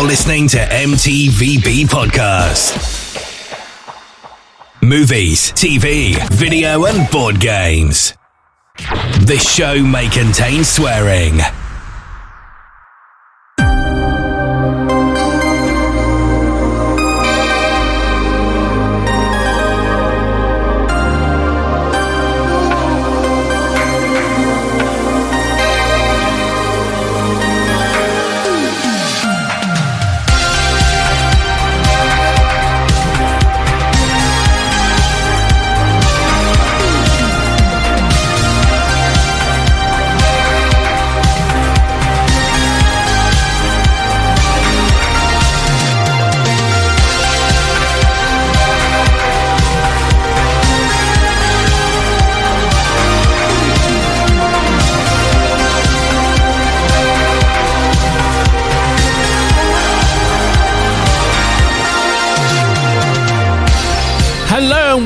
You're listening to M.T.V.B. Podcast. Movies, TV, video and board games. This show may contain swearing.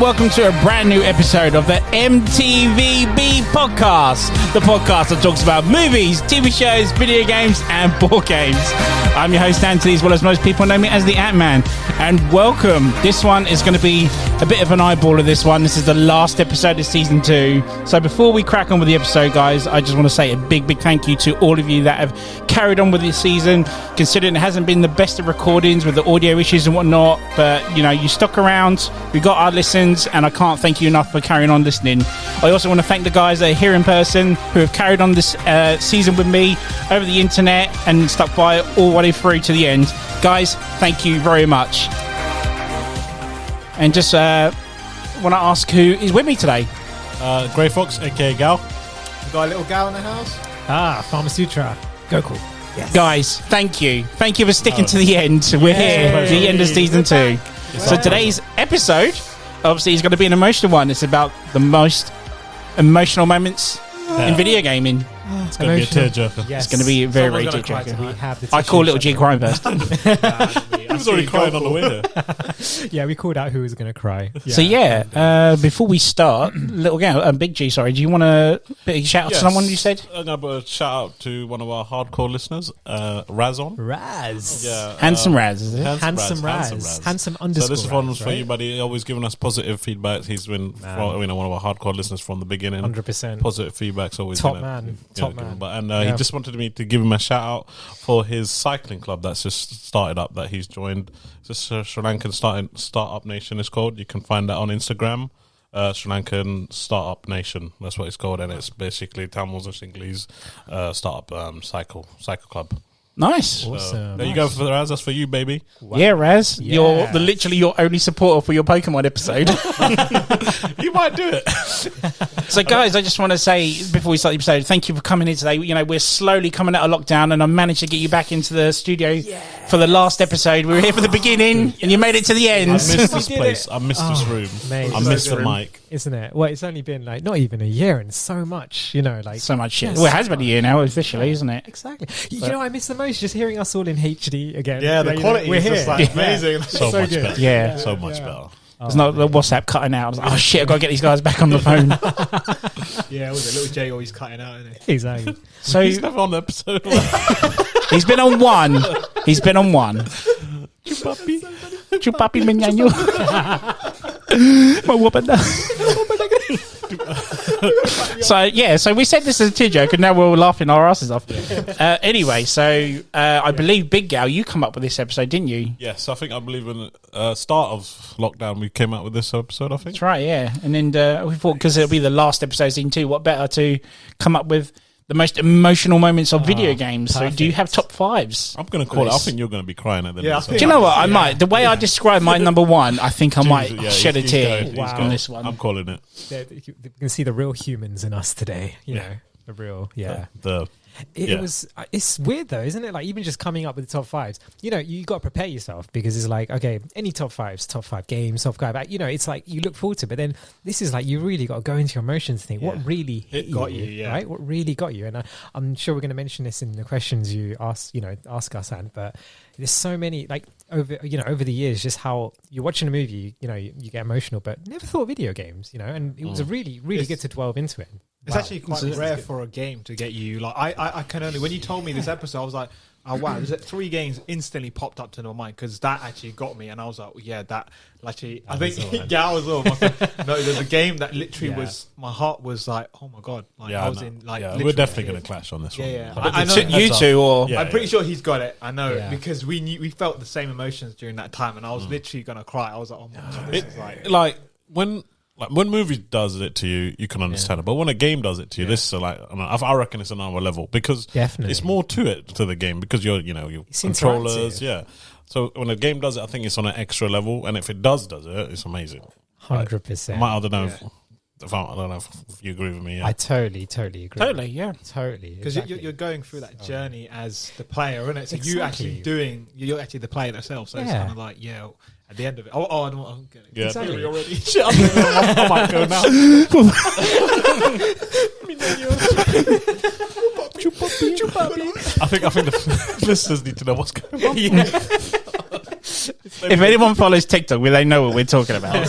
Welcome to a brand new episode of the M.T.V.B. podcast, the podcast that talks about movies, TV shows, video games, and board games. I'm your host, Anthony, as well as most people know me as the Ant-Man. And welcome. This one is going to be a bit of an eyeballer, this one. This is the last episode of Season 2. So before we crack on with the episode, guys, I just want to say a big thank you to all of you that have carried on with this season, considering it hasn't been the best of recordings with the audio issues and whatnot. But, you know, you stuck around. We got our listens, and I can't thank you enough for carrying on listening. I also want to thank the guys that are here in person who have carried on this season with me over the internet and stuck by all the way through to the end. Guys, thank you very much. And just want to ask who is with me today. Grey Fox, aka Gal. We got a little gal in the house. Pharma Sutra. Go cool. Yes. Guys, thank you. Thank you for sticking to the end. We're here at the end of Season 2. So today's episode, obviously, is going to be an emotional one. It's about the most emotional moments in video gaming. It's going to be a tearjerker. Yes. It's going to be very tearjerker. I call Little G crying first. He was already crying on the way there. Yeah, we called out who was going to cry. Yeah. So before we start, Little Gal, Big G, sorry, do you want to shout out to someone you said? No, but shout out to one of our hardcore listeners, Razon. Raz. Yeah, Handsome Raz, is it? Handsome Raz. Handsome underscore. So this one was for right? you, buddy. Always giving us positive feedback. He's been one of our hardcore listeners from the beginning. 100%. Positive feedback's always top man. And he just wanted me to give him a shout out for his cycling club that's just started up, that he's joined. It's Sri Lankan Startup Nation is called. You can find that on Instagram. Sri Lankan Startup Nation, that's what it's called, and it's basically Tamils and Sinhalese startup cycle club. Nice. Awesome. There you go, for Raz. That's for you, you're Yeah, Raz. You're literally your only supporter for your Pokemon episode. You might do it. So, guys, I just want to say, before we start the episode, thank you for coming in today. You know, we're slowly coming out of lockdown, and I managed to get you back into the studio for the last episode. We were here for the beginning, and you made it to the end. I missed this place. I missed this room. Mate, I missed the mic. Isn't it? Well, it's only been like not even a year, and so much, so much shit. Well, it has been a year now, officially, isn't it? Exactly. You know, I miss the most just hearing us all in HD again. Yeah, the quality is just like amazing. So much good. better. Yeah. So much better. There's not the WhatsApp cutting out. I was like, oh shit, I've got to get these guys back on the phone. Yeah, was it Little J always cutting out, isn't he? Exactly. So he's never on the episode. He's been on one. Chupapi menyanyo. So we said this as a tear joke, and now we're all laughing our asses off. Anyway, so I believe, Big Gal, you come up with this episode, didn't you? Yes, I believe in the start of lockdown we came out with this episode, I think. That's right, yeah. And then we thought, because it'll be the last episode, Season 2, what better to come up with the most emotional moments of video games. Perfect. So do you have top fives? I'm going to call it. I think you're going to be crying at the end. Do you know what? I might. The way I describe my number one, I think I might shed a tear on this one. I'm calling it. You can see the real humans in us today. You know, the real, It's weird though, isn't it? Like, even just coming up with the top fives, you know, you got to prepare yourself, because it's like, okay, any top five games, top five, you know, it's like you look forward to it, but then this is like, you really got to go into your emotions and think, what really hit you, right? What really got you? And I'm sure we're going to mention this in the questions you ask us, Ant, but there's so many, like, over the years, just how you're watching a movie, you get emotional, but never thought video games, and it was really good to delve into it. It's actually quite rare for a game to get you. Like, I can only, when you told me this episode, I was like, oh wow, there's 3 games instantly popped up to my mind because that actually got me, and I was like, yeah, that actually, I think, yeah, I was all. No, there's a game that literally was, my heart was like, oh my god, like I was in like. Yeah, we're definitely going to clash on this one. Yeah, I know you two, or I'm pretty sure he's got it. I know because we felt the same emotions during that time, and I was literally going to cry. I was like, oh my god, this is like when movie does it to you, you can understand it. But when a game does it to you, this is like, I reckon it's another level because it's more to it, to the game, because your controllers, So when a game does it, I think it's on an extra level, and if it does it, it's amazing. 100%. I don't know. I don't know if you agree with me. Yeah. I totally agree. Totally, yeah, totally. Because you're going through that journey as the player, isn't it? So you're actually the player yourself. So it's kind of like, at the end of it, I don't want to get it. Yeah, exactly. already. Shit, I might go now. I think the listeners need to know what's going on. If anyone follows TikTok, they know what we're talking about.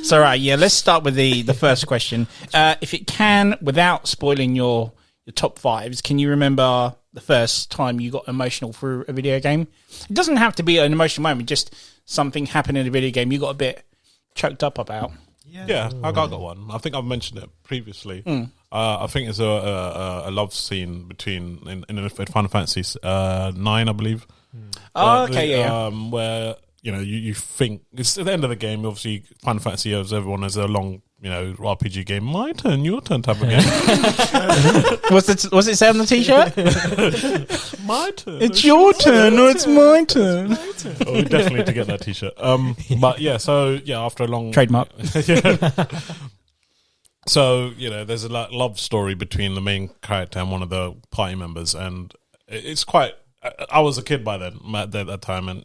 So right, let's start with the first question. If it can, without spoiling your top 5s, can you remember the first time you got emotional through a video game? It doesn't have to be an emotional moment, just something happened in a video game you got a bit choked up about. Yeah, I got one. I think I've mentioned it previously. I think it's a love scene between in Final Fantasy 9, I believe. Where you think it's at the end of the game. Obviously, Final Fantasy, as everyone has a long RPG game. My turn, your turn type of game. Was it say on the t-shirt? My turn. It's your turn, or it's my turn. Oh, we definitely need to get that t-shirt. But after a long trademark. So there's a love story between the main character and one of the party members, and it's quite. I was a kid by then at that time, and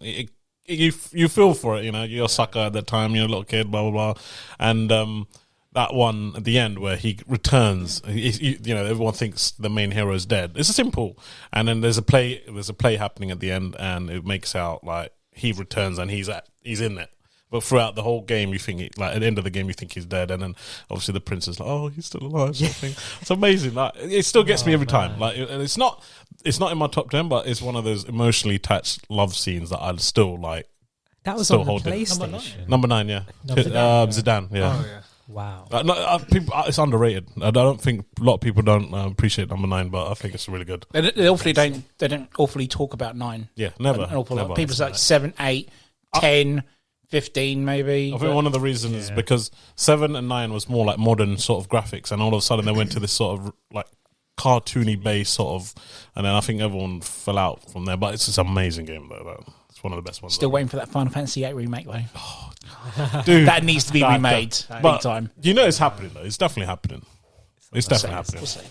you feel for it. You're a sucker at that time. You're a little kid, blah blah blah, and that one at the end where he returns. Everyone thinks the main hero is dead. It's simple, and then there's a play happening at the end, and it makes out like he returns and he's in it. But throughout the whole game, you think at the end of the game, you think he's dead, and then obviously the prince is like, "Oh, he's still alive." Sort of thing. It's amazing. Like it still gets me every time. Like it's not in my top 10, but it's one of those emotionally attached love scenes that I still like. That was still on the hold PlayStation. Number 9, yeah. Zidane, yeah. Oh, yeah. Wow. It's underrated. I don't think a lot of people don't appreciate number 9, but I think it's really good. They awfully don't. They don't awfully talk about 9. Yeah, never. An awful lot. People say like 7, 8, 10. 15 maybe. I think one of the reasons is because 7 and 9 was more like modern sort of graphics, and all of a sudden they went to this sort of like cartoony base sort of, and then I think everyone fell out from there. But it's just an amazing game though. It's one of the best ones. Still waiting for that Final Fantasy 8 remake though. Dude, that needs to be remade big time. It's happening though. It's definitely happening. It's definitely happening. We'll see.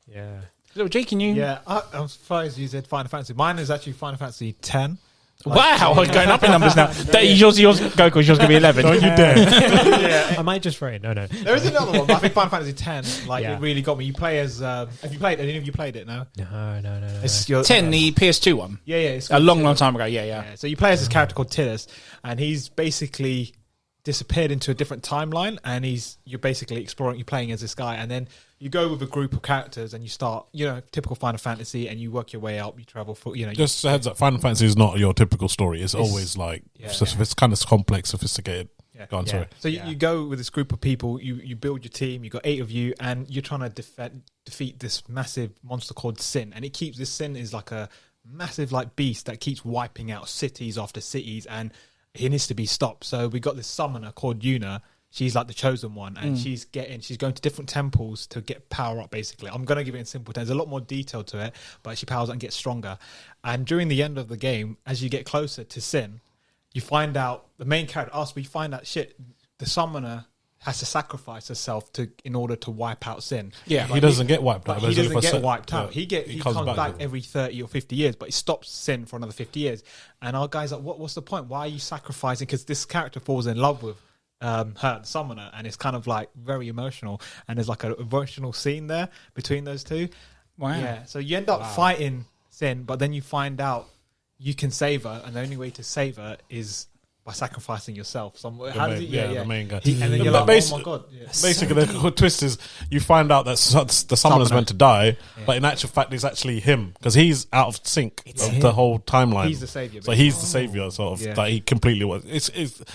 Yeah. Little G, can you? Yeah, I'm surprised you said Final Fantasy. Mine is actually Final Fantasy 10. Wow, I'm going up in numbers now. Yours go, because yours going to be 11. Don't you dare. I might just write. No. There is another one, but I think Final Fantasy 10, it really got me. You play as... have you played it? Any of you played it, no? No. It's your, 10, the PS2 one? Yeah. It's a long time ago, yeah. So you play as this character called Tidus, and he's basically disappeared into a different timeline, and you're basically exploring, you're playing as this guy, and then you go with a group of characters and you start, typical Final Fantasy, and you work your way up, you travel for, Just a heads up, Final Fantasy is not your typical story. It's always like, it's kind of complex, sophisticated. Yeah. Go on, sorry. So you go with this group of people, you build your team, you got 8 of you, and you're trying to defeat this massive monster called Sin. And this Sin is like a massive like beast that keeps wiping out cities after cities, and he needs to be stopped. So we got this summoner called Yuna. She's like the chosen one, and she's going to different temples to get power up, basically. I'm going to give it in simple terms. There's a lot more detail to it, but she powers up and gets stronger. And during the end of the game, as you get closer to Sin, you find out, the main character asks, we find out, the summoner has to sacrifice herself in order to wipe out Sin. Yeah, he doesn't get wiped out. He doesn't get wiped out. He comes back back every 30 or 50 years, but he stops Sin for another 50 years. And our guy's like, what's the point? Why are you sacrificing? Because this character falls in love with her, the summoner, and it's kind of like very emotional. And there's like an emotional scene there between those two. Wow. Yeah. So you end up fighting Sin, but then you find out you can save her, and the only way to save her is by sacrificing yourself. The main guy. And then you're like, oh my god. Yeah. Basically, the twist is you find out that the summoner's meant to die, but in actual fact, it's actually him because he's out of sync of the whole timeline. He's the savior. So he's the savior, sort of. That he completely was. It's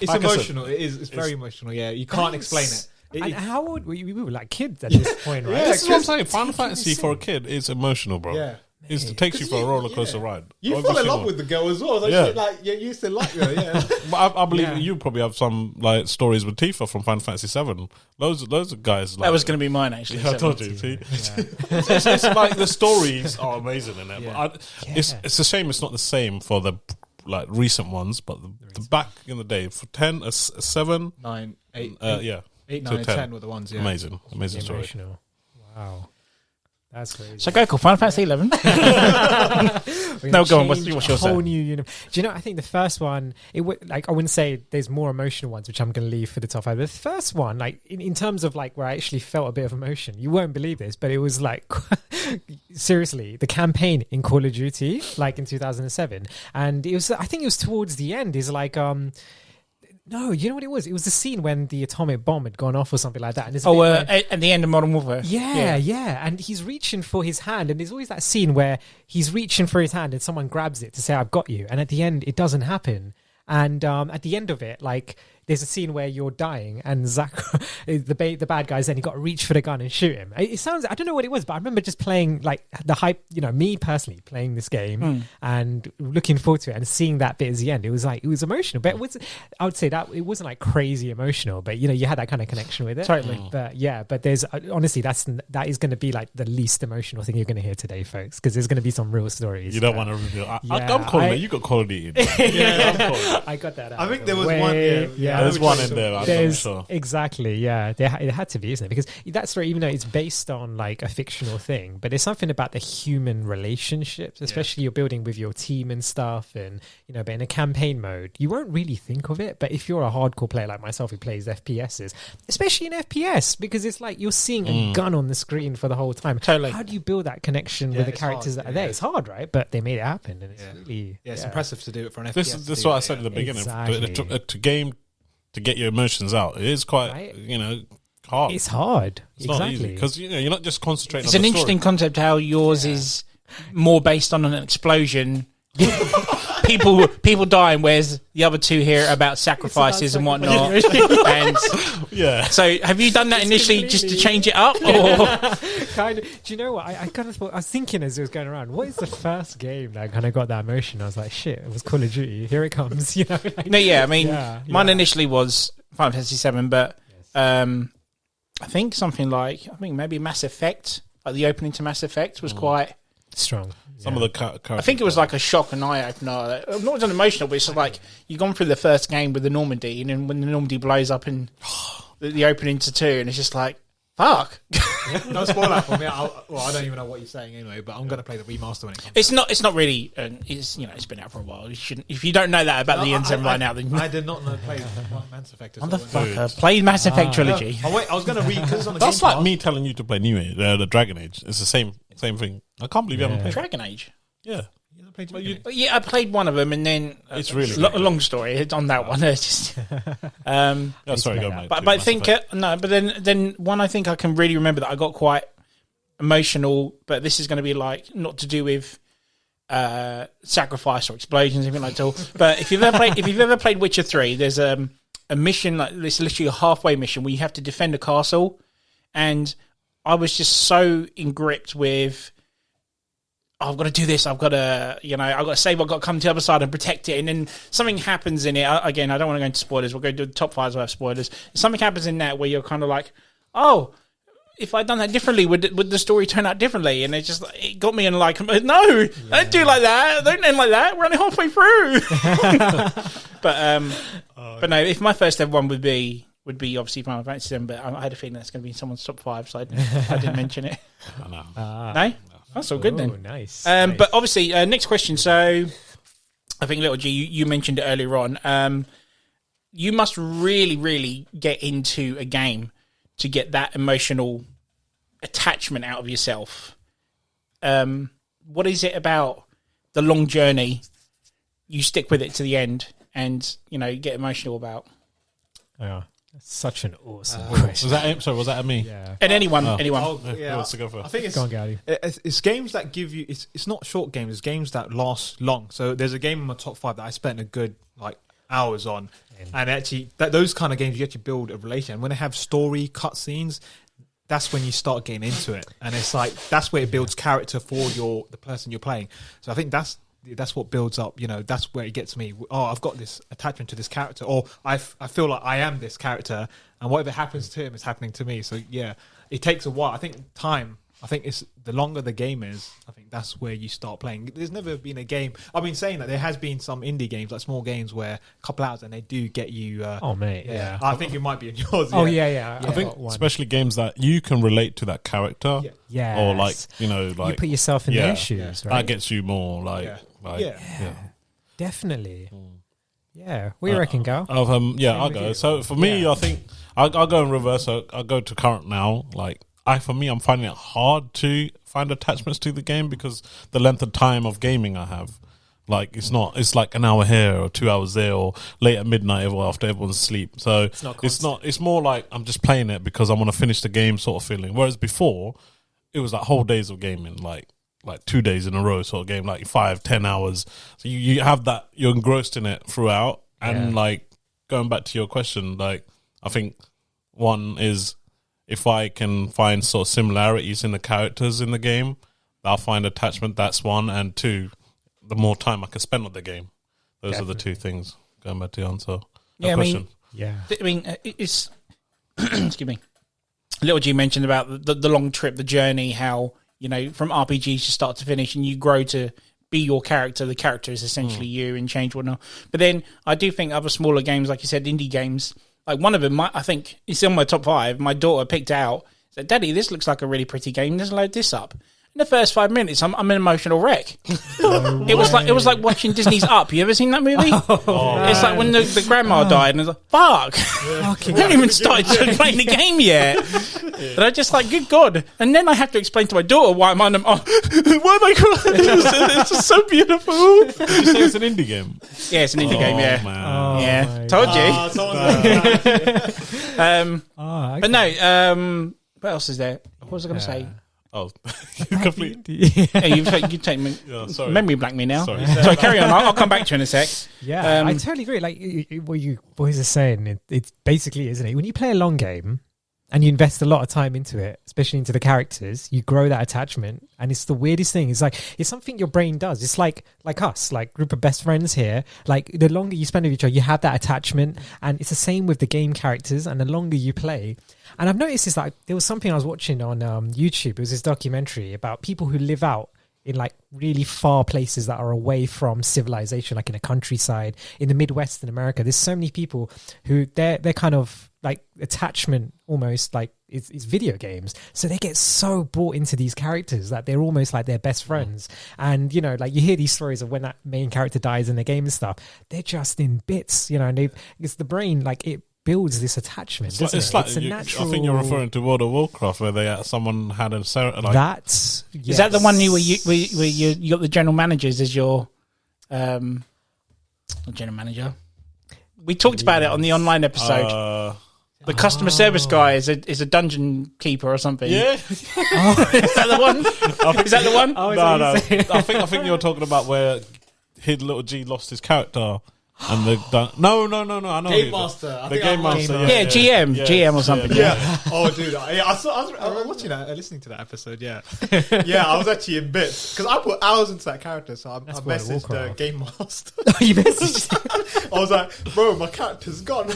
like emotional. It's very emotional. Yeah, you can't explain it. And how old were you? We were like kids at this point, right? This is what I'm saying. Final Fantasy for a kid is emotional, bro. Yeah. It takes you for a roller coaster ride. You fall in love with the girl as well. Like you used to like her. Yeah. But I believe you probably have some like stories with Tifa from Final Fantasy 7. Loads of guys. Like, that was going to be mine actually. Yeah, I told you. See, it's like the stories are amazing in it. But it's a shame it's not the same for the like recent ones. But the back in the day for 10, 7, 9, 8, 8, 9, and 10 were the ones. Yeah. Amazing story. Emotional. Wow. That's crazy. So go, cool. Final Fantasy 11. No, go on. What's your whole new universe? Do you know? I think the first one, I wouldn't say there's more emotional ones, which I'm going to leave for the top 5. But the first one, like in terms of like where I actually felt a bit of emotion, you won't believe this, but it was like seriously the campaign in Call of Duty, like in 2007, and it was. I think it was towards the end. Is like No, you know what it was? It was the scene when the atomic bomb had gone off or something like that. And at the end of Modern Warfare. Yeah. And he's reaching for his hand. And there's always that scene where he's reaching for his hand and someone grabs it to say, I've got you. And at the end, it doesn't happen. And at the end of it, like, there's a scene where you're dying and Zach, the bad guy's then, you got to reach for the gun and shoot him. It sounds, I don't know what it was, but I remember just playing like the hype, me personally playing this game and looking forward to it and seeing that bit as the end. It was emotional, but I would say that it wasn't like crazy emotional, but you had that kind of connection with it. Totally. But there's honestly, that is going to be like the least emotional thing you're going to hear today, folks, because there's going to be some real stories. You don't want to reveal. I'm calling it. You got Call of Duty. I'm calling it. I got that out. I think there was one. There's one in there. I'm sure. Exactly, yeah. It had to be, isn't it? Because that story, even though it's based on like a fictional thing, but there's something about the human relationships, especially you're building with your team and stuff, and but in a campaign mode, you won't really think of it. But if you're a hardcore player like myself who plays FPSs, especially in FPS, because it's like you're seeing a gun on the screen for the whole time. Totally. How do you build that connection with the characters that are there? It's hard, right? But they made it happen, and it's really it's impressive to do it for an FPS. This is what I said at the beginning. Exactly. To get your emotions out, it is quite hard. It's hard. It's not easy because you're not just concentrating. It's on an the interesting story. concept how yours is more based on an explosion. people dying, whereas the other two here are about sacrifices and whatnot. And so, have you done that initially just to change it up, or kind of? Do you know what I kind of thought? I was thinking as it was going around, what is the first game that kind of got that emotion? I was like, shit, it was Call of Duty. Here it comes. Mine initially was Final Fantasy 7, but I think maybe Mass Effect, like the opening to Mass Effect, was quite strong. Some of the I think it was like a shock and eye opener. Not an emotional, but it's just like you've gone through the first game with the Normandy, and then when the Normandy blows up in the opening to 2, and it's just like, fuck. No spoiler for me. I don't even know what you're saying anyway, but I'm going to play the remaster when it comes. It's not really. It's been out for a while. You shouldn't. If you don't know that about the N7 right now, then I did not know play Mass Effect. Motherfucker, play Mass Effect trilogy. Oh wait, I was going to read because it's on the. That's Game like Pass. me telling you to play the Dragon Age. It's the same thing. I can't believe you haven't played Dragon Age. Yeah. I played one of them, and then it's really a long story. It's on that one. It's just, sorry, go mate. But I think But then one I think I can really remember that I got quite emotional. But this is going to be like not to do with sacrifice or explosions, anything like that. But if you've ever played Witcher 3, there's a mission like this, literally a halfway mission where you have to defend a castle, and I was just so engripped with. I've got to do this. I've got to save. I've got to come to the other side and protect it. And then something happens in it. Again, I don't want to go into spoilers. We'll go do the top 5s without spoilers. Something happens in that where you're kind of like, oh, if I'd done that differently, would the story turn out differently? And it got me in like, no, don't do like that. Don't end like that. We're only halfway through. But no, if my first ever one would be obviously Final Fantasy 7, but I had a feeling that's going to be in someone's top 5, so I didn't mention it. No? That's all good then. Nice. But obviously, next question. So, I think Little G, you mentioned it earlier on. You must really, really get into a game to get that emotional attachment out of yourself. What is it about the long journey? You stick with it to the end, and get emotional about. Yeah. That's such an awesome Was question. was that at me? Yeah. And anyone. Who wants to go I first? think it's Go on, Gowdy. it's games that give you. It's not short games. It's games that last long. So there's a game in my top 5 that I spent a good hours on, and actually those kind of games you actually build a relation. And when they have story cutscenes, that's when you start getting into it, and it's like that's where it builds character for the person you're playing. So I think that's what builds up. That's where it gets me. Oh, I've got this attachment to this character, or I feel like I am this character, and whatever happens to him is happening to me. So yeah, it takes a while. I think time. I think it's the longer the game is, I think that's where you start playing. There's never been a game. I've been saying that there has been some indie games, like small games, where a couple hours and they do get you. Oh, mate. Yeah. I think it might be in yours. Oh, yeah. I think especially games that you can relate to that character. Yeah. Or you put yourself in their shoes, right? That gets you more Definitely. Yeah. What do you reckon, Gal? I'll go. So for me, I think I'll go in reverse. So I'll go to current now. For me, I'm finding it hard to find attachments to the game because the length of time of gaming I have. It's like an hour here or 2 hours there or late at midnight after everyone's asleep. So it's more like I'm just playing it because I want to finish the game sort of feeling. Whereas before, it was like whole days of gaming, like 2 days in a row sort of game, like 5-10 hours. So you have that, you're engrossed in it throughout. And going back to your question, I think one is, if I can find sort of similarities in the characters in the game, I'll find attachment. That's one. And two, the more time I can spend on the game. Those are the two things. Going back to the answer. Question. It's excuse me. Little G mentioned about the long trip, the journey, how, from RPGs you start to finish and you grow to be your character. The character is essentially you and change whatnot. But then I do think other smaller games, like you said, indie games, like one of them, I think it's in my top 5. My daughter picked out, said, "Daddy, this looks like a really pretty game. Let's load this up." In the first 5 minutes, I'm an emotional wreck. It was like watching Disney's Up. You ever seen that movie? It's like when the grandma died, and it's like, fuck. I haven't even started playing the game yet. And I just good God. And then I have to explain to my daughter why I'm on them. Why am I crying? It's just so beautiful. Did you say it's an indie game? Yeah, it's an indie game. Yeah, Man. Told you. But no. What else is there? What was I going to say? Oh, complete. You take me. Sorry. Memory blank me now. Sorry. Carry on. I'll come back to you in a sec. Yeah, I totally agree. Like what you boys are saying, it's basically, isn't it? When you play a long game and you invest a lot of time into it, especially into the characters, you grow that attachment. And it's the weirdest thing. It's something your brain does. It's like us, like group of best friends here. Like the longer you spend with each other, you have that attachment. And it's the same with the game characters. And the longer you play. And I've noticed this, there was something I was watching on YouTube. It was this documentary about people who live out in really far places that are away from civilization, like in a countryside, in the Midwest in America. There's so many people who their kind of attachment almost is video games. So they get so bought into these characters that they're almost like their best friends. And, you hear these stories of when that main character dies in the game and stuff, they're just in bits, and it's the brain, it builds this attachment. It's a natural. I think you're referring to World of Warcraft, where someone had a Is that the one where you got the general managers as your general manager? We talked about it on the online episode. The customer service guy is a dungeon keeper or something. Yeah. Is that the one? Is that the one? No. I think you're talking about where Little G lost his character. And no, I know Game Master. The Game Master. Yeah, GM or something. Yeah. Oh, dude. I was watching that, listening to that episode. Yeah, yeah. I was actually in bits because I put hours into that character. So I messaged Game Master. You messaged? I was like, bro, my character's gone.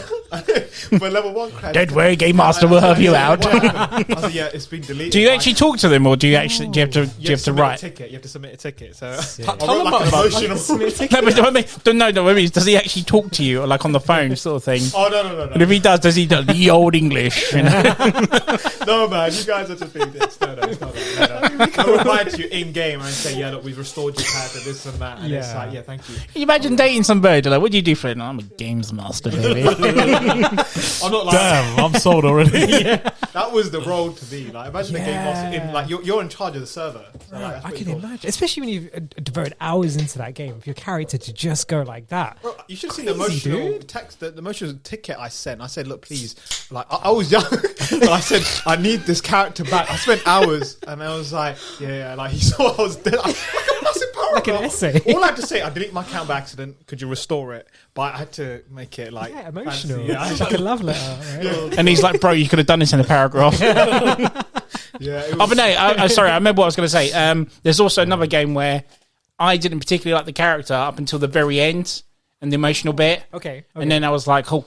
My level 1 crash. Don't worry, Game Master will help you out. I was like, yeah, it's been deleted. Do you actually talk to them, or do you have to write a ticket? You have to submit a ticket. So tell them about emotional. No. Does he actually talk to you on the phone sort of thing? Oh no. And if he does he do the old English? No, man, you guys are just being this. No. I'll reply to you in game and say, yeah, look, we've restored your character, this and that, and it's like, yeah, thank you. Can you imagine dating some bird? What do you do for it? I'm a games master, baby. I'm not damn, I'm sold already. That was the role to be. Imagine a game master in you're in charge of the server. So, I can imagine, especially when you devote hours into that game, for your character to just go like that. Bro, You should have seen the Crazy, emotional dude. text, the emotional ticket I sent. I said, "Look, please." Like I was young, but I said, "I need this character back." I spent hours, and I was like, "Yeah." Like he saw I was dead. Like a massive paragraph. Like an essay. All I had to say, I deleted my account by accident. Could you restore it? But I had to make it like Yeah, emotional. fancy. Yeah, It's like a love letter. Right? And he's like, bro, you could have done this in a paragraph. yeah. It Oh, was, but no, I sorry, I remember what I was going to say. There's also another game where I didn't particularly like the character up until the very end and the emotional bit. Okay. And then I was like, oh.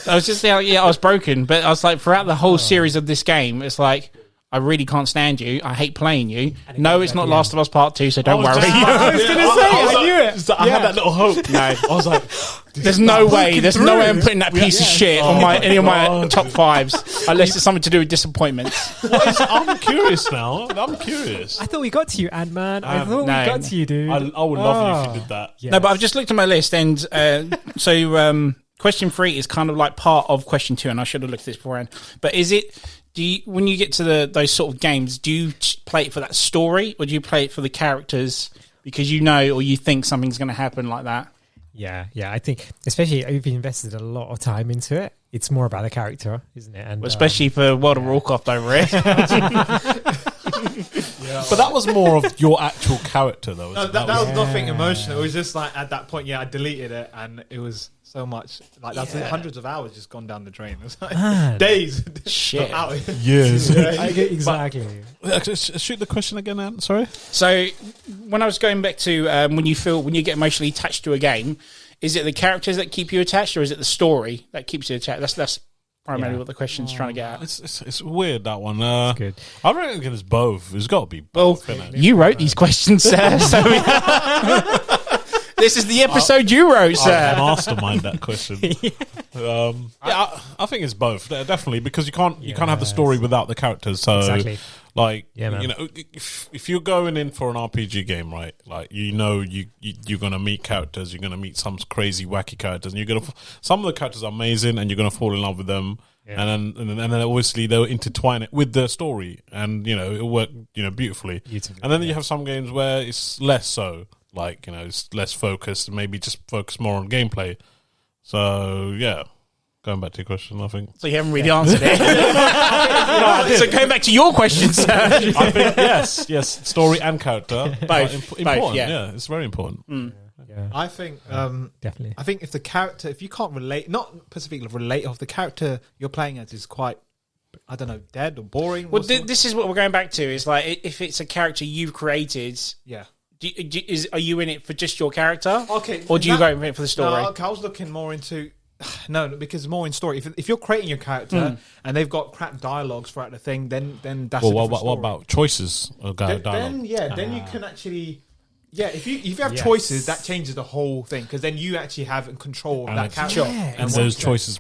I was just like, I was broken. But I was like, throughout the whole series of this game, it's like, I really can't stand you. I hate playing you. No, it's not Last of Us Part 2, so don't worry. I was gonna say, I knew it. I had that little hope. No. I was like, There's no way I'm putting that piece of shit on any of my top fives unless it's something to do with disappointments. I'm curious now. I'm curious. I thought we got to you, Ant-Man. I thought we no. got to you, dude. I would love you if you did that. Yes. No, but I've just looked at my list, and so question 3 is kind of like part of question 2, and I should have looked at this beforehand. But when you get to those sort of games, do you play it for that story, or do you play it for the characters because you know or you think something's going to happen like that? Yeah. I think, especially if you invested a lot of time into it, it's more about the character, isn't it? And Well, especially for World of Warcraft over here. But that was more of your actual character, though. no, that was nothing emotional. It was just like at that point, I deleted it, and it was so much like that's hundreds of hours just gone down the drain. It was like days. Shit. Out. Years. exactly. Shoot the question again, Ant. Sorry. So when I was going back to when you get emotionally attached to a game, is it the characters that keep you attached, or is it the story that keeps you attached? That's primarily what the question's trying to get at. It's weird, that one. Good. I reckon it's both. It's got to be Well, both. innit? you wrote these questions, sir. So this is the episode you wrote, I sir. mastermind that question. I think it's both, definitely, because you can't have the story without the characters. So, Exactly. like, Yeah, man. you know, if you're going in for an RPG game, right? Like, you're gonna meet characters, you're gonna meet some crazy wacky characters, and some of the characters are amazing, and you're gonna fall in love with them. Yeah. And then obviously they'll intertwine it with the story, and it'll work beautifully. And then you have some games where it's less so, like it's less focused, and maybe just focus more on gameplay. So yeah, going back to your question, I think. So you haven't really answered it. So going back to your question, sir. I think yes, story and character, Both, important. yeah. It's very important. Yeah, I think definitely. I think if you can't relate, not specifically relate, if the character you're playing as is quite, I don't know, dead or boring. Well, this is what we're going back to. Is like if it's a character you've created, yeah. Are you in it for just your character? Okay, Or do you go in it for the story? No, okay, I was looking more into because more in story. If you're creating your character and they've got crap dialogues throughout the thing, then that's Well, a different what story. about choices? Then you can actually. Yeah, if you have choices, that changes the whole thing because then you actually have control of that character. And those choices,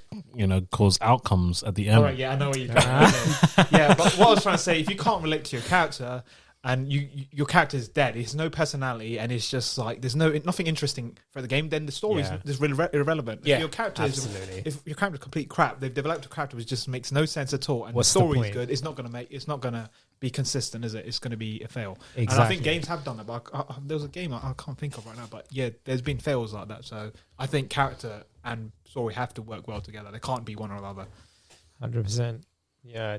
cause outcomes at the end. All right, I know what you're talking Yeah, but what I was trying to say, if you can't relate to your character and your character is dead, it's no personality, and it's just like there's nothing interesting for the game, then the story is really irrelevant. Yeah, if your character is complete crap, they've developed a character which just makes no sense at all, and What's the the story is point? good. It's not gonna be consistent, is it? It's gonna be a fail. Exactly. And I think games have done that. But there was a game I can't think of right now, but yeah, there's been fails like that. So I think character and story have to work well together. They can't be one or the other. 100%. Yeah.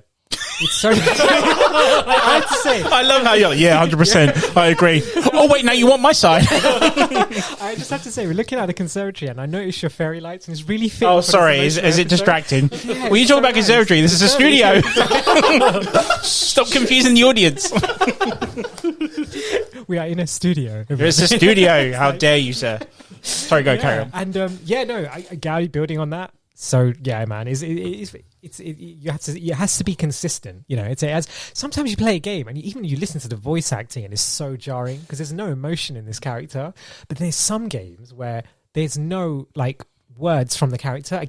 It's so. I have to say, I love how you're like, 100%. I agree. Oh, wait, now you want my side. I just have to say, we're looking at the conservatory, and I noticed your fairy lights, and it's really fit. Oh, for sorry. this Is it episode. distracting? Yeah, When you it's talk so about nice. conservatory, this is a studio. Stop confusing the audience. We are in a studio. It's a studio. How dare you, sir? Sorry, go carry on. And Gary building on that. So yeah, man, it has to be consistent. Sometimes you play a game and even you listen to the voice acting and it's so jarring because there's no emotion in this character. But there's some games where there's no words from the character. An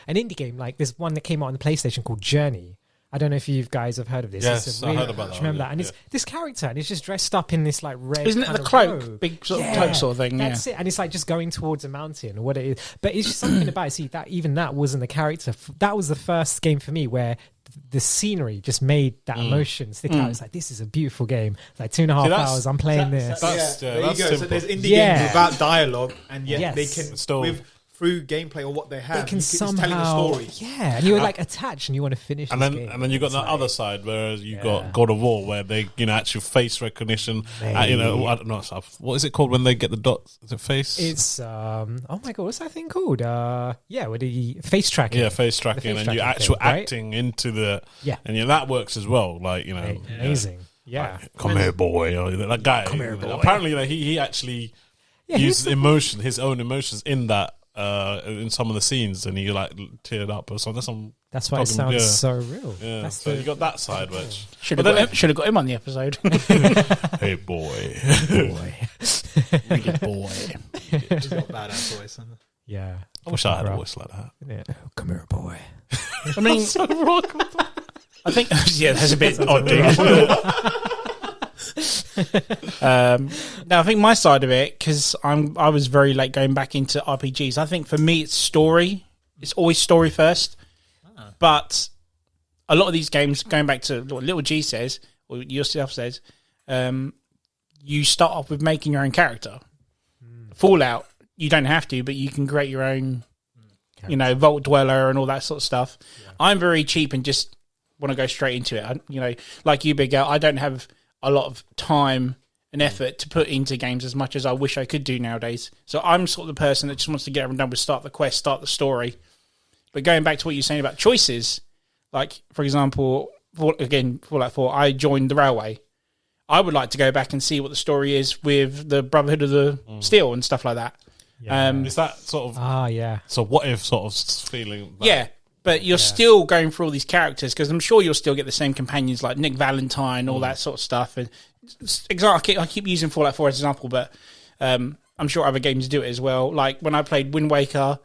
indie game, like there's one that came out on the PlayStation called Journey. I don't know if you guys have heard of this. Yes, I heard about that. Remember that? And it's this character, and it's just dressed up in this red. Isn't it kind the of cloak? robe. Big sort of cloak sort of thing, That's it. And it's just going towards a mountain or what it is. But it's just something about it. See, that wasn't the character. That was the first game for me where the scenery just made that emotion stick out. It's like, this is a beautiful game. It's like 2.5 hours. I'm playing this. There you go. simple. So there's indie Yeah. games without dialogue, and yet Yes. they can Still- through gameplay or what they have, They can it's somehow, telling a story. yeah, and you're like attached, and you want to finish. And this then, game. and then you got the It's other like- side, whereas you got God of War, where they, actual face recognition. I don't know what is it called when they get the dots? Is it face? It's oh my god, what's that thing called? With the face tracking. Yeah, face tracking, face and you tracking actual thing, right? acting into the. Yeah. and that works as well. Like Amazing. Yeah. Come here, boy. Or that guy. Come here, boy. Apparently, he actually uses emotion, his own emotions in that. In some of the scenes, and he teared up or something. That's why it sounds so real. Yeah, That's so you got that side, which Should have got him on the episode. hey boy, Boy. He's got badass voice. yeah. I wish I had a voice like that. Yeah. Oh, come here, boy. I mean, I think that's a bit odd. No, I think my side of it, because I was very late going back into RPGs. I think for me, it's story. It's always story first. But a lot of these games, going back to what Little G says, or yourself says, you start off with making your own character. Fallout, you don't have to, but you can create your own, Vault Dweller and all that sort of stuff. Yeah. I'm very cheap and just want to go straight into it. Like you, Big Al, I don't have a lot of time and effort to put into games as much as I wish I could do nowadays. So I'm sort of the person that just wants to get everything done with start the quest, start the story. But going back to what you're saying about choices, like, for example, Fallout 4, I joined the Railway. I would like to go back and see what the story is with the Brotherhood of the Steel and stuff like that. Yeah. Is that sort of yeah. So what if sort of feeling? Yeah, but you're still going through all these characters, because I'm sure you'll still get the same companions like Nick Valentine, all that sort of stuff. And I keep using Fallout 4 as an example, but I'm sure other games do it as well. Like when I played Wind Waker,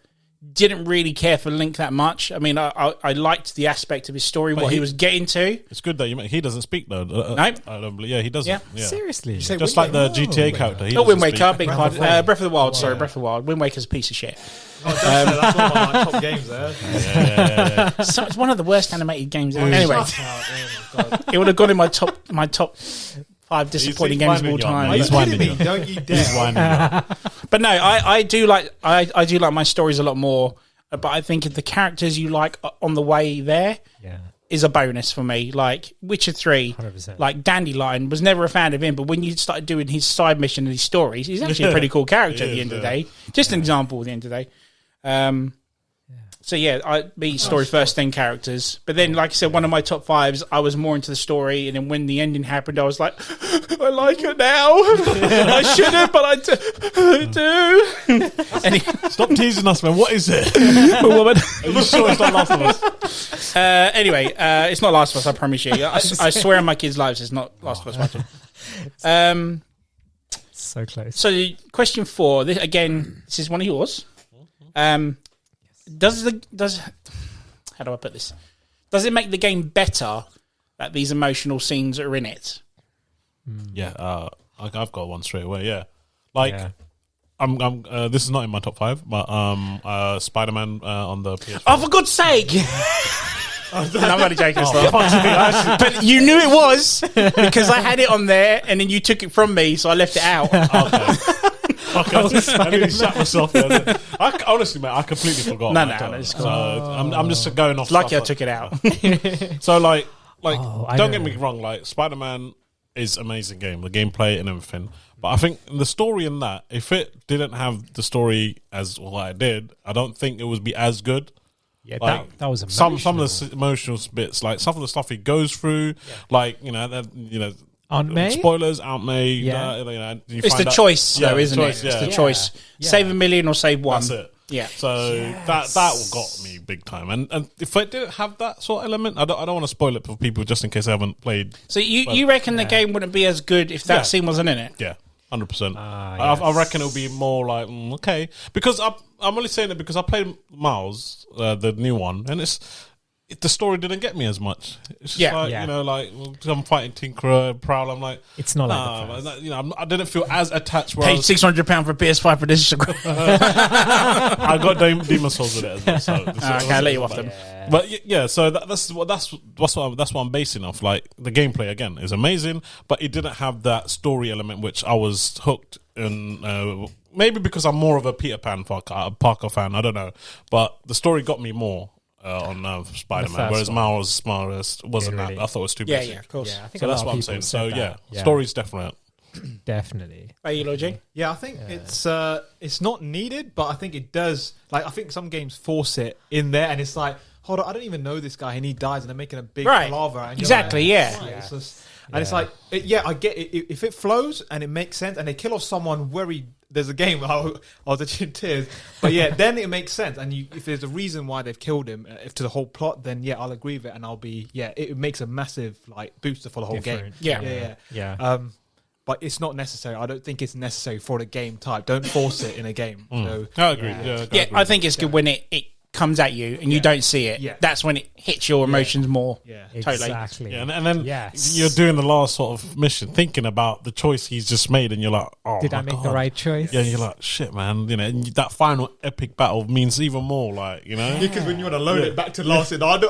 didn't really care for Link that much. I mean, I liked the aspect of his story, what he was getting to. It's good that he doesn't speak though. No, I don't believe. Yeah, he doesn't. Yeah. Seriously. Just like the GTA character. He Not Wind doesn't Waker, speak. big pardon. Breath of the Wild. Sorry, Breath of the Wild. Wind Waker's a piece of shit. That's one of my top games there. Yeah. So it's one of the worst animated games ever. Anyway, it would have gone in my top 5 disappointing games of all time. He's But- winding you. Don't you dare. He's winding you. But no, I do like my stories a lot more. But I think if the characters you like on the way there Yeah. is a bonus for me. Like Witcher 3, 100%. like Dandelion, was never a fan of him, but when you started doing his side mission and his stories, he's actually a pretty cool character at the end of the day. Just an example at the end of the day. So yeah, I be story first, then characters. But then, like I said, one of my top 5s, I was more into the story, and then when the ending happened, I was like, I like it now. I shouldn't, but I do. Stop teasing us, man. What is it? Woman. Are you sure it's not Last of Us? Anyway, it's not Last of Us, I promise you. I swear on my kids' lives, it's not Last of Us. Watching. So close. So, question 4. This is one of yours. Does how do I put this? Does it make the game better that these emotional scenes are in it? Yeah, I've got one straight away. Yeah, like Yeah. I'm. This is not in my top 5, but Spider-Man on the PS4. Oh, for God's sake! No, I'm only joking. It's not. But you knew it was because I had it on there, and then you took it from me, so I left it out. Okay. I nearly shut myself there. Honestly, mate, I completely forgot. No, about no, it. it's So I'm just going off. Lucky I stuff took it out. So like, I don't know. get me wrong. Like, Spider-Man is amazing game, the gameplay and everything. But I think the story in that, if it didn't have the story as what it did, I don't think it would be as good. Yeah, Like, that was some emotional. of the emotional bits, like some of the stuff he goes through, like Aunt May? spoilers, Aunt May. Yeah. You It's find the out- choice, Yeah, though, the isn't choice, it? It's yeah. the choice. Yeah. Save $1 million or save one. That's it. Yeah. So that got me big time. And if it didn't have that sort of element, I don't want to spoil it for people just in case they haven't played. So you reckon the game wouldn't be as good if that Yeah. scene wasn't in it? Yeah, 100%. yes. I reckon it'll be more like okay, because I'm only saying it because I played Miles, the new one, and the story didn't get me as much. It's just Yeah. I'm fighting Tinkerer, Prowl. I'm like, It's not nah, like the first. I didn't feel as attached. Paid £600 for PS5 edition. I got Demon Souls with it as well. So Okay, I'll let you off them. But yeah, so that's what I'm basing off. Like the gameplay again is amazing, but it didn't have that story element which I was hooked in. Maybe because I'm more of a Peter Pan Parker fan. I don't know, but the story got me more on Spider-Man, whereas Miles wasn't that. I thought it was too basic. Yeah, of course. Yeah, I think So a lot that's of what I'm people saying. said So that. yeah, story's definitely. Definitely. Are you, Lord G? Yeah, I think it's not needed, but I think it does. Like, I think some games force it in there, and it's like, hold on, I don't even know this guy, and he dies, and they're making a big palaver. And you're Exactly, like, yeah. right, it's just, and it's like, I get it. If it flows and it makes sense, and they kill off someone very. There's a game where I was actually in tears, but yeah, then it makes sense. And if there's a reason why they've killed him, if to the whole plot, then yeah, I'll agree with it, and I'll be it makes a massive like booster for the whole game. Yeah. But it's not necessary. I don't think it's necessary for the game type. Don't force it in a game. So, I agree. Yeah, I think it's good when it comes at you and you don't see it. Yeah. That's when it hits your emotions more. yeah. Totally. Exactly. Yeah, and then Yes. you're doing the last sort of mission, thinking about the choice he's just made, and you're like, "Oh, Did my I make God. the right choice? Yeah, you're like, "Shit, man!" You know, and that final epic battle means even more. Like, you know, Because when you want to load it back to last, Load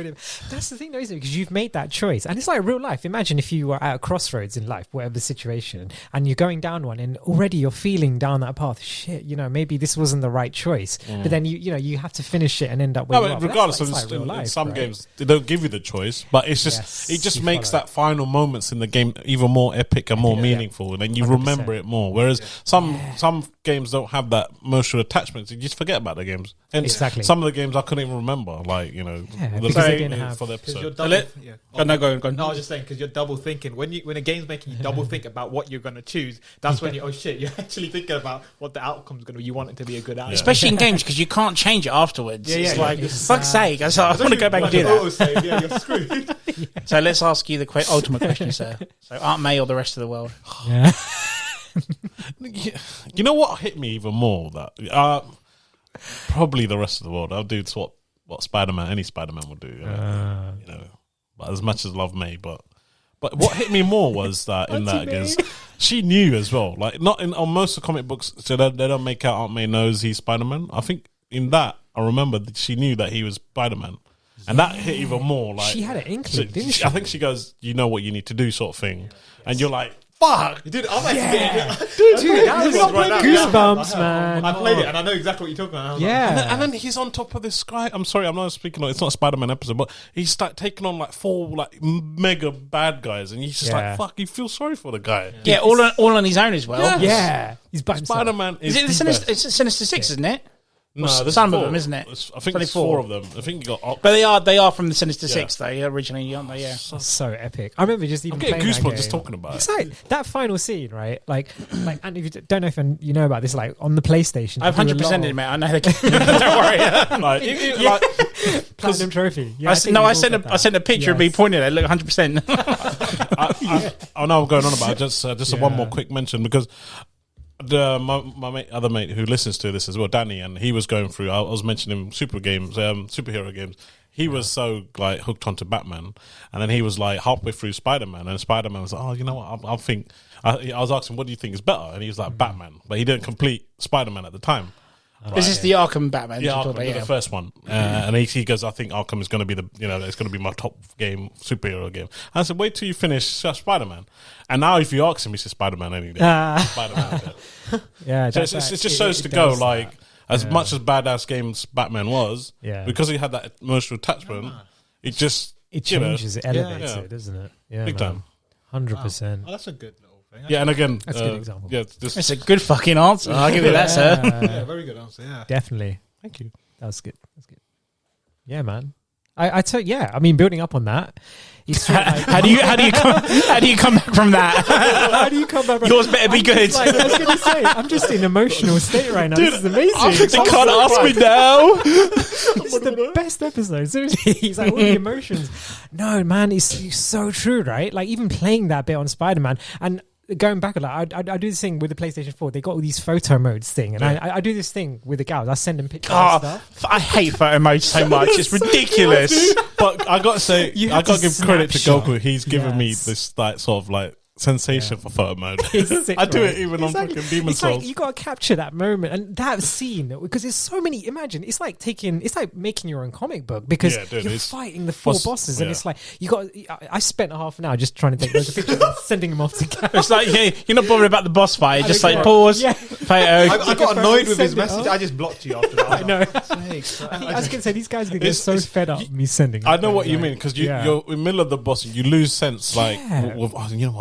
him. That's the thing, though, isn't it? Because you've made that choice, and it's like real life. Imagine if you were at a crossroads in life, whatever the situation, and you're going down one, and already you're feeling down that path. Shit, maybe this wasn't the right choice. But then you have to finish it and end up where no, you are. but regardless That's of like real in life, some right? games, they don't give you the choice, but it's just Yes, it just you makes follow that final moments in the game even more epic and more meaningful, and then you 100%. remember it more. Whereas some games don't have that emotional attachment, you just forget about the games. And Exactly. some of the games I couldn't even remember, like because they didn't have- for the Because you're episode. double, Go on. No, I was just saying because you're double thinking when a game's making you double think about what you're going to choose. That's when you're actually thinking about what the outcome's going to be. You want it to be a good outcome. Especially in games because you can't change it afterwards. It's yeah, like, yeah. fuck's sake, I want to go back and do that. Autosave, yeah, you're screwed. So let's ask you the ultimate question, sir. So Aunt May or the rest of the world? Yeah. You know what hit me even more? That probably the rest of the world. I'll do what any Spider-Man would do. But as much as love May, but what hit me more was that in that is she knew as well. Like not on most of the comic books, so they don't make out Aunt May knows he's Spider-Man. I think in that I remember that she knew that he was Spider-Man. And that hit even more. Like She had an inkling, didn't she? I think she goes, "You know what you need to do," sort of thing, and you're like, "Fuck, Dude, I'm actually getting Dude, that was goosebumps, man. I played it and I know exactly what you're talking about. Yeah. And then he's on top of this guy. I'm sorry, I'm not speaking. It's not a Spider-Man episode, but he's like taking on like 4 like mega bad guys, and he's just Yeah. like, "Fuck!" You feel sorry for the guy. Yeah, all on his own as well. Yeah. He's by himself. Spider-Man Is it the Sinister? It's Sinister Six, isn't it? No, Well, there's some of 4. them, isn't it? I think there's 24. 4 of them. I think you got. But they are from the Sinister Six, though. Originally, aren't they? Yeah. So epic. I remember just even I'm getting playing that goosebumps game. just talking about It's it. like that final scene, right? Like, and if you don't know if you know about this, like on the PlayStation, I've they do a 100%ed lot it, of mate. I know the game. Don't worry. Like, platinum trophy. Yeah, I sent a picture of me Yes. pointing at it. Look, 100%. I know I'm going on about it. Just one more quick mention because my other mate who listens to this as well, Danny, and he was going through. I was mentioning superhero games. He was so like hooked onto Batman, and then he was like halfway through Spider-Man, and Spider-Man was like, "Oh, you know what? I think." I was asking, "What do you think is better?" And he was like, "Batman," but he didn't complete Spider-Man at the time. Is this the Arkham Batman? Yeah, you're talking Arkham, about? the first one, and he goes, "I think Arkham is going to be it's going to be my top game, superhero game." And I said, "Wait till you finish Spider-Man," and now if you ask him, he says Spider-Man any day. Spider-Man. Yeah, So it just shows to go like as much as badass games Batman was, because he had that emotional attachment, it just it changes, it elevates Yeah. it, doesn't it? Yeah, big time. 100%. Oh, that's a good little thing. Yeah, and again, That's a good example. Yeah, just It's a good fucking answer. I'll give you that, sir. Yeah, very good answer. Yeah. Definitely. thank you. That was good. That's good. Yeah, man. I mean, building up on that, it's true, like, How do you come back from that? how do you come back? Yours better be good. Like, I was going to say, I'm just in an emotional state right now. This is amazing. You can't ask me now. This is the best episode. Seriously, he's like all the emotions. No, man, it's so true, right? Like even playing that bit on Spider-Man, and going back, like I do this thing with the PlayStation 4. They got all these photo modes thing, and I do this thing with the gals. I send them pictures of stuff. I hate photo mode so much. It's ridiculous. But I got to say, I got to give credit to snapshot. Goku. He's given me this like sort of like sensation for photo mode. I do it even on fucking Demon It's Souls. like you got to capture that moment and that scene because there's so many. Imagine it's like making your own comic book because you're fighting the four bosses and it's like you got. I spent half an hour just trying to take those pictures and sending them off to Gary. It's like you're not bothered about the boss fight. Just like pause, photo. I got annoyed with his message. I just blocked you after that. I know. I was going to say these guys are going to get so fed up me sending. I know what you mean because you're in the middle of the boss and you lose sense. Like, I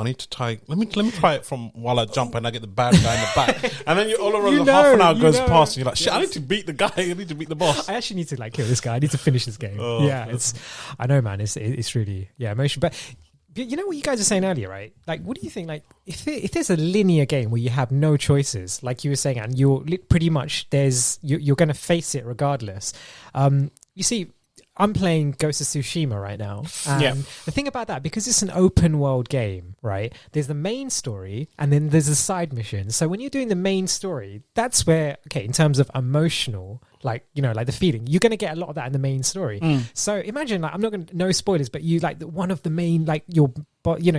need to try. Let me try it from while I jump and I get the bad guy in the back, and then all around half an hour goes past and you're like, shit, I need to beat the guy. I need to beat the boss. I actually need to like kill this guy. I need to finish this game. I know, man. It's really emotional. But you know what you guys were saying earlier, right? Like, what do you think? Like, if there's a linear game where you have no choices, like you were saying, and you're pretty much you're going to face it regardless. You see. I'm playing Ghost of Tsushima right now. And the thing about that, because it's an open world game, right? There's the main story and then there's a side mission. So when you're doing the main story, that's where, in terms of emotional, like the feeling, you're going to get a lot of that in the main story. So imagine, like, I'm not going to, no spoilers, but you like one of the main, like your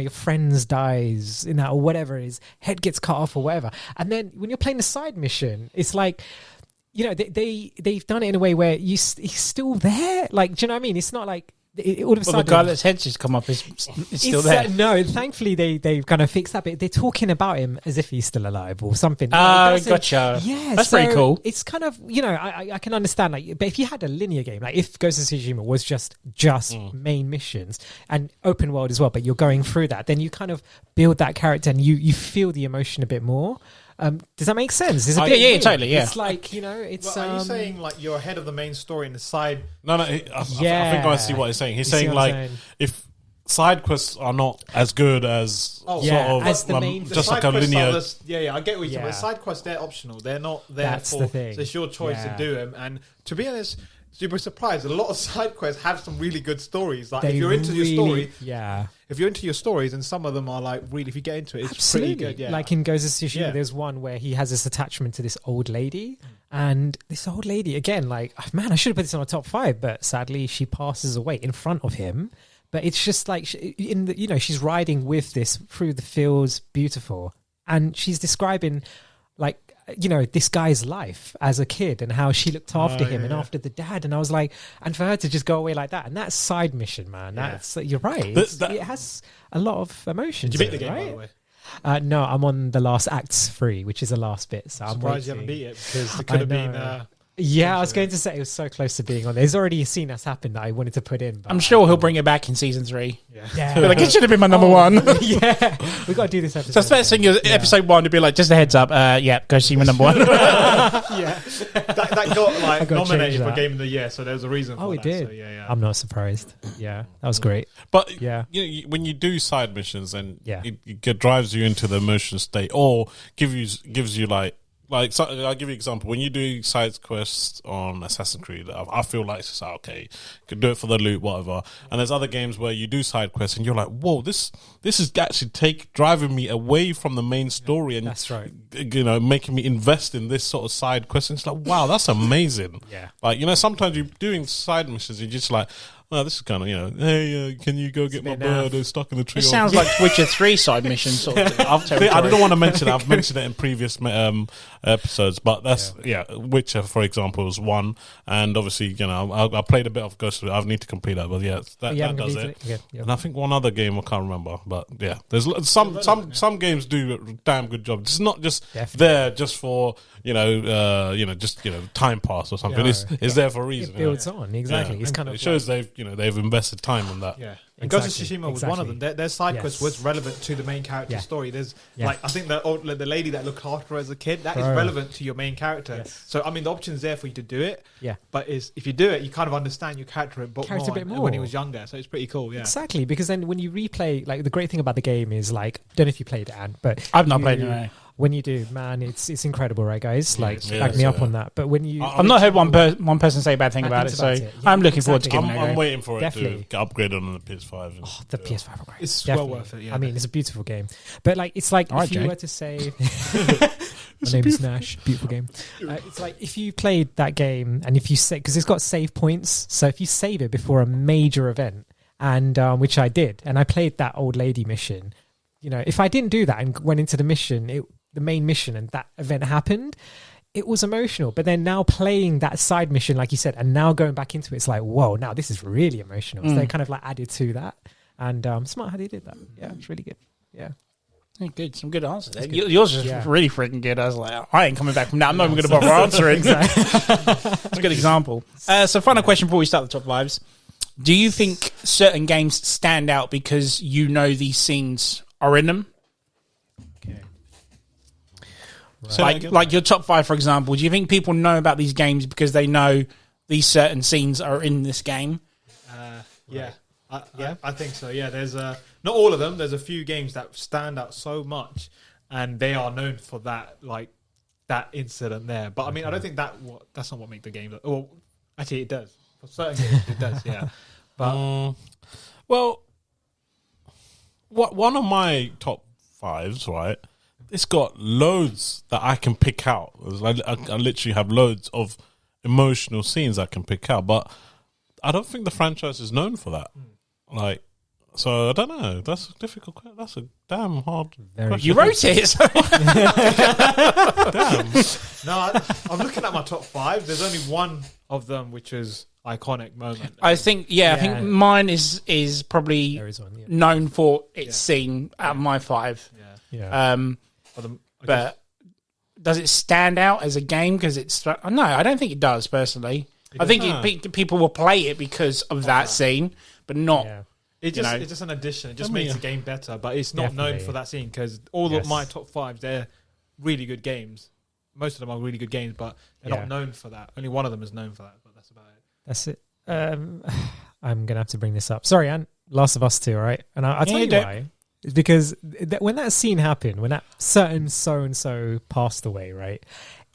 friends dies in that or whatever it is, head gets cut off or whatever. And then when you're playing the side mission, it's like, they've done it in a way where he's still there. Like, do you know what I mean? It's not like all of a sudden the guy that's head just come up is still there. No, thankfully they've kind of fixed that bit. They're talking about him as if he's still alive or something. Oh, gotcha. Yeah, that's pretty cool. It's kind of I can understand but if you had a linear game, like if Ghost of Tsushima was just main missions and open world as well, but you're going through that, then you kind of build that character and you feel the emotion a bit more. Does that make sense? It's a bit weird. Totally. Yeah, it's like it's. Well, are you saying like you're ahead of the main story and the side? No. I think I see what he's saying. He's saying like if side quests are not as good as as the main, just like a linear. I get what you're saying. But side quests, they're optional. They're not there That's the thing. So it's your choice to do them. And to be honest, super surprised. A lot of side quests have some really good stories. Like if you're into your story, if you're into your stories, and some of them are like really, if you get into it, it's pretty good. Yeah. Like in Ghost of Tsushima, there's one where he has this attachment to this old lady, and this old lady again, like, man, I should have put this on a top 5, but sadly she passes away in front of him. But it's just like she's riding with this through the fields, beautiful, and she's describing like this guy's life as a kid and how she looked after him and after the dad. And I was like, and for her to just go away like that, and that's side mission, man. That's you're right. It has a lot of emotions. Did you beat the game, by the way? No, I'm on the last Acts 3, which is the last bit. So I'm surprised you haven't beat it because it could have been. Yeah, I was going to say it was so close to being on. There's already a scene that's happened that I wanted to put in. But I'm sure he'll bring it back in season 3. Yeah. Like, it should have been my number 1. Yeah, we got to do this episode. So the first thing is episode 1 to be like, just a heads up. Go see my number 1. that got like nominated for Game of the Year, so there's a reason. For it that, did. So, I'm not surprised. Yeah, that was great. But when you do side missions and it drives you into the emotional state, or gives you so I'll give you an example. When you do side quests on Assassin's Creed, I feel like it's just okay, you can do it for the loot, whatever. And there's other games where you do side quests and you're like, whoa, this is actually driving me away from the main story, and that's right. Making me invest in this sort of side quest. And it's like, wow, that's amazing. Like sometimes you're doing side missions, and you're just like, well, this is kind of, hey, can you go get my bird? It's stuck in the tree. It sounds like Witcher 3 side mission sort of. I don't want to mention it. I've mentioned it in previous episodes, but that's, Witcher, for example, was one. And obviously, I played a bit of Ghost of it. I need to complete that, but that does it. Yeah. And I think one other game I can't remember, but there's some games do a damn good job. It's not just there just for, time pass or something. It's there for a reason. It builds on, exactly. It's kind of it shows they've invested time in that. Yeah. And Ghost of Tsushima was one of them. Their side quest was relevant to the main character's story. There's I think the lady that looked after her as a kid, that is relevant to your main character. Yes. So I mean, the option's there for you to do it. Yeah. But if you do it, you kind of understand your character a bit more when he was younger. So it's pretty cool. Yeah. Exactly, because then when you replay, like the great thing about the game is like, don't know if you played it, Anne, but I've not played it. When you do, man, it's incredible, right, guys? Like, Yeah, back me up yeah. on that. But when you, I've not heard one person say a bad thing about it, so I'm looking forward to giving it a I'm go. waiting for it Definitely. to get upgraded on the PS5. And, the PS5 upgrade. It's Definitely. well worth it. Yeah, I mean, it's a beautiful game. But like, it's like All if right, you Jay. were to say, my name is Nash. Beautiful game. It's like if you played that game and if you say, because it's got save points, so if you save it before a major event, and which I did, and I played that old lady mission. You know, if I didn't do that and went into the mission, the main mission, and that event happened, it was emotional. But then now playing that side mission, like you said, and now going back into it, it's like, whoa, now this is really emotional. So they kind of like added to that, and smart how they did that. Yeah, it's really good. Yeah. Good, some good answers there. Yours is really freaking good. I was like, I ain't coming back from that. I'm not even going to bother answering. It's a good example. So, final question before we start the top fives. Do you think certain games stand out because you know these scenes are in them? Okay. So Like your top five, for example. Do you think people know about these games because they know these certain scenes are in this game? Yeah. I think so. Yeah, there's not all of them. There's a few games that stand out so much, and they are known for that, like that incident there. But I mean, I don't think that's not what makes the game. Well, actually, it does. For certain games, it does. Yeah, but well, one of my top fives, right? It's got loads that I can pick out. I literally have loads of emotional scenes I can pick out, but I don't think the franchise is known for that. Like, so I don't know. That's a difficult. That's a damn hard question. You wrote it. Damn. no, I'm looking at my top five. There's only one of them which is iconic moment. I think mine is probably There is one. Yeah. known for its scene at my five. Yeah. But does it stand out as a game because it's? No, I don't think it does personally. I think people will play it because of that scene, but not. Yeah. It's just an addition. It just makes the game better, but it's not Definitely. known for that scene because all of my top fives, they're really good games. Most of them are really good games, but they're not known for that. Only one of them is known for that, but that's about it. That's it. I'm gonna have to bring this up. Sorry, Ant. Last of Us 2, right? And I'll tell you why. It's because when that scene happened, when that certain so-and-so passed away, right?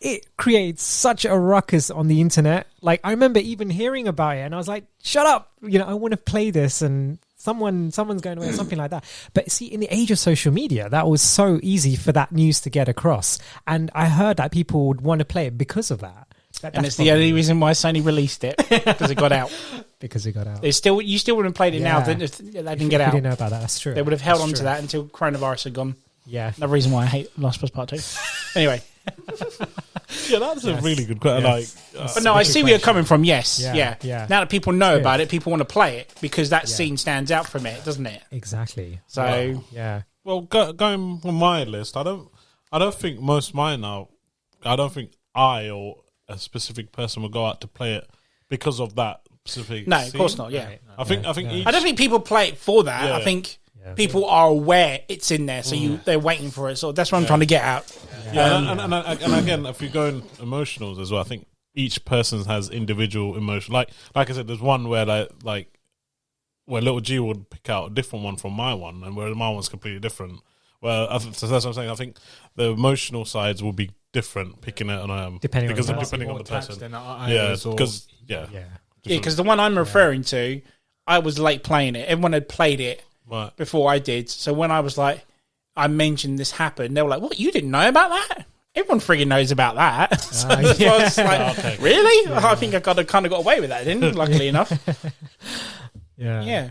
It creates such a ruckus on the internet. Like, I remember even hearing about it and I was like, shut up. You know, I want to play this and someone's going away or something like that. But see, in the age of social media, that was so easy for that news to get across. And I heard that people would want to play it because of that. And it's the only reason why Sony released it, because it got out. Because it got out. You still wouldn't have played it now if they didn't get I out. didn't know about that. That's true. They would have held on to that until coronavirus had gone. Yeah. Another reason why I hate Last of Us Part 2. Anyway. Yeah, that's a really good question. But no, I see where you're coming from. Yes. Yeah. Now that people know about it, people want to play it because that scene stands out from it, doesn't it? Exactly. So, Yeah. Well, going on my list, I don't think most of mine now. I don't think I or a specific person will go out to play it because of that specific. no, scene. of course not. Yeah. I think I don't think people play it for that. Yeah. I think people are aware it's in there, so they're waiting for it. So that's what I'm trying to get at. Yeah, and again, if you go in emotionals as well, I think each person has individual emotion. Like I said, there's one where like where Little G would pick out a different one from my one, and where my one's completely different. Well, so that's what I'm saying. I think the emotional sides will be different picking it on Depending on the person. Because the one I'm referring to, I was late playing it. Everyone had played it Right. before I did. So when I was like, I mentioned this happened, they were like, "What? You didn't know about that?" Everyone frigging knows about that. So I was like, really? Yeah. I think I kind of got away with that, didn't? Luckily enough. Yeah.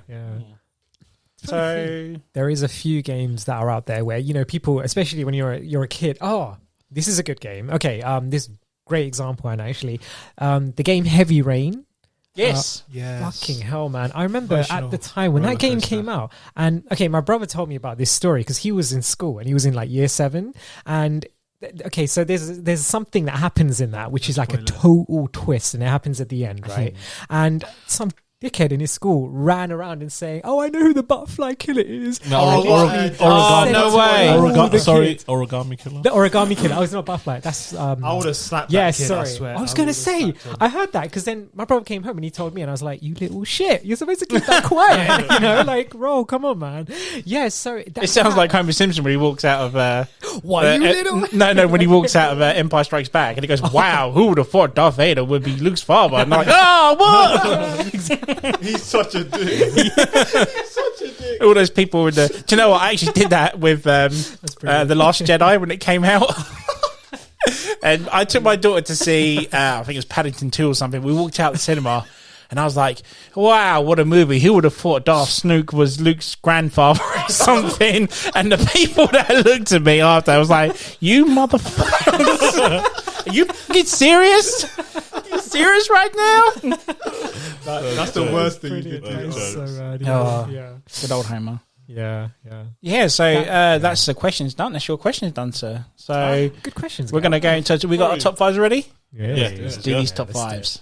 So there is a few games that are out there where, you know, people, especially when you're a kid, oh, this is a good game. Okay, this great example, and actually, the game Heavy Rain. yes. Fucking hell, man. I remember at the time when that game came out, and okay, my brother told me about this story because he was in school and he was in like year 7, and okay, so there's something that happens in that which is like a total twist, and it happens at the end, right? And dickhead in his school ran around and saying, "Oh, I know who the butterfly killer is." Origami killer. The origami killer. Oh, it's not butterfly. That's I would have slapped yeah, that kid, sorry. I swear. I was going to would've say, slapped him. I heard that because then my brother came home and he told me, and I was like, "You little shit! You're supposed to keep that quiet." You know, like, bro, come on, man. Yeah, so It sounds like Homer Simpson when he walks out of. Why you little? No, when he walks out of Empire Strikes Back and he goes, "Wow, who would have thought Darth Vader would be Luke's father?" And I'm like, "Oh, what?" He's such a dick. He's such a dick. All those people with the. Do you know what? I actually did that with The Last Jedi when it came out. And I took my daughter to see, I think it was Paddington 2 or something. We walked out the cinema and I was like, wow, what a movie. Who would have thought Darth Snook was Luke's grandfather or something? And the people that looked at me after, I was like, you motherfuckers. Are you fucking serious? Are you serious right now? That's the worst thing you could do. So rad. Oh. Yeah. Good old Homer. Yeah. Yeah, so that's the questions done. That's your questions done, sir. So Good questions. we're going to go into. We got our top fives already? Yeah. Let's do these top fives.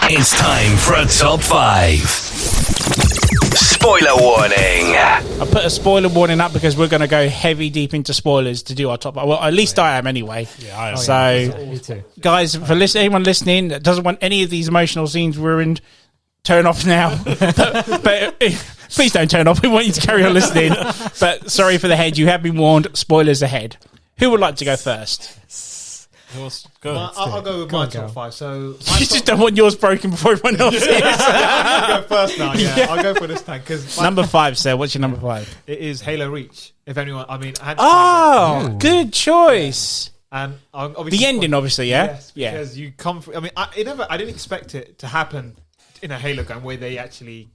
It's time for a top 5. Spoiler warning. I put a spoiler warning up because we're going to go heavy deep into spoilers to do our top five. Well, at least I am anyway. Yeah, I am. So, Me too. guys, for anyone listening that doesn't want any of these emotional scenes ruined, turn off now. but please don't turn off. We want you to carry on listening. But sorry for the head. You have been warned. Spoilers ahead. Who would like to go first? I'll go with my top 5. So You just don't want yours broken before everyone else is. I'll go first now. Yeah, I'll go for this time because Number 5, sir. What's your number 5? it is Halo Reach. If anyone, I mean, I had to Oh, good choice. and obviously The ending, obviously, yeah? Yes, because you come. I mean, I didn't expect it to happen in a Halo game where they actually.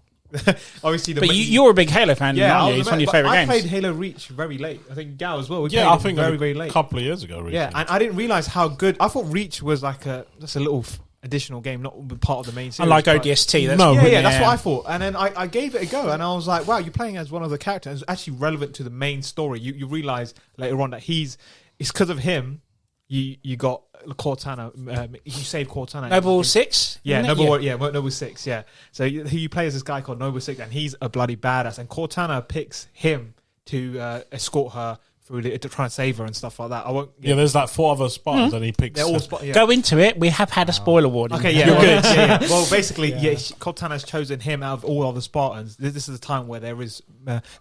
Obviously, But you're a big Halo fan, aren't you? It's one of your favourite I games. played Halo Reach very late. I think Gal as well. We Yeah, played I it think very late. a couple of years ago. Really. Yeah, and I didn't realize how good. I thought Reach was like just a little additional game, not part of the main series. Unlike but- ODST. That's No, Yeah, that's what I thought. And then I gave it a go, and I was like, wow, you're playing as one of the characters. It's actually relevant to the main story. You realize later on that it's because of him. You got Cortana. You saved Cortana. Noble 6? Yeah, isn't it? Noble 6. Yeah. So you play as this guy called Noble 6, and he's a bloody badass. And Cortana picks him to escort her through to try and save her and stuff like that. I won't. Yeah, there's like 4 other Spartans, and he picks. They're all yeah. Go into it. We have had a spoiler warning. Okay, yeah, You're well, good. yeah. Well, basically, Cortana's chosen him out of all other Spartans. This is a time where there is,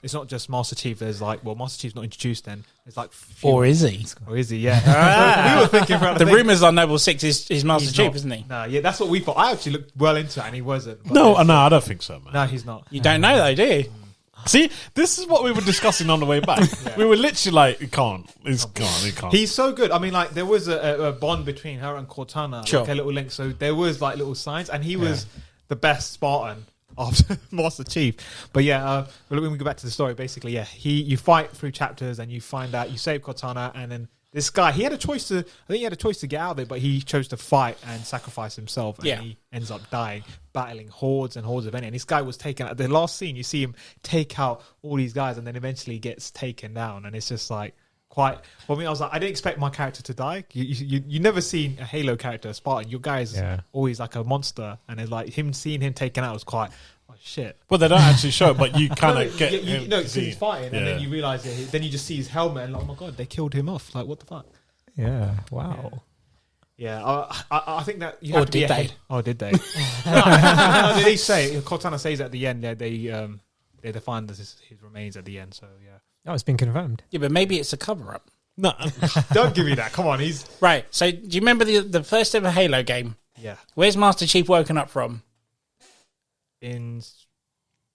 it's not just Master Chief. There's like, well, Master Chief's not introduced then. There's like, Or is he? or is he? Yeah. We were thinking about The rumours on Noble 6 is Master He's Chief, not. isn't he? No, yeah, that's what we thought. I actually looked well into it, and he wasn't. But No, I don't think so, man. no, he's not. You don't know, though, do you? See, this is what we were discussing on the way back. We were literally like, he can't. He's gone. He can't. He's so good. I mean, like there was a bond between her and Cortana, Sure. like a little link. So there was like little signs, and he was the best Spartan after Master Chief. But yeah, when we go back to the story, basically, you fight through chapters, and you find out you save Cortana, and then this guy, he had a choice to. I think he had a choice to get out of it, but he chose to fight and sacrifice himself, and he ends up dying, battling hordes and hordes of enemies. And this guy was taken out. The last scene, you see him take out all these guys, and then eventually gets taken down, and it's just like. Quite for me, I was like, I didn't expect my character to die. You never seen a Halo character, a Spartan. Your guy is always like a monster, and it's like seeing him taken out was quite shit. Well, they don't actually show it, but you kind of get You him. know, to because see- he's fighting, and Yeah. then you realize it. Then you just see his helmet, and like, oh my god, they killed him off. Like, what the fuck? Yeah. Wow. Yeah, I think that you Or have to be did they? ahead. Oh, did they? no, they say Cortana says at the end that they find his remains at the end. So yeah, Oh, it's been confirmed. Yeah, but maybe it's a cover-up. No, don't give me that. Come on, he's Right, so do you remember the first ever Halo game? yeah Where's Master Chief woken up from? in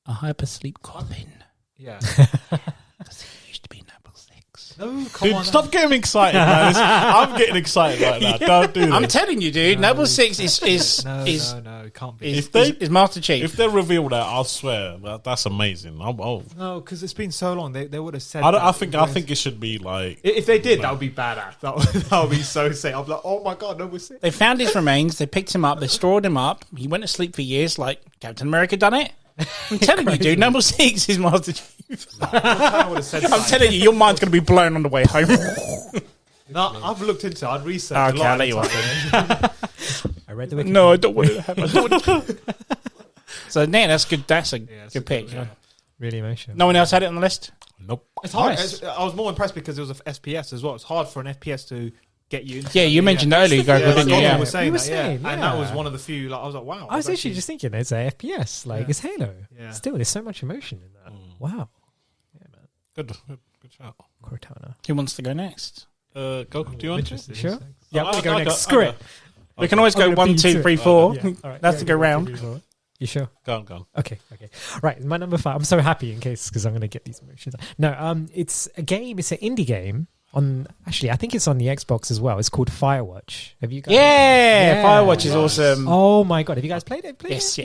A hypersleep coffin. yeah. He used to be Noble 6. No, come dude, on. stop getting me excited. Man. I'm getting excited like that. Don't do I'm this. telling you, dude, Noble 6 No, it can't be. is Master Chief. If they reveal that, I'll swear that's amazing. No, because it's been so long. They would have said. I that. think it should be like. If they did, that would be badass. That would be so sick. I'm like, oh my god, no, we're sick. They found his remains, they picked him up, they stored him up, he went to sleep for years like Captain America done it. I'm telling you, dude, Noble 6 is Master Chief. I would have said. I'm telling you, your mind's going to be blown on the way home. No, I've looked into it. I'd researched Okay, a lot. I'll let you I read the wiki. No, I don't want it to happen. So yeah, that's good. That's a good pick. Yeah. Really emotional. No one else had it on the list. Nope. It's hard. Nice. I was more impressed because it was an FPS as well. It's hard for an FPS to get you. Yeah, you mentioned earlier, Yeah, didn't you? Donald Yeah. was saying We that. were saying, And that was yeah. one of the few. Like, I was like, wow. I was actually just thinking it's a FPS, like it's Halo. Yeah. Still, there's so much emotion in that. Wow. Yeah, man. Good shout. Cortana. Who wants to go next? Go. Do you want to? Sure. Yeah, I'll go go next. Screw it. We can always I'm go gonna 1, beat 2, you 3, to it. 4. Yeah. All right. That's to go round. You sure? Go on. Okay. Right, my number 5. I'm so happy in case because I'm going to get these emotions. No, it's a game. It's an indie game on. Actually, I think it's on the Xbox as well. It's called Firewatch. Have you guys? Yeah, Firewatch is awesome. Oh my god! Have you guys played it? Yes.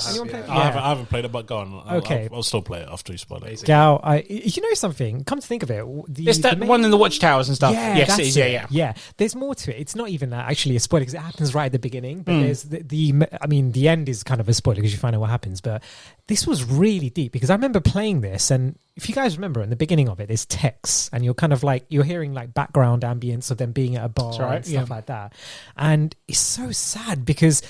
Anyone played it? I haven't played it, but go on. Okay. I'll still play it after you spoil it. Gal, you know something? Come to think of it, It's that one in the watchtowers and stuff. Yeah, Yes, that's it is. Yeah. There's more to it. It's not even actually a spoiler because it happens right at the beginning. But there's the end is kind of a spoiler because you find out what happens. But this was really deep because I remember playing this, and if you guys remember in the beginning of it, there's text, and you're kind of like you're hearing like background ambience of them being at a bar and stuff like that, and it's so sad because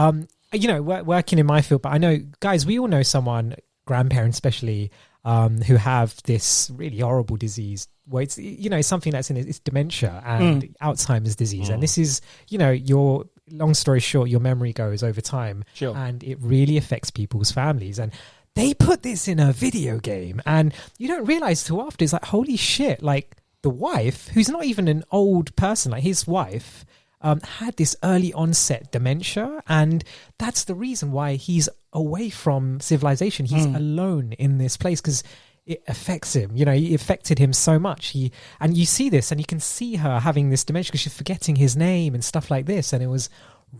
working in my field, but I know guys, we all know someone, grandparents especially, who have this really horrible disease where it's something that's it's dementia and Alzheimer's disease, and this is your long story short, your memory goes over time, and it really affects people's families. And they put this in a video game, and you don't realize till after. It's like, holy shit! Like the wife, who's not even an old person, like his wife, had this early onset dementia, and that's the reason why he's away from civilization. He's alone in this place because it affects him. It affected him so much. And you see this, and you can see her having this dementia because she's forgetting his name and stuff like this. And it was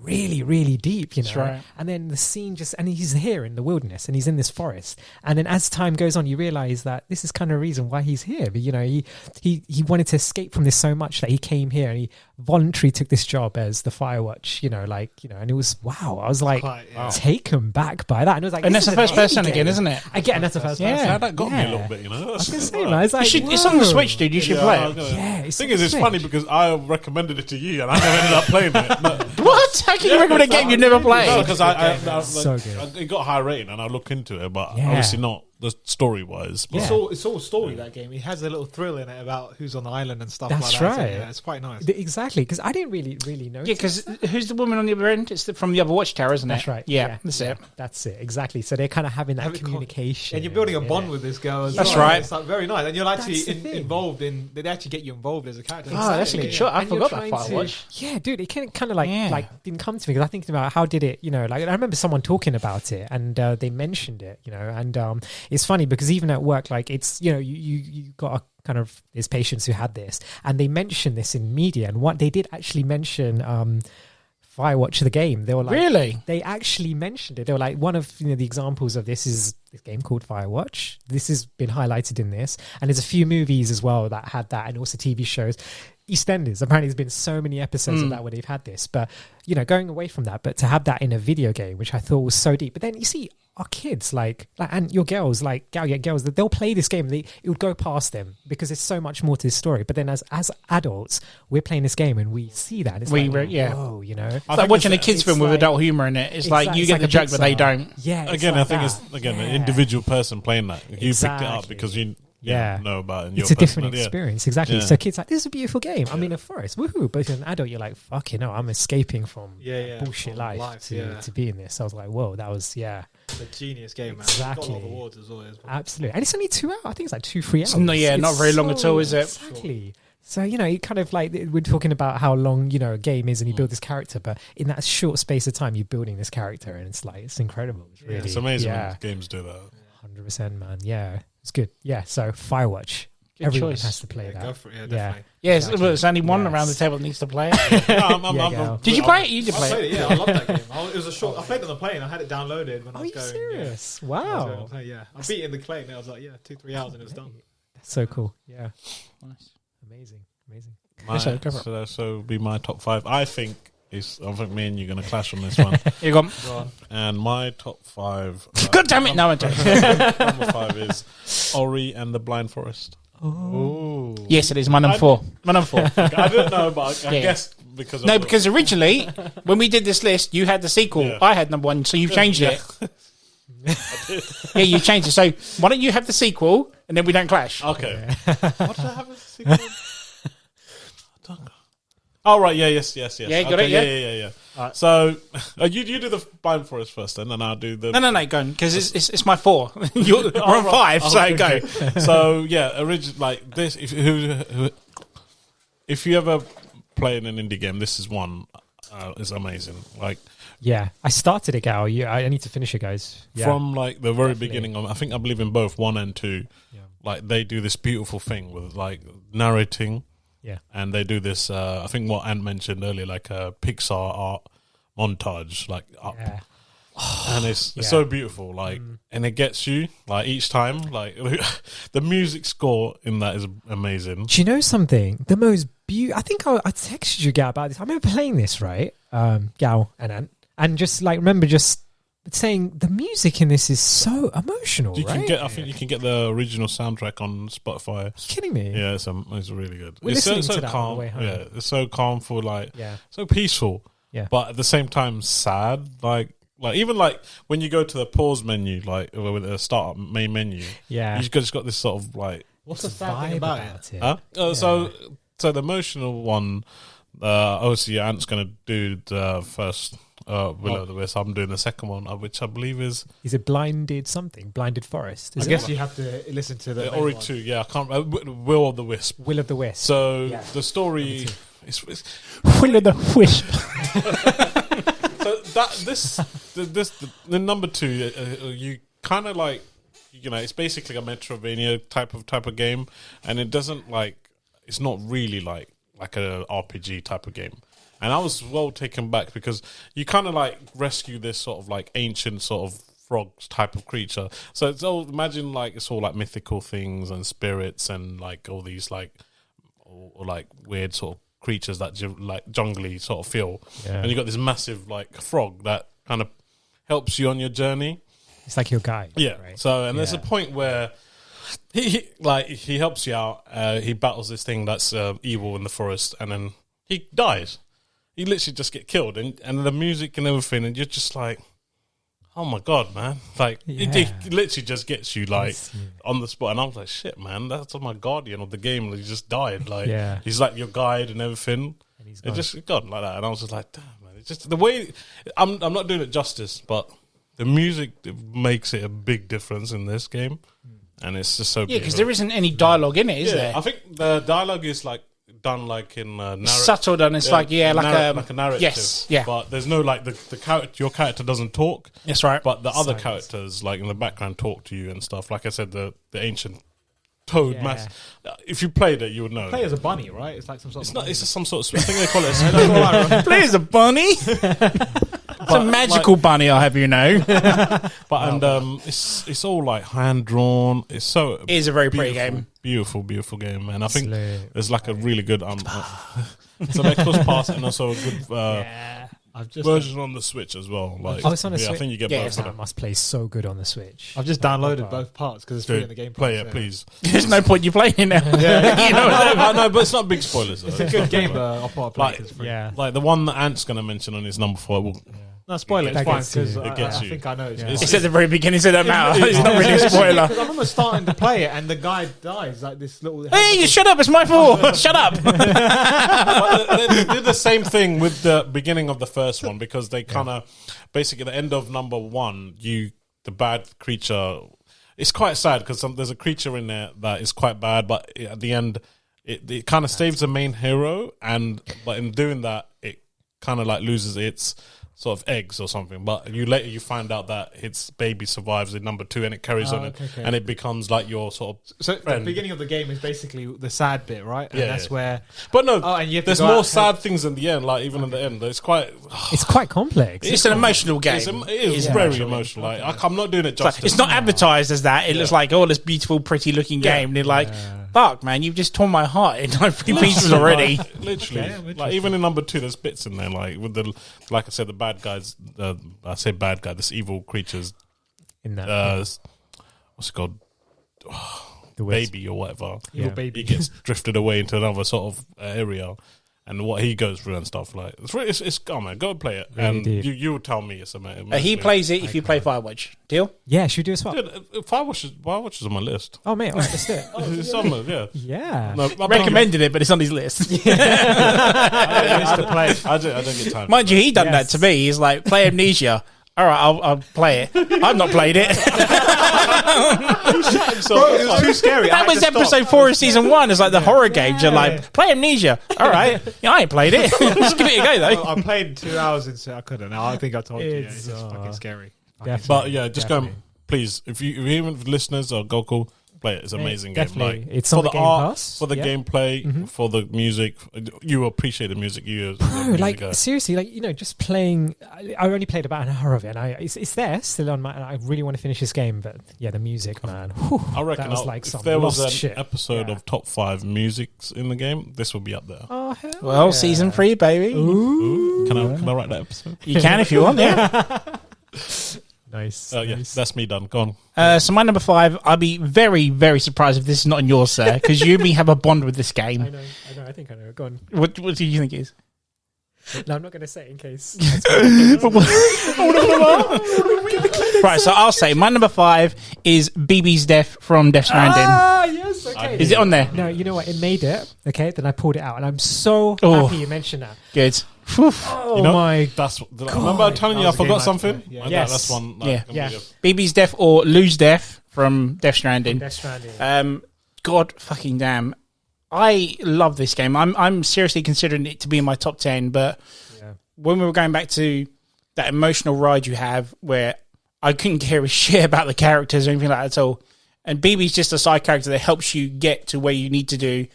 really, really deep, That's right. And then the scene and he's here in the wilderness, and he's in this forest. And then as time goes on, you realize that this is kind of a reason why he's here. But, he wanted to escape from this so much that he came here, and he voluntarily took this job as the Firewatch, and it was, wow. I was like, taken back by that. And it was like, and that's the first person again, isn't it? Again, that's the first person. Yeah, that got me a little bit, I was going to say, man, it's like, it's on the Switch, dude. You should play it. Yeah, the thing is, it's funny because I recommended it to you and I never ended up playing it. No. What? How can you recommend a game you never played? No, because I so good. it got high rating and I look into it, but obviously not the story wise. It's all story, that game. It has a little thrill in it about who's on the island and stuff like that. That's right. Yeah, it's quite nice. Exactly, because I didn't really know. Yeah, because who's the woman on the other end? It's from the other watchtower, isn't it? That's right. Yeah, that's it. That's it, exactly. So they're kind of having that communication. And you're building a bond with this girl as well. That's right. It's like very nice. And you're actually involved in, they actually get you involved as a character. Oh, that's a good shot. I forgot about Firewatch. Yeah, dude, it kind of like didn't come to me because I think about how did it, like I remember someone talking about it and they mentioned it, and it's funny because even at work, like it's, you got a kind of, there's patients who had this and they mentioned this in media, and what they did actually mention Firewatch the game. They were like, really? They actually mentioned it. They were like, one of the examples of this is this game called Firewatch. This has been highlighted in this, and there's a few movies as well that had that, and also TV shows. EastEnders, apparently there's been so many episodes of that where they've had this, but going away from that, but to have that in a video game, which I thought was so deep. But then you see our kids like and your girls, like girls, that they'll play this game, it would go past them because there's so much more to this story. But then as adults, we're playing this game and we see that, and it's whoa, it's like watching a kids film with adult humor in it. It's like you get the joke, but they don't. Yeah, again, I think it's an individual person playing that. You picked it up because you know about it. It's a different experience, exactly. So kids like, this is a beautiful game. I'm in a forest, woohoo! But as an adult, you're like, fucking no, I'm escaping from bullshit life to be in this. I was like, whoa, that was It's a genius game, man. Exactly. It's got a lot of awards as well. Absolutely, and it's only 2 hours. I think it's like 2-3 hours. No, not very long at all, is it? Exactly. So, it kind of like, we're talking about how long, a game is and you build this character, but in that short space of time, you're building this character, and it's like, it's incredible. It's really, it's amazing when games do that. 100%, man. Yeah, it's good. Yeah, so Firewatch. Good Everyone choice. has to play that. Go for it, definitely. Yeah, there's only one around the table that needs to play it. Did you play it? You did I play played it. it, yeah. I love that game. It was a short. I played it on the plane. I had it downloaded when I was going. Are you serious? Yeah. Wow. Yeah. I beat it in the clay, and I was like, 2-3 hours, and it was done. That's so cool. Yeah. Nice. Amazing. So be my top 5. I think me and you're going to clash on this one. You go on. And my top 5. God damn it! No, I don't. Number 5 is Ori and the Blind Forest. Oh. Yes, it is my number 4. My number 4. I don't know, but I guess because because originally when we did this list, you had the sequel. Yeah. I had number 1, so you've changed it. Yeah, you changed it. So why don't you have the sequel and then we don't clash? Okay. What did I have as a sequel? Oh, right. Yeah, yes. Yeah, you got it, Yeah. Right. So you do the Blind Forest first, then, and I'll do the... No, go on, because it's my 4. We're on 5, so go. So, yeah, like this, if you ever play in an indie game, this is one. Is amazing. Like... Yeah, I started it, Gal. I need to finish it, guys. Yeah. From like the very beginning of, I believe in both 1 and 2, like they do this beautiful thing with like narrating. Yeah. And they do this, I think what Ant mentioned earlier, like a Pixar art montage, like up. Yeah. And it's so beautiful, like, and it gets you, like, each time, like, the music score in that is amazing. Do you know something? The most I think I texted you, Gal, about this. I remember playing this, right? Gal and Ant. And just, like, remember just saying the music in this is so emotional, You right? can get, I think you can get the original soundtrack on Spotify. Are you kidding me? Yeah, it's really good. We're It's so listening to that on calm. the way home. Yeah, it's so calm for, like, Yeah. so peaceful. Yeah. But at the same time, sad. Like even like when you go to the pause menu, like with the startup main menu, Yeah. you just got this sort of like, What's the sad thing about it? huh? So the emotional one, obviously Ant's gonna do the first Will of the Wisp. I'm doing the second one, which I believe is it Blinded something? Blinded Forest? I guess you have to listen to the Ori 2. Yeah, I can't. Will of the Wisp. Will of the Wisp. So the story. It's Will of the Wisp. So the number 2, you kind of like, it's basically a Metrovania type of game, and it doesn't like, it's not really like a RPG type of game. And I was well taken back because you kind of like rescue this sort of like ancient sort of frog type of creature. So it's all, imagine like it's all like mythical things and spirits and like all these like or like weird sort of creatures that like jungly sort of feel. Yeah. And you got this massive like frog that kind of helps you on your journey. It's like your guide. Yeah. Right? So there's a point where he helps you out. He battles this thing that's evil in the forest, and then he dies. He literally just get killed, and the music and everything, and you're just like, oh my god, man! Like it literally just gets you like on the spot, and I was like, shit, man, that's my guardian of the game. He just died. Like he's like your guide and everything. And he's just gone like that, and I was just like, damn, man! It's just the way I'm not doing it justice, but the music makes it a big difference in this game, and it's just so yeah, because there isn't any dialogue in it, is there? I think the dialogue is like done like in subtle done. It's like a narrative. Yes, yeah. But there's no like the character. Your character doesn't talk. That's right. But the other characters, like in the background, talk to you and stuff. Like I said, the ancient toad mass. If you played it, you would know. Play as a bunny, right? It's like some sort. It's not. It's just some sort of. I think they call it. Play as a bunny. It's a magical bunny, I'll have you know. It's all like hand drawn. It's so. It is a very pretty game. Beautiful game, man. I think there's like a really good it's an Xbox Pass and also a good version on the Switch as well. Like, it's on a Switch. I think you get both. That must play so good on the Switch. I've just downloaded both parts because it's free in the game. Play it, please. There's no point you playing it now. You know, I know, but it's not big spoilers. Though. It's a good game. I'll play it. Like the one that Ant's going to mention on his number 4. No, spoiler, it's fine because it gets you. I think I know. It's at the very beginning, so that matter. It's not really a spoiler. Because I remember starting to play it and the guy dies, like this little... Hey, you shut up, it's my fault. Shut up. They did the same thing with the beginning of the first one because they kind of... Basically, the end of number 1, the bad creature... It's quite sad because there's a creature in there that is quite bad, but at the end, it kind of saves the main hero, but in doing that, it kind of like loses its... sort of eggs or something, but later you find out that its baby survives in number 2 and it carries on and it becomes like your sort of so friend. The beginning of the game is basically the sad bit, right? And that's where but no and you have there's to go more sad things in the end, like even in the end it's quite complex. It's an emotional game. it is very emotional. Like I'm not doing it justice. It's not advertised as that. It looks like this beautiful pretty looking game and they're like fuck, man, you've just torn my heart in like 3 pieces already. Literally. Like even in number 2, there's bits in there, like with like I said, the bad guys. I say bad guy. This evil creatures In that, what's it called? the Wisp. Baby or whatever. Little baby. He gets drifted away into another sort of area, and what he goes through and stuff. Like it's oh man, go and play it, Really and deep. you will tell me it's amazing. He plays it if you play Firewatch. Deal? Yeah, should we do a swap? Dude, Firewatch is on my list. Oh, mate, all right, let's do it. It's on there, yeah. Yeah. No, Recommended it, but it's on his list. I don't get time. Mind you, he done Yes. that to me. He's like, play Amnesia. All right, I'll play it. I've not played it. It was too scary. That was episode 4 of season 1. It's like the horror games. You're like, play Amnesia. All right. Yeah, I ain't played it. Just give it a go, though. I played 2 hours into. I couldn't. I think I told you. Yeah, it's It's, just fucking scary. Definitely. But yeah, just go. Definitely. Please, if even listeners or Goku, play it. It's an amazing game. Definitely. Like It's for on the the Game art, Pass. for the Yeah. gameplay, for the music. You appreciate the music. Bro, like seriously, like just playing. I only played about an hour of it, and it's there still on my. And I really want to finish this game, but yeah, the music, man. Whew, I reckon that was like if some there was lost an shit. episode Yeah. of top 5 musics in the game, this would be up there. Oh, hell Well, yeah. season 3, baby. Ooh, can I write that episode? You can if you want, yeah. Nice. Yeah, nice. that's me done. Go on. So my number 5, I'll be very, very surprised if this is not in yours, sir, because you and me have a bond with this game. I know. I think I know. Go on. What do you think it is? No, I'm not going to say it in case. Right, so I'll say my number 5 is BB's Death from Death Stranding. Ah, yes. Okay. Is it on there? No, you know what? It made it. Okay, then I pulled it out, and I'm so Oh. happy you mentioned that. Good. Oh You know, my. That's. Remember, I'm telling you, I That was a game forgot I something. played, yeah. Like Yes. that's one. Yeah. Yeah. BB's Death or Lose Death from Death Stranding. Death Stranding. God fucking damn. I love this game. I'm seriously considering it to be in my top 10, but Yeah. when we were going back to that emotional ride you have where I couldn't care a shit about the characters or anything like that at all. And BB's just a side character that helps you get to where you need to do.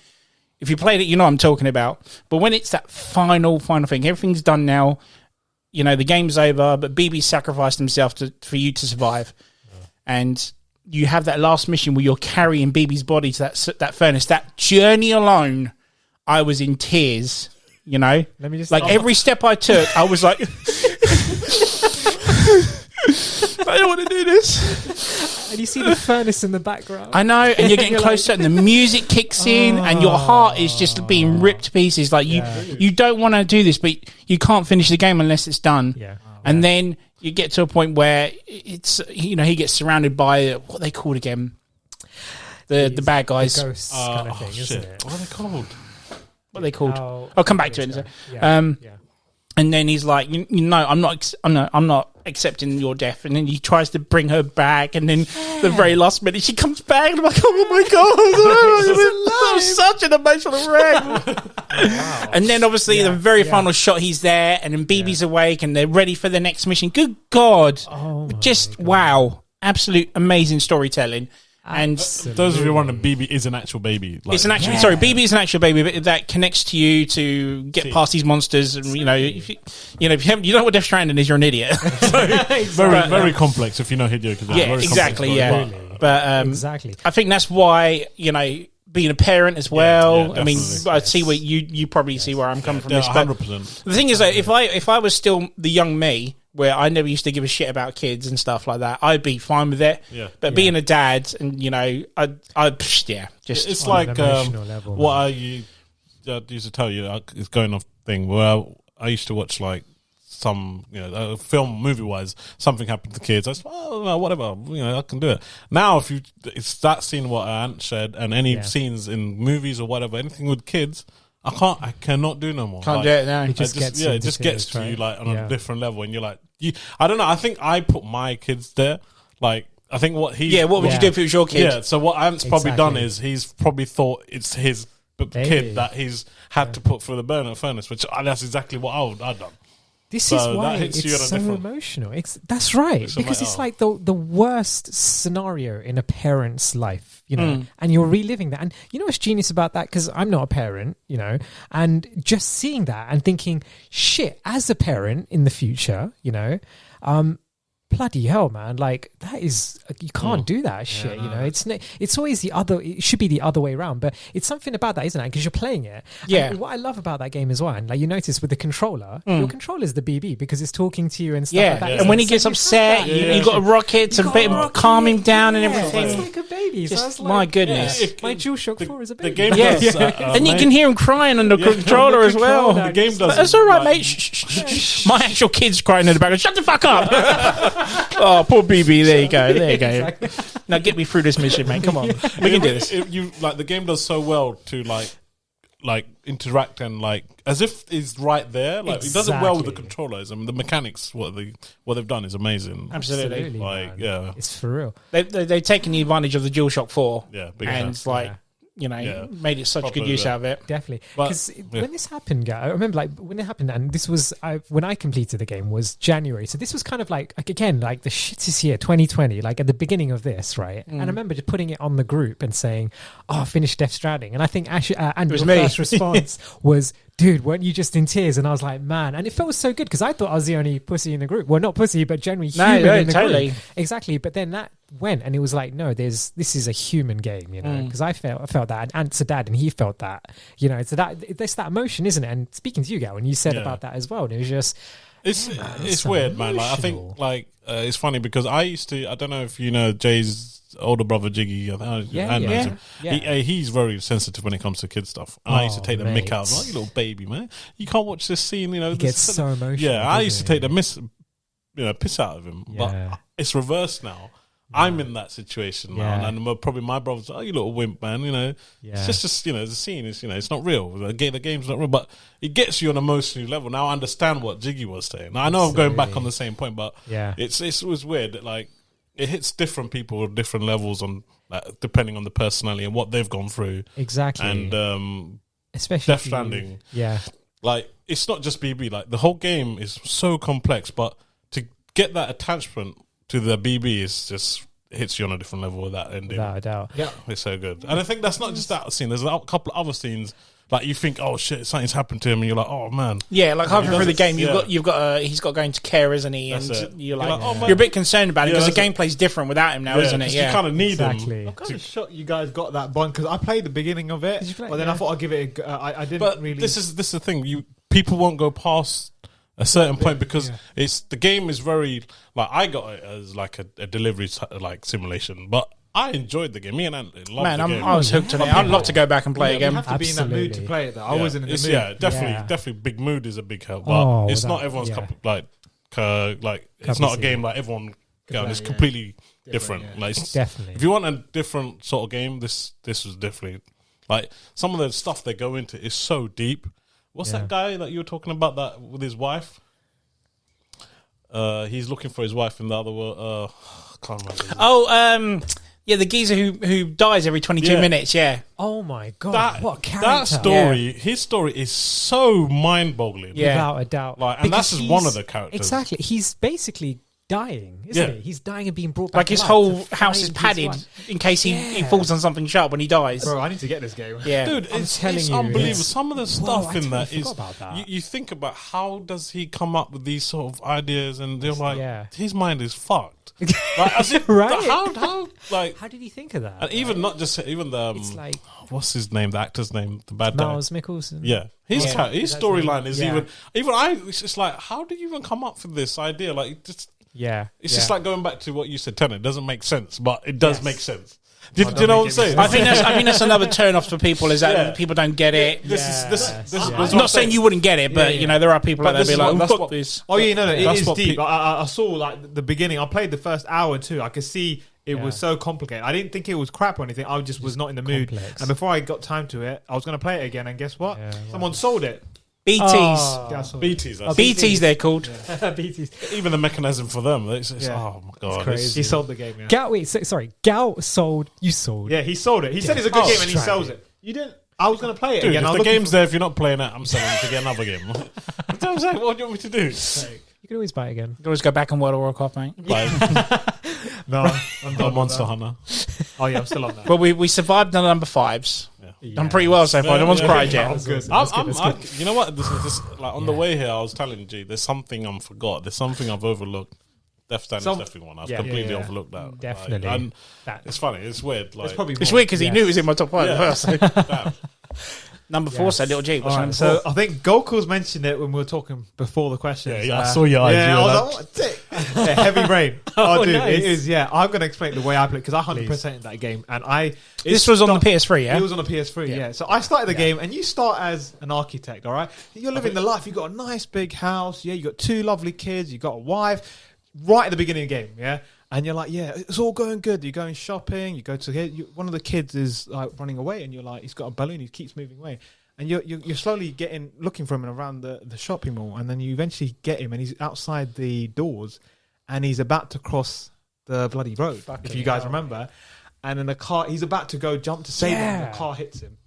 If you played it, you know what I'm talking about. But when it's that final thing, everything's done now. You know, the game's over, but BB sacrificed himself for you to survive. Yeah. And you have that last mission where you're carrying BB's body to that furnace. That journey alone, I was in tears, you know? Let me just every step I took, I was like... I don't want to do this. And you see the furnace in the background. I know, and you're getting closer, and the music kicks in, and your heart is just being ripped to pieces. Like you don't want to do this, but you can't finish the game unless it's done. Yeah. And then you get to a point where it's he gets surrounded by what they called again, the bad guys. The ghosts kind of thing, shit. isn't it? What are they called? What are they called? Oh, I'll come back to it. In a sec. Yeah. And then he's like, you know, I'm not accepting your death. And then he tries to bring her back. And then the very last minute, she comes back. And I'm like, oh my God. That was such an emotional wreck. And then obviously the very final shot, he's there. And then BB's awake and they're ready for the next mission. Good God. Oh Just wow. Absolute amazing storytelling. And Those of you wondering, BB is an actual baby. Like, it's an actual, sorry, BB is an actual baby but that connects to you to get past these monsters. And you know, if you know what Death Stranding is, you're an idiot. very complex. If you know Hideo Kojima. Yeah, Very exactly. complex Yeah, story. but Exactly. I think that's why being a parent as well. yeah, I mean, definitely. I see where you probably see where I'm coming from. Yeah, This, but 100%. the thing is, that if I was still the young me, where I never used to give a shit about kids and stuff like that, I'd be fine with it. Yeah. But being a dad, and just It's On an like emotional level, what man. I used to tell you. It's going off thing where I used to watch like some film movie wise something happened to kids. I was no, whatever, I can do it. Now if it's that scene what Ant said and any scenes in movies or whatever, anything with kids, I cannot do no more. can't do it now. It just gets it into just gets tears, to you right? like on Yeah. a different level, and you're like, I don't know. I think I put my kids there. Like I think what he What would you do if it was your kid? Yeah, so what Ant's probably done Exactly. is he's probably thought it's his kid that he's had to put through the burner furnace, which that's exactly what I'd done. This So is that why hits it's you on a so different- emotional. That's right, It's because like, it's like the worst scenario in a parent's life, and you're reliving that. And you know what's genius about that? Because I'm not a parent, and just seeing that and thinking, shit, as a parent in the future, bloody hell, man! Like that is you can't do that shit. It's always the other. It should be the other way around, but it's something about that, isn't it? Because you're playing it. Yeah. And what I love about that game as well, and like you notice with the controller, your controller is the BB because it's talking to you and stuff like that. And when he So gets you have upset, that, you got a rocket to calm him down and everything. It's like a baby. baby. So I was Just, my goodness. my DualShock 4 is a baby. The game Yeah. does, And you can hear him crying on the controller as well. The game does. That's all right, mate. Shh, shh, shh, shh. My actual kid's crying in the background. Shut the fuck up. Oh, poor BB. There you go. There you go. Now get me through this mission, mate. Come on. We can do this. The game does so well to like interact and like as if it's right there. Like it does it well with the Exactly. controllers. I mean, the mechanics, what they've done is amazing. Absolutely. Like, man. yeah. It's for real. They've taken the advantage of the DualShock 4. Yeah, big And time. made it such Proper, good use out of it. Definitely, But- because when this happened, guy, I remember like when it happened, and this was when I completed the game was January. So this was kind of like again like the shittest year, 2020, like at the beginning of this, right? And I remember just putting it on the group and saying, "Oh, I finished Death Stranding," and I think actually, Andrew's me. first response was, "Dude, weren't you just in tears?" And I was like, "Man," and it felt so good because I thought I was the only pussy in the group. Well, not pussy, but generally human in the totally. group. Exactly. But then that went, and it was like, no, this is a human game, you know, because I felt that, and to Dad, and he felt that, you know, so there's that emotion, isn't it? And speaking to you, Gal, when you said about that as well, and it was just, It's weird, man. Like I emotional. think it's funny because I don't know if you know Jay's older brother Jiggy. He's very sensitive when it comes to kid stuff. And I used to take the mick out. Like, you little baby, man. You can't watch this scene. You know, he gets so emotional. Yeah, I used to take the doesn't piss out of him. Yeah. But it's reversed now. I'm in that situation now, and probably my brother's, you little wimp, man. You know, it's just the scene is, it's not real. The game's not real, but it gets you on an emotional level. Now I understand what Jiggy was saying. Now, I know I'm going back on the same point, but it was weird. That, like, it hits different people at different levels on, depending on the personality and what they've gone through. Exactly, and especially Death Stranding. Like, it's not just BB. Like, the whole game is so complex, but to get that attachment to the BB is just hits you on a different level with that ending. without a doubt. Yeah, it's so good. And I think that's not just that scene. There's a couple of other scenes like you think, oh shit, something's happened to him, and you're like, oh man. Yeah, like halfway through the game, yeah. he's got going to care, isn't he? That's And it. you're You're like, like, oh, man. you're a bit concerned about it because Yeah, the gameplay's different without him now, isn't it? 'cause Yeah, you kind of need Exactly. him. I'm kind of shocked you guys got that bond because I played the beginning of it, Did you play it? but then Yeah. I thought I'd give it. I didn't But really. this is the thing. People won't go past a certain point because it's the game is very like I got it as like a delivery like simulation, but I enjoyed the game. Me and Anthony loved man, the game. I was hooked on it. I'd love to go back and play You again. have to be in that mood to Absolutely. play it. Though I wasn't in the It's- mood. Yeah, Yeah. definitely. Big mood is a big help, but Oh, it's not without- everyone's yeah. it's not a game like everyone. It's completely different. yeah. Like, it's- Definitely. if you want a different sort of game, this was definitely like some of the stuff they go into is so deep. What's that guy that you were talking about that with his wife? He's looking for his wife in the other world. Can't remember. Oh, yeah, the geezer who dies every 22 Yeah. minutes. Yeah, Oh my god, what character! That story, his story is so mind-boggling. Yeah. without a doubt. Like, and that's Because just one he's- of the characters. Exactly, he's basically dying, isn't Yeah. he? He's dying and being brought back. like his to life whole to house is find his padded wife. in case he Yeah. falls on something sharp when he dies. Bro, I need to get this game. Yeah, Dude, I'm it's telling you, unbelievable. it's- Some of the Whoa, stuff I in totally that is. forgot about that. You think about how does he come up with these sort of ideas, and they're like, Yeah. his mind is fucked. Like, as if, Right. How like, How did he think of that? and even not just even the It's like what's his name, the actor's name, the bad guy. Miles Mickelson. Yeah, his Yeah. his That's storyline right. is Yeah. even I. It's just like, how do you even come up with this idea? Like, it's just like going back to what you said, Tenet. It doesn't make sense, but it does make sense. Do you know what I'm saying? I think that's another turn off for people is that people don't get it. This is I'm what not I'm saying you wouldn't get it, but you know there are people But out there this be is like, what- that's "Fuck what- this." Oh yeah, no, it That's is what deep. I saw like the beginning. I played the first hour or two. I could see it was so complicated. I didn't think it was crap or anything. I just was not in the mood. complex. And before I got time to it, I was going to play it again. And guess what? Yeah, Someone sold it. BTs, Yeah, I sold it. BTs. That's BTs, they're called. BT's. even the mechanism for them. It's Yeah. oh my god, crazy. He sold the game. Yeah, Gal, wait, sorry. Gal sold. You sold. yeah, he sold it. He said it's a good Oh, game and he try sells it. it. You didn't. I was going to play it Dude, again. if I was the looking game's there, if you're not playing it, I'm selling it to get another game. You know what I'm saying? What do you want me to do? You can always buy it again. You can always go back on World of Warcraft, mate. Like, No, I'm a done. Monster Hunter. Oh yeah, I'm still on that. Well, we survived the number 5s. Done pretty well so far. No one's cried yet. I'm good. You know what? This like on the way here, I was telling G, there's something I'm forgot. There's something I've overlooked. Death Stranding is definitely one. I've completely overlooked that. Definitely. Like, and That- it's funny. It's weird. Like, It's probably It's more. weird because he knew it was in my top 5 Yeah. first. So. damn. Number 4 said Little G. What's All number right, 4? so I think Gokul's mentioned it when we were talking before the questions. Yeah, I saw your Yeah, idea. I Like, was like, what? Heavy Rain. Oh, dude, nice. it is. Yeah, I'm gonna explain the way I play because I 100% in that game, and This was on the PS3, yeah? It was on the PS3, yeah. So I started the game, and you start as an architect, all right? You're living the life. You got a nice big house, yeah. You got 2 lovely kids. You got a wife. Right at the beginning of the game, yeah. And you're like, yeah, it's all going good. You're going shopping. You go to here. One of the kids is like running away, and you're like, he's got a balloon. He keeps moving away, and you're slowly looking for him around the shopping mall, and then you eventually get him, and he's outside the doors, and he's about to cross the bloody road. If you guys remember, and in the car, he's about to go jump to save him, and the car hits him,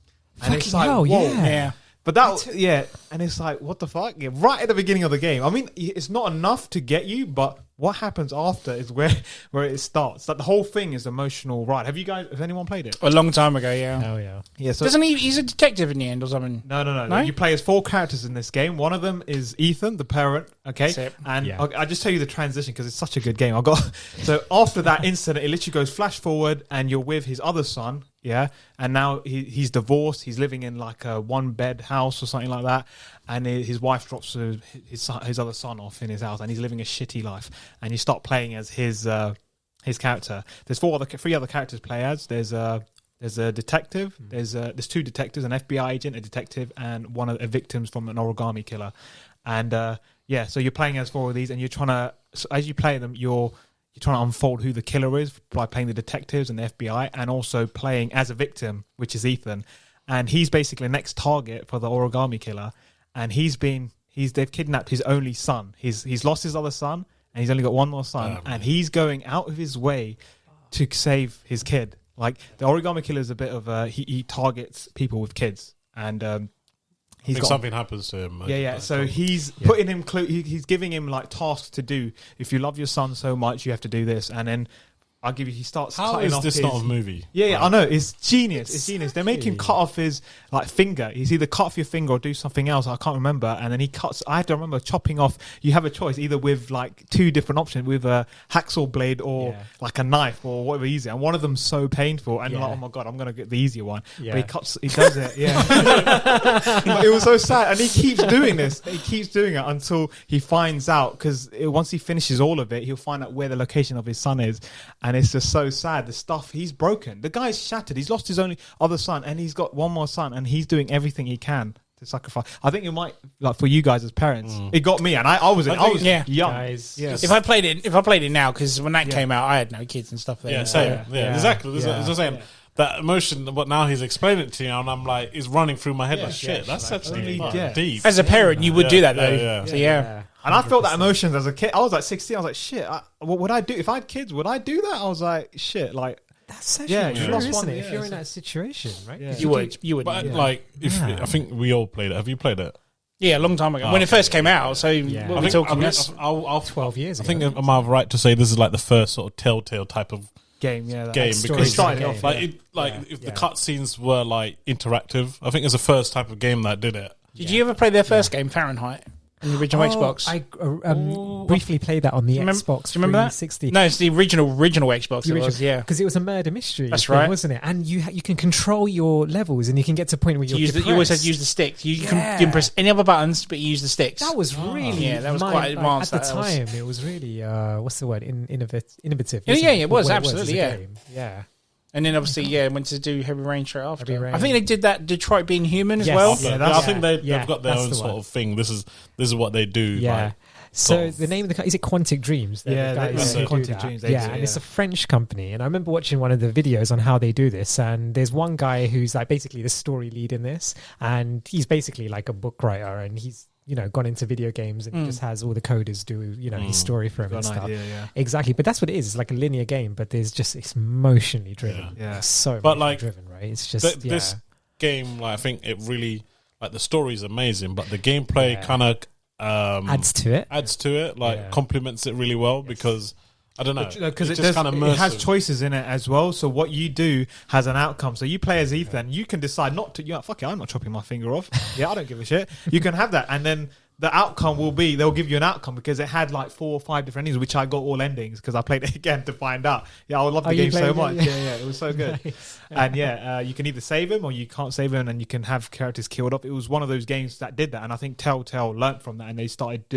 and it's like, whoa, Yeah. But and it's like, what the fuck? Yeah, right at the beginning of the game. I mean, it's not enough to get you, but what happens after is where it starts. Like the whole thing is emotional ride. Has anyone played it? A long time ago, yeah. Oh yeah. Yeah. So Doesn't he? He's a detective in the end or something. No. You play as 4 characters in this game. One of them is Ethan, the parent. Okay, That's it. and Yeah. I just tell you the transition because it's such a good game. So after that incident, it literally goes flash forward, and you're with his other son. Yeah, and now he's divorced. He's living in like a 1-bed house or something like that, and his wife drops his other son off in his house, and he's living a shitty life. And you start playing as his character. There's 3 other characters to play as. There's a detective. There's 2 detectives, an FBI agent, a detective, and one of the victims from an origami killer. And so you're playing as 4 of these, and you're trying to, as you play them, you're trying to unfold who the killer is by playing the detectives and the FBI, and also playing as a victim, which is Ethan. And he's basically the next target for the origami killer. And they've kidnapped his only son. He's lost his other son, and he's only got one more son. And he's going out of his way to save his kid. Like the origami killer is a bit of he targets people with kids, and something happens to him. Yeah. So he's putting him. He's giving him like tasks to do. If you love your son so much, you have to do this. And then I'll give you. He starts. How cutting is off this his, not a movie? Yeah, Right. I know. It's genius. It's genius. They make him cut off his like finger. He's either cut off your finger or do something else. I can't remember. And then he cuts. I have to remember chopping off. You have a choice either with like 2 different options, with a hacksaw blade or like a knife or whatever easy. And one of them's so painful. And you're like, oh my god, I'm gonna get the easier one. Yeah. But he does it. Yeah. But it was so sad, and he keeps doing this. He keeps doing it until he finds out. Because once he finishes all of it, he'll find out where the location of his son is, and it's just so sad. The stuff he's broken. The guy's shattered. He's lost his only other son, and he's got one more son, and he's doing everything he can to sacrifice. I think it might, like for you guys as parents, it got me, and I was young. Guys, Yeah. If I played it now, because when that came out, I had no kids and stuff. There. Yeah, same. Yeah, exactly. That's what I'm saying. That emotion, but now he's explaining it to you, and I'm like, it's running through my head like, shit, that's actually deep. As a parent, you would do that though. Yeah. So yeah. And I felt that emotions as a kid. I was like 16. I was like, shit. What would I do if I had kids? Would I do that? I was like, shit. Like, That's actually you true, lost isn't one. it? If you're in that situation, right? Yeah. You would. But like, I think we all played it. Have you played it? Yeah, a long time ago when it first came out. So what are we talking? I'll 12 years I ago. think am I right to say this is like the first sort of telltale type of game, game story because started game. off like if the cutscenes were like interactive, I think it's the first type of game that did it. Did you ever play their first game, Fahrenheit, on the original Xbox? I briefly played that on the Remember- Xbox do you remember that? 360. No, it's the original Xbox. It was, yeah. Because it was a murder mystery. That's thing, right. wasn't it? And you can control your levels, and you can get to a point where you're You always had to use the sticks. You can press any other buttons, but you use the sticks. That was really that was quite advanced. At the time. It was really what's the word? Innovative. Yeah, wasn't it was for what absolutely, as a game. Yeah. And then obviously, went to do Heavy Rain straight after. Heavy Rain. I think they did that Detroit Being Human as Yes. well. Yeah, I think they've yeah, got their that's own the sort one. of thing. This is what they do. Yeah. Like, So sort of- the name of the is it Quantic Dreams? They're Yeah, the guys that's who it. do Quantic that. Dreams, Yeah, yeah. and it's a French company. And I remember watching one of the videos on how they do this. And there's one guy who's like basically the story lead in this, and he's basically like a book writer, and he's gone into video games and he just has all the coders do his story for him and stuff. Exactly, but that's what it is. It's like a linear game, but it's emotionally driven. Yeah. It's so But, emotionally like, driven, right? It's just this game, like, I think it really like the story is amazing, but the gameplay kind of adds to it. like complements it really well because I don't know, because it's it just does. kind of It has immersive. choices in it as well. So what you do has an outcome. So you play as Ethan. You can decide not to. Fuck it, I'm not chopping my finger off. Yeah, I don't give a shit. You can have that, and then the outcome will be they'll give you an outcome because it had like 4 or 5 different endings, which I got all endings because I played it again to find out. Yeah, I love the you game so played much. it? Yeah, it was so good. And you can either save him or you can't save him, and you can have characters killed off. It was one of those games that did that, and I think Telltale learnt from that, and they started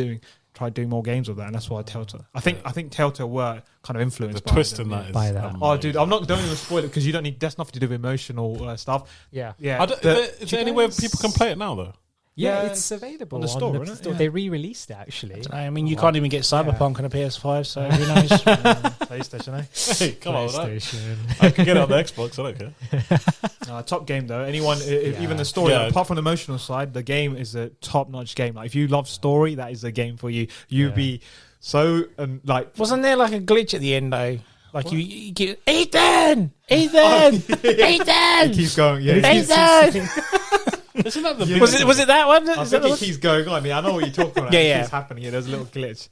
try doing more games with that, and that's why Telltale. I think Telltale were kind of influenced The by twist them, in that is By that. Oh, dude, don't even spoil it because you don't need. That's nothing to do with emotional stuff. Yeah. Yeah. Is there any way people can play it now though? Yeah, Yeah, it's available on the store, isn't it? store. Yeah. They re-released it actually. I mean, you can't even get Cyberpunk on a PS5, so who knows? PlayStation, eh? Hey, come on, PlayStation. I can get it on the Xbox. I don't care. Top game though. Anyone, even the story, Yeah. apart from the emotional side, the game is a top-notch game. Like if you love story, that is the game for you. You'd be so like. Wasn't there like a glitch at the end though? Like you get Ethan, Ethan. It keeps going. Yeah. Ethan. Isn't that the Was it that one? I Is that think the it one? keeps going on. I mean, I know what you're talking about. Yeah, It yeah. keeps happening. Yeah, there's a little glitch.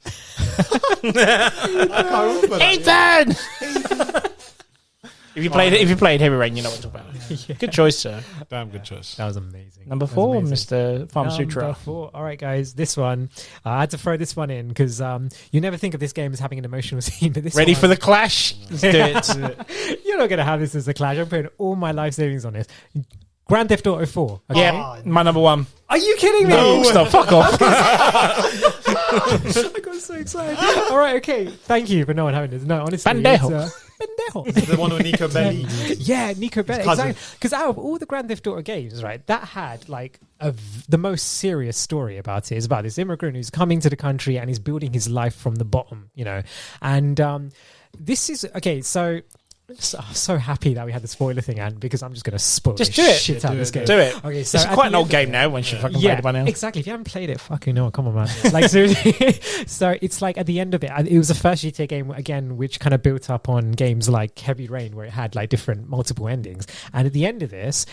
I can't remember that. Ethan. If you played Heavy Rain, you know what I'm talking about. Good choice, sir. Damn good choice. That was amazing. Number That was 4, amazing. Mr. Pharmaceutical. Number 4. All right, guys. This one, I had to throw this one in because you never think of this game as having an emotional scene, but this Ready one, for the clash? Let's do it. You're not going to have this as a clash. I'm putting all my life savings on this. Grand Theft Auto 4. Okay? Yeah, my number 1. Are you kidding me? No, stop. Fuck off. I got so excited. All right, okay. Thank you for no one having this. No, honestly. Pendejo. Pendejo. The one with Nico Bellic. Yeah, Nico Bellic. cousin. Exactly. Because out of all the Grand Theft Auto games, right, that had like the most serious story about it. It's about this immigrant who's coming to the country and he's building his life from the bottom, you know. And this is okay. So I'm so happy that we had the spoiler thing, and because I'm just going to spoil Just the do it. shit out of this game. Do it. Okay, so It's at quite the an old end- game now when she fucking played it by now. exactly. If you haven't played it, fucking no, come on, man. Like seriously. So it's like at the end of it, it was a first GTA game again, which kind of built up on games like Heavy Rain, where it had like different multiple endings. And at the end of this,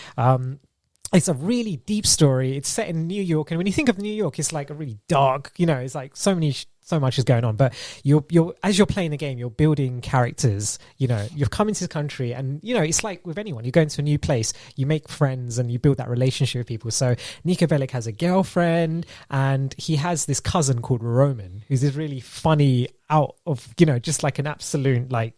it's a really deep story. It's set in New York, and when you think of New York, it's like a really dark. You know, it's like so much is going on. But you're as you're playing the game, you're building characters. You know, you've come into the country, and you know it's like with anyone. You go into a new place, you make friends, and you build that relationship with people. So Nico Bellic has a girlfriend, and he has this cousin called Roman, who's this really funny out of just like an absolute like.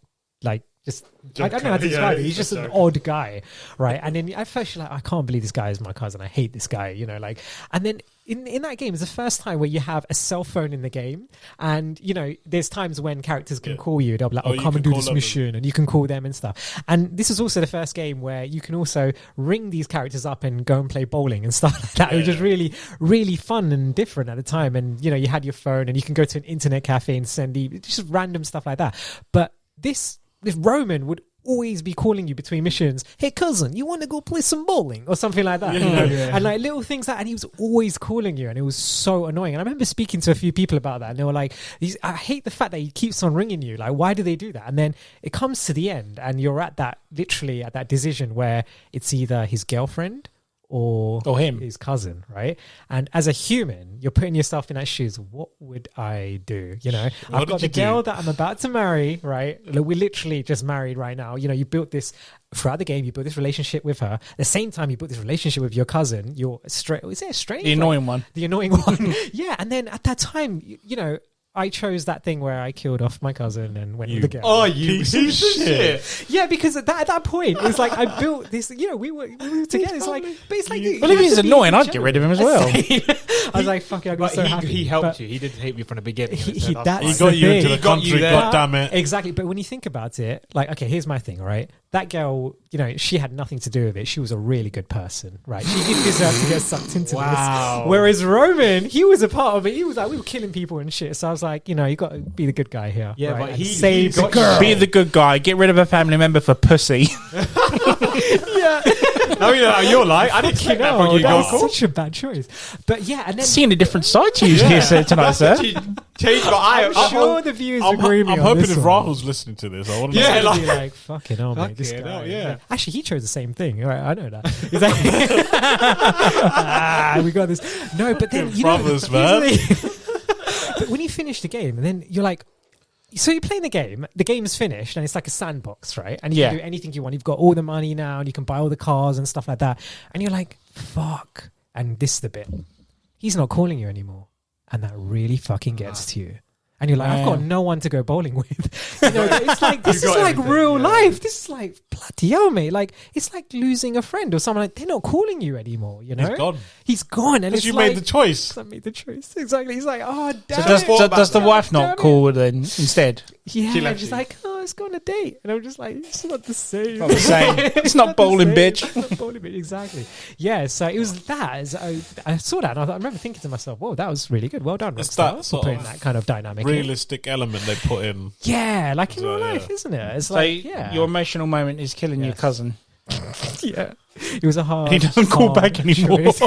Just I don't know how to describe it. He's just an odd guy, right? And then at first you're like, I can't believe this guy is my cousin. I hate this guy, and then in that game is the first time where you have a cell phone in the game, and there's times when characters can call you. They'll be like, come and do this mission, and you can call them and stuff. And this is also the first game where you can also ring these characters up and go and play bowling and stuff like that, which is really, really fun and different at the time. And you had your phone, and you can go to an internet cafe and send just random stuff like that. But this Roman would always be calling you between missions. Hey, cousin, you want to go play some bowling or something like that? And like little things and he was always calling you, and it was so annoying. And I remember speaking to a few people about that, and they were like, I hate the fact that he keeps on ringing you. Like, why do they do that? And then it comes to the end, and you're literally at that decision where it's either his girlfriend or him, his cousin, right? And as a human, you're putting yourself in that shoes. What would I do? I've got the girl that I'm about to marry, right? We're literally just married right now. You built this throughout the game. You built this relationship with her. At the same time, you built this relationship with your cousin. Is it strange? The annoying one. The annoying one. Yeah. And then at that time, I chose that thing where I killed off my cousin and went with the girl. Oh, you piece of shit! Yeah, because at that point, it's like I built this. We were together. It's like, but it's like, well, if he's annoying, I'd get rid of him as well. I was like, fuck it, I got so happy. He helped you. He didn't hate you from the beginning. He got you into the country. God damn it! Exactly. But when you think about it, like, okay, here's my thing. Right, that girl, she had nothing to do with it. She was a really good person. Right, she didn't deserve to get sucked into this. Whereas Roman, he was a part of it. He was like, we were killing people and shit. So I was like, you got to be the good guy here. Yeah, right? but he saved the girl. Be the good guy. Get rid of a family member for pussy. Yeah. No, you're like, I didn't keep that from you. That was such a bad choice. But yeah, and then Seeing a different side to you here tonight, sir. Change my eye. I'm sure the viewers agree with me I'm on hoping this if one. Rahul's listening to this, I want to Yeah, know. Be like fucking hell, mate. This Fucking guy. hell, yeah. Actually, he chose the same thing. Right, I know that. He's like, we got this. No, but then Brothers, man. But when you finish the game, and then you're like, so you're playing the game's finished, and it's like a sandbox, right? And you can do anything you want. You've got all the money now, and you can buy all the cars and stuff like that. And you're like, fuck. And this is the bit. He's not calling you anymore. And that really fucking gets to you. And you're like, I've got no one to go bowling with. It's like, this is like real life. This is like bloody hell, mate. Like, it's like losing a friend or someone. Like, they're not calling you anymore, you know? He's gone. He's gone. And Because it's you like, made the choice. I made the choice. Exactly. He's like, oh, damn So does the wife Damn not it. call then instead? Yeah, She left she's you. like, oh, let's go on a date. And I'm just like, it's not the same. Not the same. It's not the bowling, same. bitch. It's not bowling, bitch. Exactly. Yeah, so it was that. I saw that and I remember thinking to myself, whoa, that was really good. Well done, It's Rockstar, that for sort putting of that kind of dynamic in. Realistic element they put in. Yeah, like in So, real life, yeah. isn't it? It's So like, yeah. your emotional moment is killing your Yes. cousin. Yeah. It was a hard. He doesn't call hard back anymore. choice.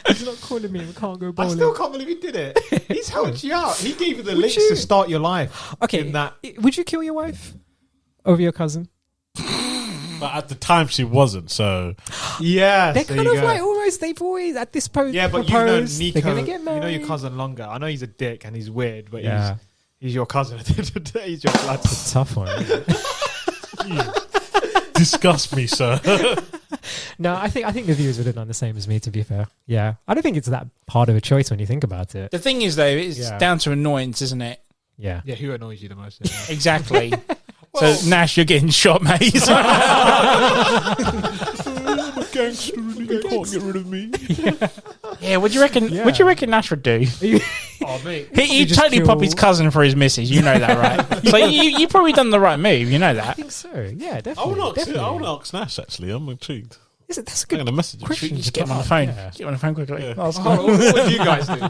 He's not calling me. We can't go I bowling. still can't believe he did it. He's helped you out. He gave you the links you? to start your life. Okay, in that. would you kill your wife over your cousin? But at the time, she wasn't, so... Yes, They're there kind you of go. like almost. They've always at this post. Yeah, but you've known proposed, Nico. They're gonna get You married. know your cousin longer. I know he's a dick and he's weird, but Yeah. he's your cousin. At the end of the day, he's your blood. Tough one. Disgust me, sir. No, I think the viewers would have done the same as me. To be fair, yeah, I don't think it's that hard of a choice when you think about it. The thing is, though, it's Yeah. down to annoyance, isn't it? Yeah, Yeah, who annoys you the most? Exactly. So Nash, you're getting shot, mate. I'm a gangster and you can't get rid of me. Yeah, what do you reckon? Yeah. What do you reckon Nash would do? Oh, mate. He just totally kill- pop his cousin for his missus. You know that, right? So you probably done the right move. You know I that. think so. Yeah, I definitely. want to definitely. ask Nash, actually. I'm intrigued. That's a I'm good going to message him. question. Just to get him put on the up, phone. yeah. Get him on the phone quickly. Yeah. Oh, Oh, what would you guys do?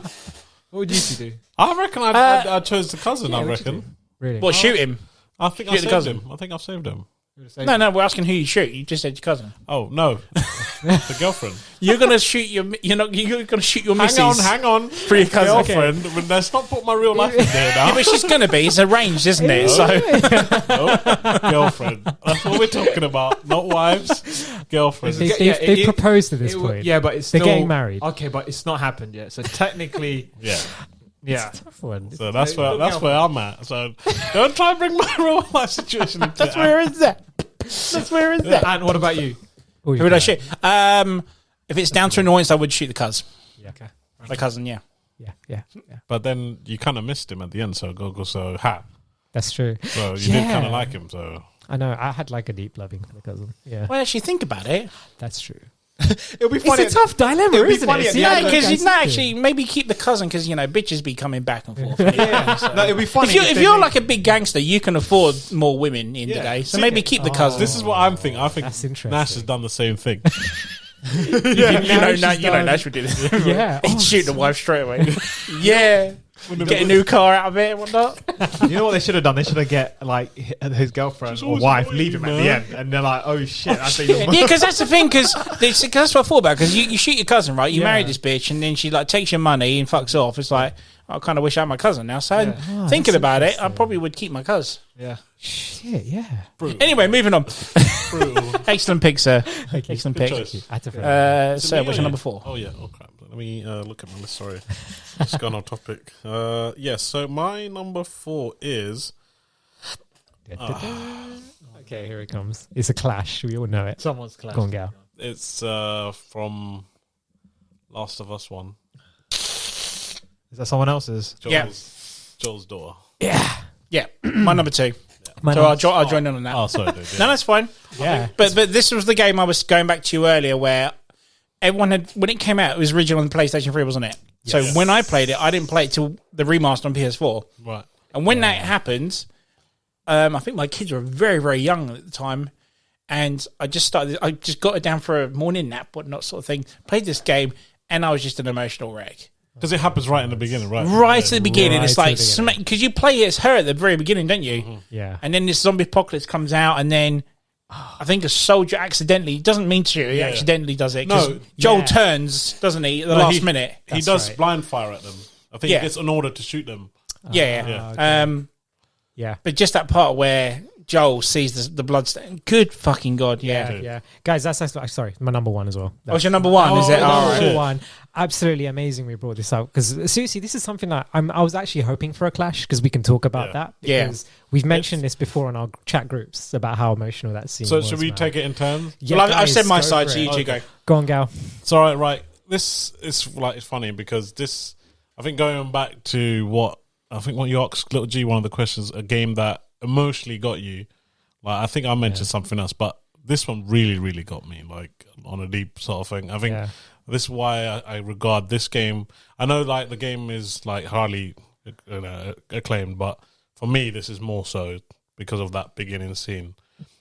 What would you two do? I reckon I chose the cousin, Yeah, I what'd you reckon. Really? What, shoot him? I think I Shoot the saved cousin. him. I think I've saved him. No, we're asking who you shoot. You just said your cousin. Oh, no. The girlfriend. You're gonna shoot your. You're gonna shoot your missus. Hang on. For your cousin. Girlfriend. But let's not put my real life in there Yeah, now. but she's gonna be. It's arranged, isn't it? So Girlfriend. That's what we're talking about. Not wives. Girlfriend. They've proposed to this point. Yeah, but it's They're still getting married. Okay, but it's not happened yet. So technically, Yeah. yeah. Tough one. So that's where I'm at. So don't try and bring my real life situation into that's where it's at. That's where it's at. And what about you? Oh, Who would I shoot? If it's down to annoyance, I would shoot the cousin. Yeah. Okay. The cousin, yeah. Yeah. But then you kind of missed him at the end. So That's true. So you did kind of like him. So I know. I had like a deep loving for the cousin. Yeah, Well, actually, think about it. that's true. It'll be funny. It's a tough dilemma, It'll be isn't funny it? at See, the I end. don't Because guys actually, maybe keep the cousin because bitches be coming back and forth. Anyway, so. No, it'll be funny If they you're make- like a big gangster, you can afford more women in the Yeah. day. So See, maybe keep the cousin. this is what I'm thinking. I think That's interesting. Nash has done the same thing. you know Nash would do this. Yeah. He'd Oh, shoot the wife straight away. Yeah. Get a new car out of it and whatnot. You know what they should have done? They should have get like his girlfriend She's or always wife annoying leave you, him at man. the end, and they're like, "Oh shit!" I think Yeah, because that's the thing. Because that's what I thought about. Because you shoot your cousin, right? You Yeah. marry this bitch, and then she like takes your money and fucks off. It's like I kind of wish I had my cousin now. So Oh, thinking that's about it, I interesting. probably would keep my cousin. yeah. Shit, yeah. Anyway, moving on. Brutal. Excellent pick, sir. Thank you. Excellent Good pick. choice. I had to throw it. So what's your number 4? Oh yeah. Oh crap. Let me look at my list. Sorry, just gone off topic. Yes. So my number 4 is Okay, here it comes. It's a clash. We all know it. Someone's class. Go on, Gal. it's from Last of Us 1. Is that someone else's? Joel's daughter. Yeah, my number 2. My So number- I'll join in on that. Oh, sorry, dude. No, that's fine. yeah. But this was the game I was going back to earlier where everyone had, when it came out, it was original on the PlayStation 3, wasn't it? So when I played it, I didn't play it till the remaster on PS4. Right. And when that happened, I think my kids were very, very young at the time. And I just got it down for a morning nap, whatnot sort of thing, played this game, and I was just an emotional wreck. Because it happens right in the beginning, right? Right at the beginning, Right it's at like, the beginning. because you play as her at the very beginning, don't you? Yeah. And then this zombie apocalypse comes out, and then I think a soldier accidentally, doesn't mean to, he accidentally does it. 'Cause No, Joel yeah. turns, doesn't he, at the No, last he- minute? He That's does right. blind fire at them. I think Yeah. he gets an order to shoot them. Yeah. Yeah. Okay. Yeah. But just that part where Joel sees the blood stain. Good fucking God, yeah. Yeah. Guys, that's sorry, my number 1 as well. What's your number 1? Is it? Oh, All Number right. 1. Absolutely amazing we brought this up because seriously, this is something that I was actually hoping for a clash because we can talk about Yeah. that. Yeah. Because we've mentioned this before in our chat groups about how emotional that scene So was. should we man. take it in turns? Yeah, Well, I've guys, said my go side, for so it. you two go. Go on, Gal. It's all right, right. This is like it's funny because this. I think going back to what you asked Little G, one of the questions, a game that emotionally got you. Like I think I mentioned something else, but this one really, really got me, like on a deep sort of thing. I think this is why I regard this game. I know, like the game is like highly acclaimed, but for me, this is more so because of that beginning scene.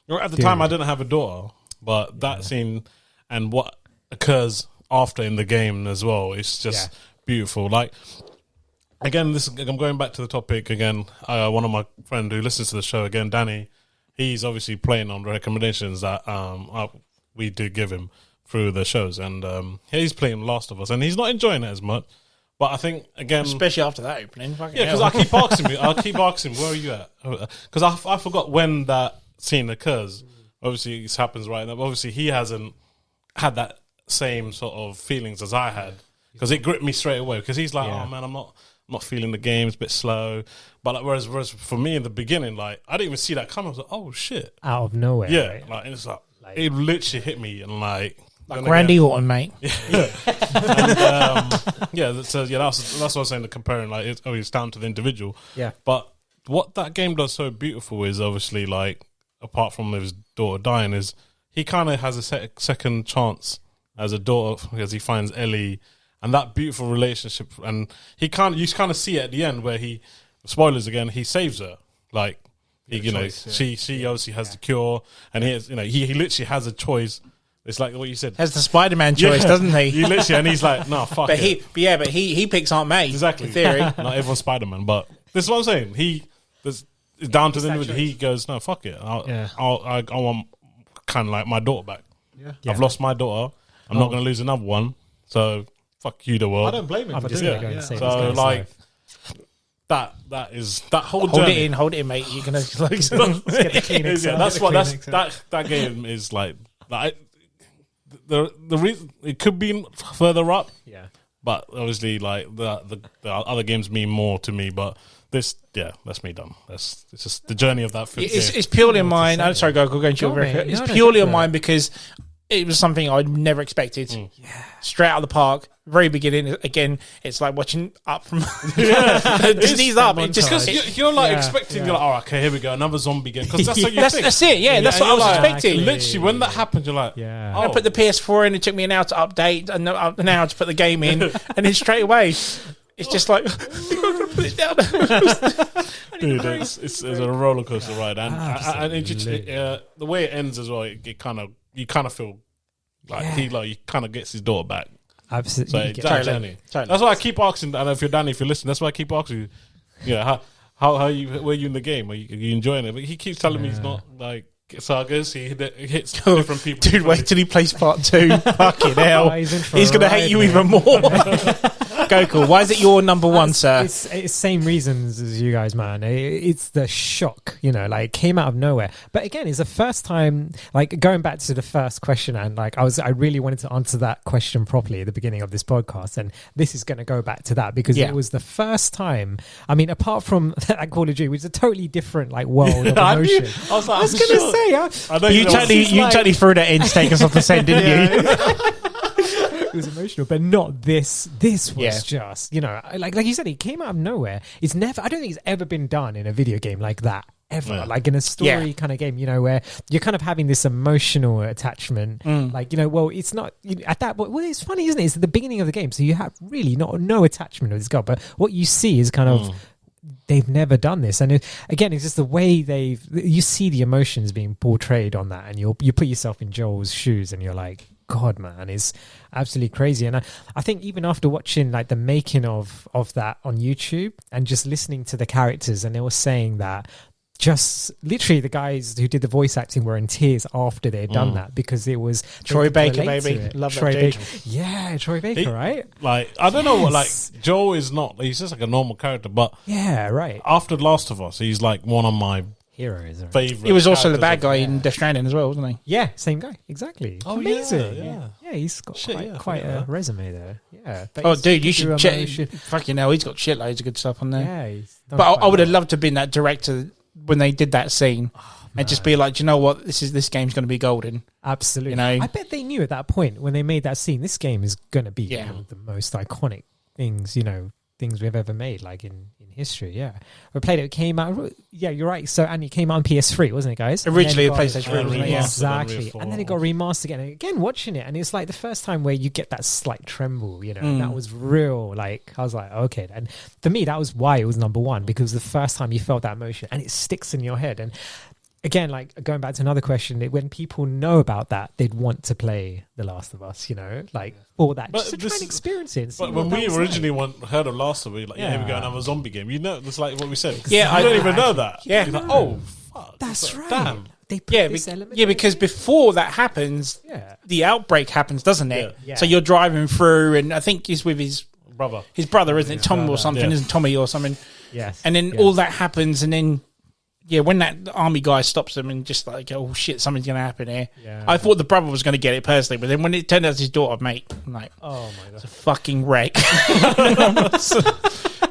At the time, I didn't have a daughter, but that scene and what occurs after in the game as well, it's just beautiful. Like again, I'm going back to the topic again. One of my friend who listens to the show again, Danny. He's obviously playing on recommendations that we do give him through the shows, and he's playing Last of Us, and he's not enjoying it as much. But I think again, especially after that opening, because I keep asking him, where are you at? Because I forgot when that scene occurs. Obviously, this happens right now. Obviously, he hasn't had that same sort of feelings as I had, because it gripped me straight away. Because he's like, oh man, I'm not feeling the game. It's a bit slow. But like, whereas for me in the beginning, like I didn't even see that coming. I was like, oh shit, out of nowhere. Yeah, right? like it's like it literally hit me, and like Randy Orton, mate. And, so that's what I was saying. The comparing, like it's down to the individual. Yeah. But what that game does so beautiful is obviously like, apart from his daughter dying, is he kind of has a second chance as a daughter because he finds Ellie and that beautiful relationship, and you kind of see it at the end where he, spoilers again, he saves her. Like she obviously has the cure, and he literally has a choice. It's like what you said. Has the Spider-Man choice, doesn't he? He literally, and he's like, no, fuck but it. He picks Aunt May. Exactly. In theory. Not everyone's Spider-Man, but this is what I'm saying. It's down to the individual. He goes, no, fuck it. I want kind of like my daughter back. Yeah. I've lost my daughter. I'm not going to lose another one. So fuck you, the world. I don't blame him. I'm for just doing going to it. say So like that is that whole journey. Hold it in, mate. You're gonna get the Kleenex out. That game is like the reason it could be further up. Yeah. But obviously, like the other games mean more to me. But this, that's me done. It's just the journey of that. It's purely on mine. I'm sorry, go into your record. It's purely on mine because it was something I'd never expected. Straight out of the park, very beginning. Again, it's like watching up from Disney's up. It just because you're like expecting, you're like, oh, okay, here we go, another zombie game. Because that's what you think. That's it. Yeah, that's what I was expecting. Literally, when that happened, you're like, I put the PS4 in. It took me an hour to update and an hour to put the game in, and then straight away, it's just like, you're gonna put it down. Dude, it's a roller coaster ride, and the way it ends as well, you kind of feel like he kind of gets his daughter back. Absolutely. So that journey. That's why I keep asking. I don't know if you're Danny, if you're listening. That's why I keep asking you. How were you in the game? Are you enjoying it? But he keeps telling me he's not like. So I guess he hits different people. Dude, wait till he plays part 2. Fucking hell, he's gonna hate you even more. Go cool. Why is it your number one, sir? It's same reasons as you guys, man. It's the shock, like it came out of nowhere. But again, it's the first time, like going back to the first question, and like I really wanted to answer that question properly at the beginning of this podcast, and this is going to go back to that because it was the first time. I mean, apart from that Call of Duty, which is a totally different like world of emotion. I was going to say, you totally threw that in to take us off the scent, didn't you? It was emotional, but not this. This was just, like you said, it came out of nowhere. It's never. I don't think it's ever been done in a video game like that ever. Yeah. Like in a story kind of game, where you're kind of having this emotional attachment. Like well, it's not at that. Well, it's funny, isn't it? It's at the beginning of the game, so you have really no attachment with this girl. But what you see is kind of. They've never done this, and again, it's just the way you see the emotions being portrayed on that, and you put yourself in Joel's shoes, and you're like, God, man, it's absolutely crazy. And I think even after watching like the making of that on YouTube and just listening to the characters, and they were saying that just literally the guys who did the voice acting were in tears after they'd done that because it was Troy Baker, baby. Love Troy that dude. Baker. Yeah, Troy Baker, right? Like, I don't know what, like, Joel is not, he's just like a normal character, but yeah, right. After Last of Us, he's like one of my heroes. Favorite. He was also the bad guy in Death Stranding as well, wasn't he? Yeah, same guy, exactly. Oh, amazing. Yeah, he's got quite a resume there. Yeah. Dude, you should check. Fucking hell, he's got shitloads of good stuff on there. Yeah, but I would have loved to have been that director when they did that scene and just be like, do you know what? This game's going to be golden. Absolutely. I bet they knew at that point when they made that scene, this game is going to be one of the most iconic things, things we've ever made, like in history. Yeah, we played it. It came out. Yeah, you're right. So, and it came out on PS3, wasn't it, guys? Originally, the PlayStation 3, wasn't it? Yeah. Exactly. And then it got remastered again. And again, watching it, and it's like the first time where you get that slight tremble. And that was real. Like I was like, okay. And for me, that was why it was number one, because the first time you felt that emotion, and it sticks in your head. And again, like going back to another question, when people know about that, they'd want to play The Last of Us, like all that, just to try and experience it. But when we originally heard of Last of Us, like, here we go, another zombie game. It's like what we said. Yeah, I don't even know that. Yeah. You're like, oh, fuck. That's right. Damn. They put this element. Yeah, because before that happens, the outbreak happens, doesn't it? Yeah. So you're driving through, and I think he's with his brother, isn't it? Tom or something, isn't Tommy or something? Yes. And then all that happens, and then. Yeah, when that army guy stops them and just like, oh shit, something's going to happen here. Yeah. I thought the brother was going to get it personally, but then when it turned out it's his daughter, mate, I'm like, Oh my god. it's a fucking wreck.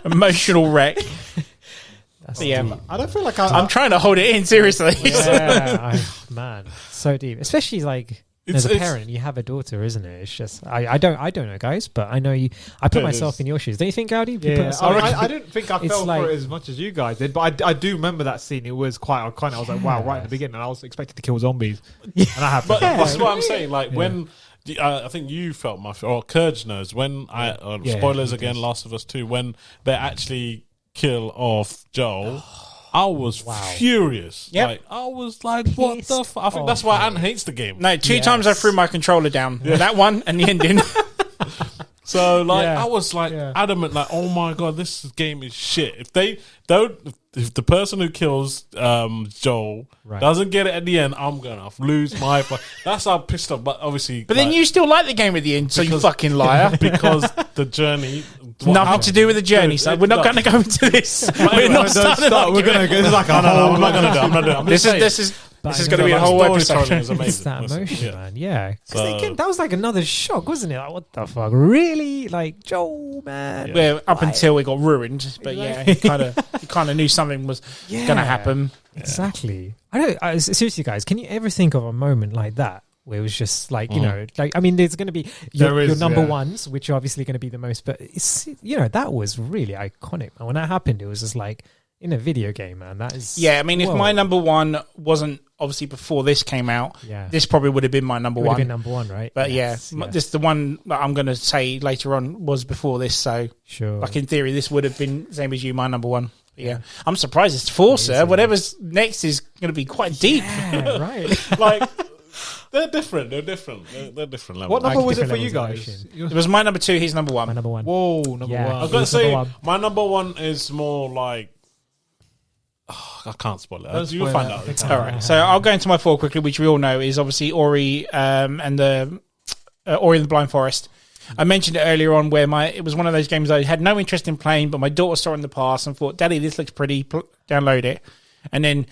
Emotional wreck. That's Yeah. deep. I don't feel like I'm trying to hold it in, seriously. Yeah, man, so deep. Especially like as a It's- parent, you have a daughter, isn't it? It's just I don't know, guys, but I know you. I put It myself is. in your shoes. Don't you think, Gaudi? You put Yeah, yourself- I don't think I It's fell like- for it as much as you guys did, but I do remember that scene. It was quite iconic. I was like, wow, right at the beginning, I was expected to kill zombies, and that happened. But this is what I'm saying. Like when I think you felt or Kurge knows when spoilers again, Last of Us 2, when they actually kill off Joel. I was furious. Yep. Like I was like, what the fuck? I think that's why Ant hates the game. No, two times I threw my controller down. That one and the ending. So like Yeah. I was like adamant, like, oh my god, this game is shit. If they don't, if the person who kills Joel doesn't get it at the end, I'm gonna lose my. That's how pissed off. But obviously, But then you still like the game at the end, so you fucking liar. because the journey. Nothing to do with the journey, so we're not going to go into this. We're not starting. We're gonna go. This is like a I'm whole. not gonna do. I'm not doing. I'm just saying. This is going to be a whole Storytelling episode. is amazing. It's that Listen, emotion, yeah. man. Yeah. 'Cause So- again, that was like another shock, wasn't it? Like, what the fuck? Really? Like, Joel, man. Well, up until it got ruined, but yeah, he kind of knew something was Yeah. going to happen. Exactly. Seriously, guys, can you ever think of a moment like that? Where it was just like, like, I mean, there's going to be your number ones, which are obviously going to be the most, but it's, that was really iconic. And when that happened, it was just like in a video game, man. That is, Yeah, I mean, if my number one wasn't obviously before this came out, this probably would have been my number would have one. been number one, right? But Yes, this the one that I'm going to say later on was before this. So, sure. like in theory, this would have been same as you, my number one. But yeah, I'm surprised it's Forza. Whatever's next is going to be quite deep. Yeah, right. Like they're different. They're different. They're different levels. What number was it different for you levels of guys? It was my number two. He's number one. My number one. Whoa, number Yeah. one. I've got to Who's number say, one? my number one is more like. I can't spoil it. Don't You'll spoil find it. out. All right, so I'll go into my four quickly, which we all know is obviously Ori and the Ori and the Blind Forest. I mentioned it earlier on where it was one of those games I had no interest in playing, but my daughter saw it in the past and thought, "Daddy, this looks pretty. Download it." And then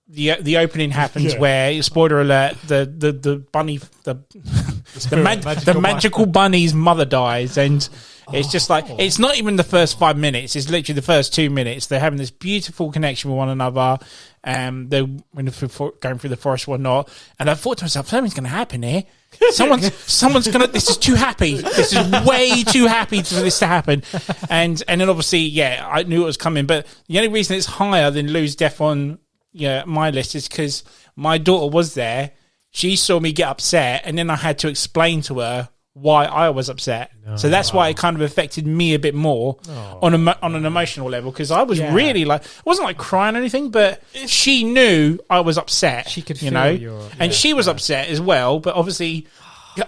the opening happens where, spoiler alert, the bunny the magical bunny's mother dies, and it's just like it's not even the first 5 minutes. It's literally the first 2 minutes. They're having this beautiful connection with one another. They're going through the forest or whatnot. And I thought to myself, something's going to happen here. Someone's going to. This is too happy. This is way too happy for this to happen. And then obviously, I knew it was coming. But the only reason it's higher than Lou's Death on my list is because my daughter was there. She saw me get upset, and then I had to explain to her why I was upset. So that's why it kind of affected me a bit more on an emotional level, because I was really like, I wasn't like crying or anything, but she knew I was upset. She could feel and she was upset as well, but obviously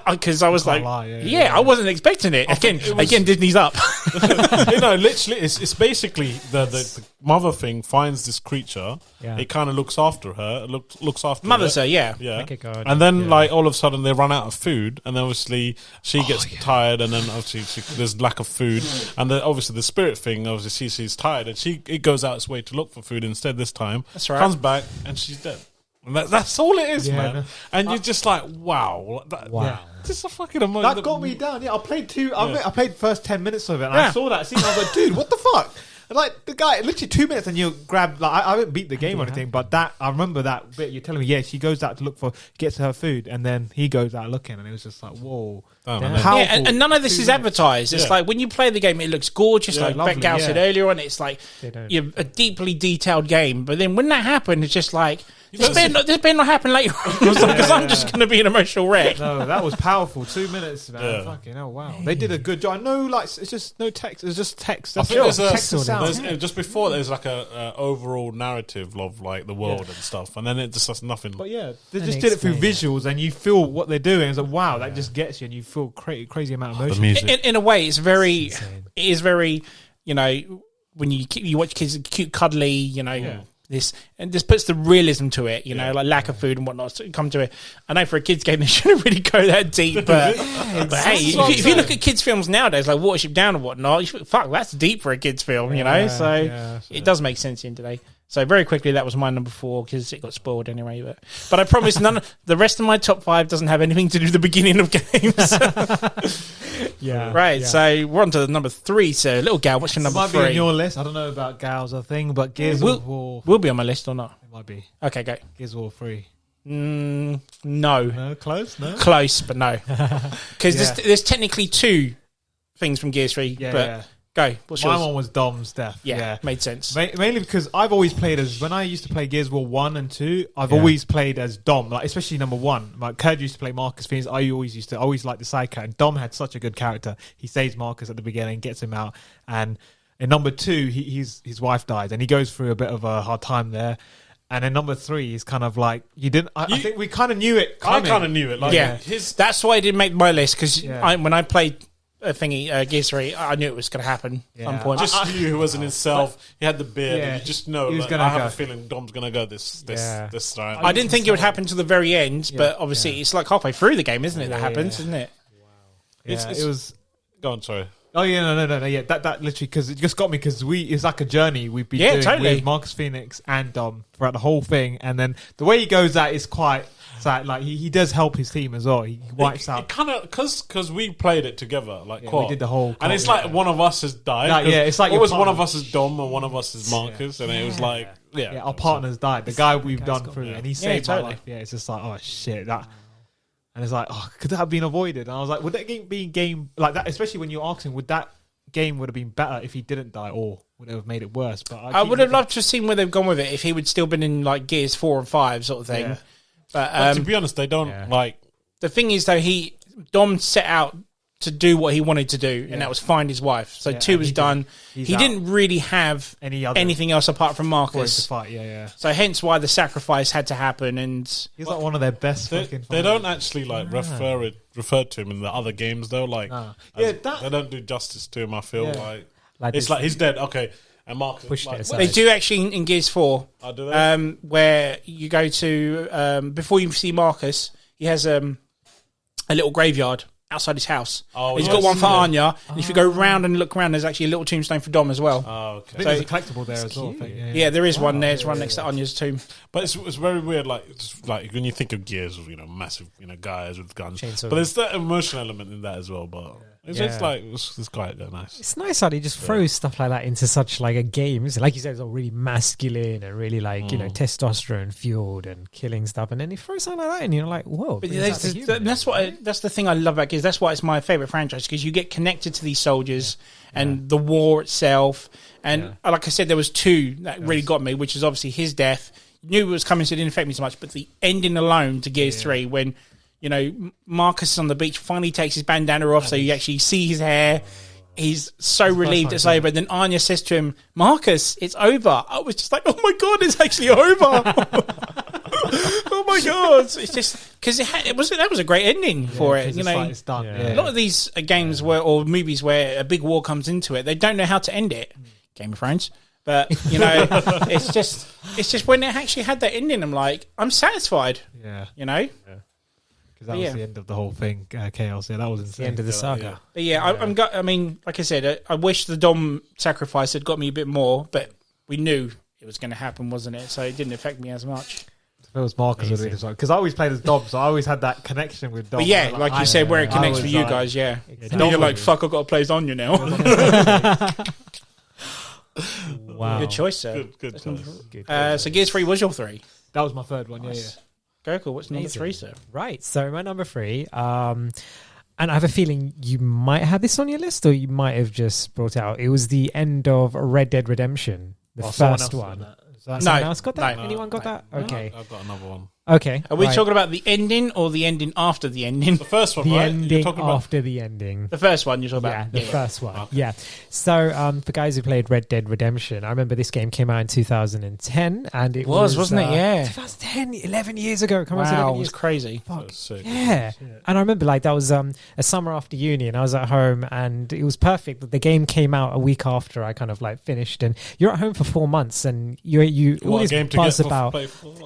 because I was like, lie, I wasn't expecting it. Again, Disney's up. Literally, it's basically the mother thing finds this creature. Yeah. It kind of looks after her. Looks after Mother's her. her, yeah. Okay, God. And then, like, all of a sudden, they run out of food, and then obviously she gets tired, and then obviously there's lack of food, and then obviously the spirit thing, obviously she's tired, and it goes out its way to look for food instead this time. That's right. Comes back, and she's dead. And that's all it is, man. And you're just like, wow. This is a fucking amazing. That got me down. Yeah, I played I played the first 10 minutes of it, and I saw that scene. I was like, dude, what the fuck? like the guy, literally 2 minutes, and you grab. Like I haven't beat the game or anything, but that I remember that bit. You're telling me, yeah, she goes out to look for, gets her food, and then he goes out looking, and it was just like, whoa. Yeah, and none of this is advertised. It's like when you play the game, it looks gorgeous, like lovely, Beck Gal said earlier on. It's like a deeply detailed game. But then when that happened, it's just like this better not happen later because I'm just going to be an emotional wreck. No, that was powerful. 2 minutes, man. Yeah. Fucking hell, wow. They did a good job. No, like it's just no text. It's just text. I think there's just before there's like a overall narrative of like the world and stuff, and then it just has nothing. But yeah, they just did it through visuals, and you feel what they're doing. It's like wow, that just gets you, and you feel crazy amount of emotion. In a way, it is very, you know, when you watch kids cute, cuddly, you know. This puts the realism to it, you know, like lack of food and whatnot. So come to it. I know for a kids game they shouldn't really go that deep, but hey, if you look at kids films nowadays, like Watership Down and whatnot, you think, fuck, that's deep for a kids film, you know. So it does make sense in today. So very quickly, that was my number 4 because it got spoiled anyway. But I promise the rest of my top 5 doesn't have anything to do with the beginning of games. Right. So we're on to number 3. So little Gal, what's your number 3? Might be on your list. I don't know about Gal's thing, but Gears of War will be on my list or not? It might be. Okay, go. Gears of War 3. No. No, close. No, close, but no. Because there's technically 2 things from Gears 3. But go. What's yours? My one was Dom's death. Yeah, made sense. Mainly because I've always played as, when I used to play Gears of War 1 and 2, I've always played as Dom, like especially number 1. Like Kurd used to play Marcus Phoenix. I always liked the side character. And Dom had such a good character. He saves Marcus at the beginning, gets him out, and in number 2, his wife dies, and he goes through a bit of a hard time there. And in number 3, he's kind of like I think we kind of knew it. I kind of knew it. Like, that's why it didn't make my list because when I played Gears 3, I knew it was going to happen at some point. Just knew he wasn't himself. He had the beard. And you just know. Like, I have a feeling Dom's going to go this time. I didn't think it would happen to the very end, but obviously it's like halfway through the game, isn't it? That happens, isn't it? Wow. It was. Go on, sorry. Oh yeah, no. Yeah, that literally because it just got me because it's like a journey we've been doing with Marcus Phoenix and Dom throughout the whole thing, and then the way he goes out is quite. Like he does help his team as well. He wipes out. It kind of because we played it together, like we did the whole. And it's like one of us has died. It's like it was one of us is Dom and one of us is Marcus, and it was like our partners died. The guy we've done through, and he saved my life. Yeah, it's just like oh shit that. And it's like, could that have been avoided? And I was like, would that game like that? Especially when you're asking, would that game would have been better if he didn't die, or would it have made it worse? But I would have loved to have seen where they've gone with it if he would still been in like Gears 4 and 5 sort of thing. Yeah. But to be honest, they don't like. The thing is, though, Dom set out to do what he wanted to do, and that was find his wife. So 2 was done. He didn't really have anything else apart from Marcus. To fight. So hence why the sacrifice had to happen. And he's like one of their best. They don't actually like refer to him in the other games though. Like they don't do justice to him. I feel like it's like he's dead. Okay. And Marcus, they do actually in Gears 4. Oh, do they? Where you go to before you see Marcus, he has a little graveyard outside his house. Oh, he's got one for Anya. And if you go round and look around, there's actually a little tombstone for Dom as well. Oh, okay. I think there's a collectible there as well. Yeah, there is one there. It's right next to Anya's tomb. But it's very weird. Like when you think of Gears, massive guys with guns. But there's that emotional element in that as well. But. It's just like it's quite nice. It's nice how he just throws stuff like that into such like a game. Like you said, it's all really masculine and really like testosterone fueled and killing stuff, and then he throws something like that, and you're like, whoa! But that's the thing I love about Gears. That's why it's my favorite franchise because you get connected to these soldiers and the war itself. And like I said, there was 2 that really got me, which is obviously his death. Knew it was coming, so it didn't affect me so much. But the ending alone to Gears 3 when. Marcus on the beach finally takes his bandana off, so you actually see his hair. He's so relieved it's over. And then Anya says to him, "Marcus, it's over." I was just like, "Oh my god, it's actually over!" Oh my god! It's just because that was a great ending for it. It's done. A lot of these games or movies where a big war comes into it, they don't know how to end it. Game of Thrones. But it's just when it actually had that ending, I'm like, I'm satisfied. Yeah. Because that was the end of the whole thing, Chaos. Yeah, that was insane. The end of the saga. But I mean, like I said, I wish the Dom sacrifice had got me a bit more, but we knew it was going to happen, wasn't it? So it didn't affect me as much. If it was Marcus, because I always played as Dom, so I always had that connection with Dom. But like you said, where it connects with you guys, Exactly. You're like, fuck, I've got to play as Anya now. Wow. Good choice, sir. Good choice. So Gears 3 was your 3. That was my third one. Yeah. Go cool. What's number Amazing. 3, sir? Right. So my number 3, and I have a feeling you might have this on your list, or you might have just brought it out. It was the end of Red Dead Redemption, the first one. Someone else got that? No. Anyone got that? Okay. I've got another one. Okay. Are we right. talking about the ending or the ending after the ending? The first one, the right? ending You're talking about after the ending? The first one you're talking Yeah, about. the first one. Okay. Yeah. So, for guys who played Red Dead Redemption, I remember this game came out in 2010, and it was wasn't it? Yeah. 2010, 11 years ago. Come on, Wow, 11 it years. was crazy. Fuck. sick. Yeah. And I remember like that was a summer after uni, and I was at home, and it was perfect. The game came out a week after I kind of like finished, and you're at home for 4 months, and you all What a this game to buzz get about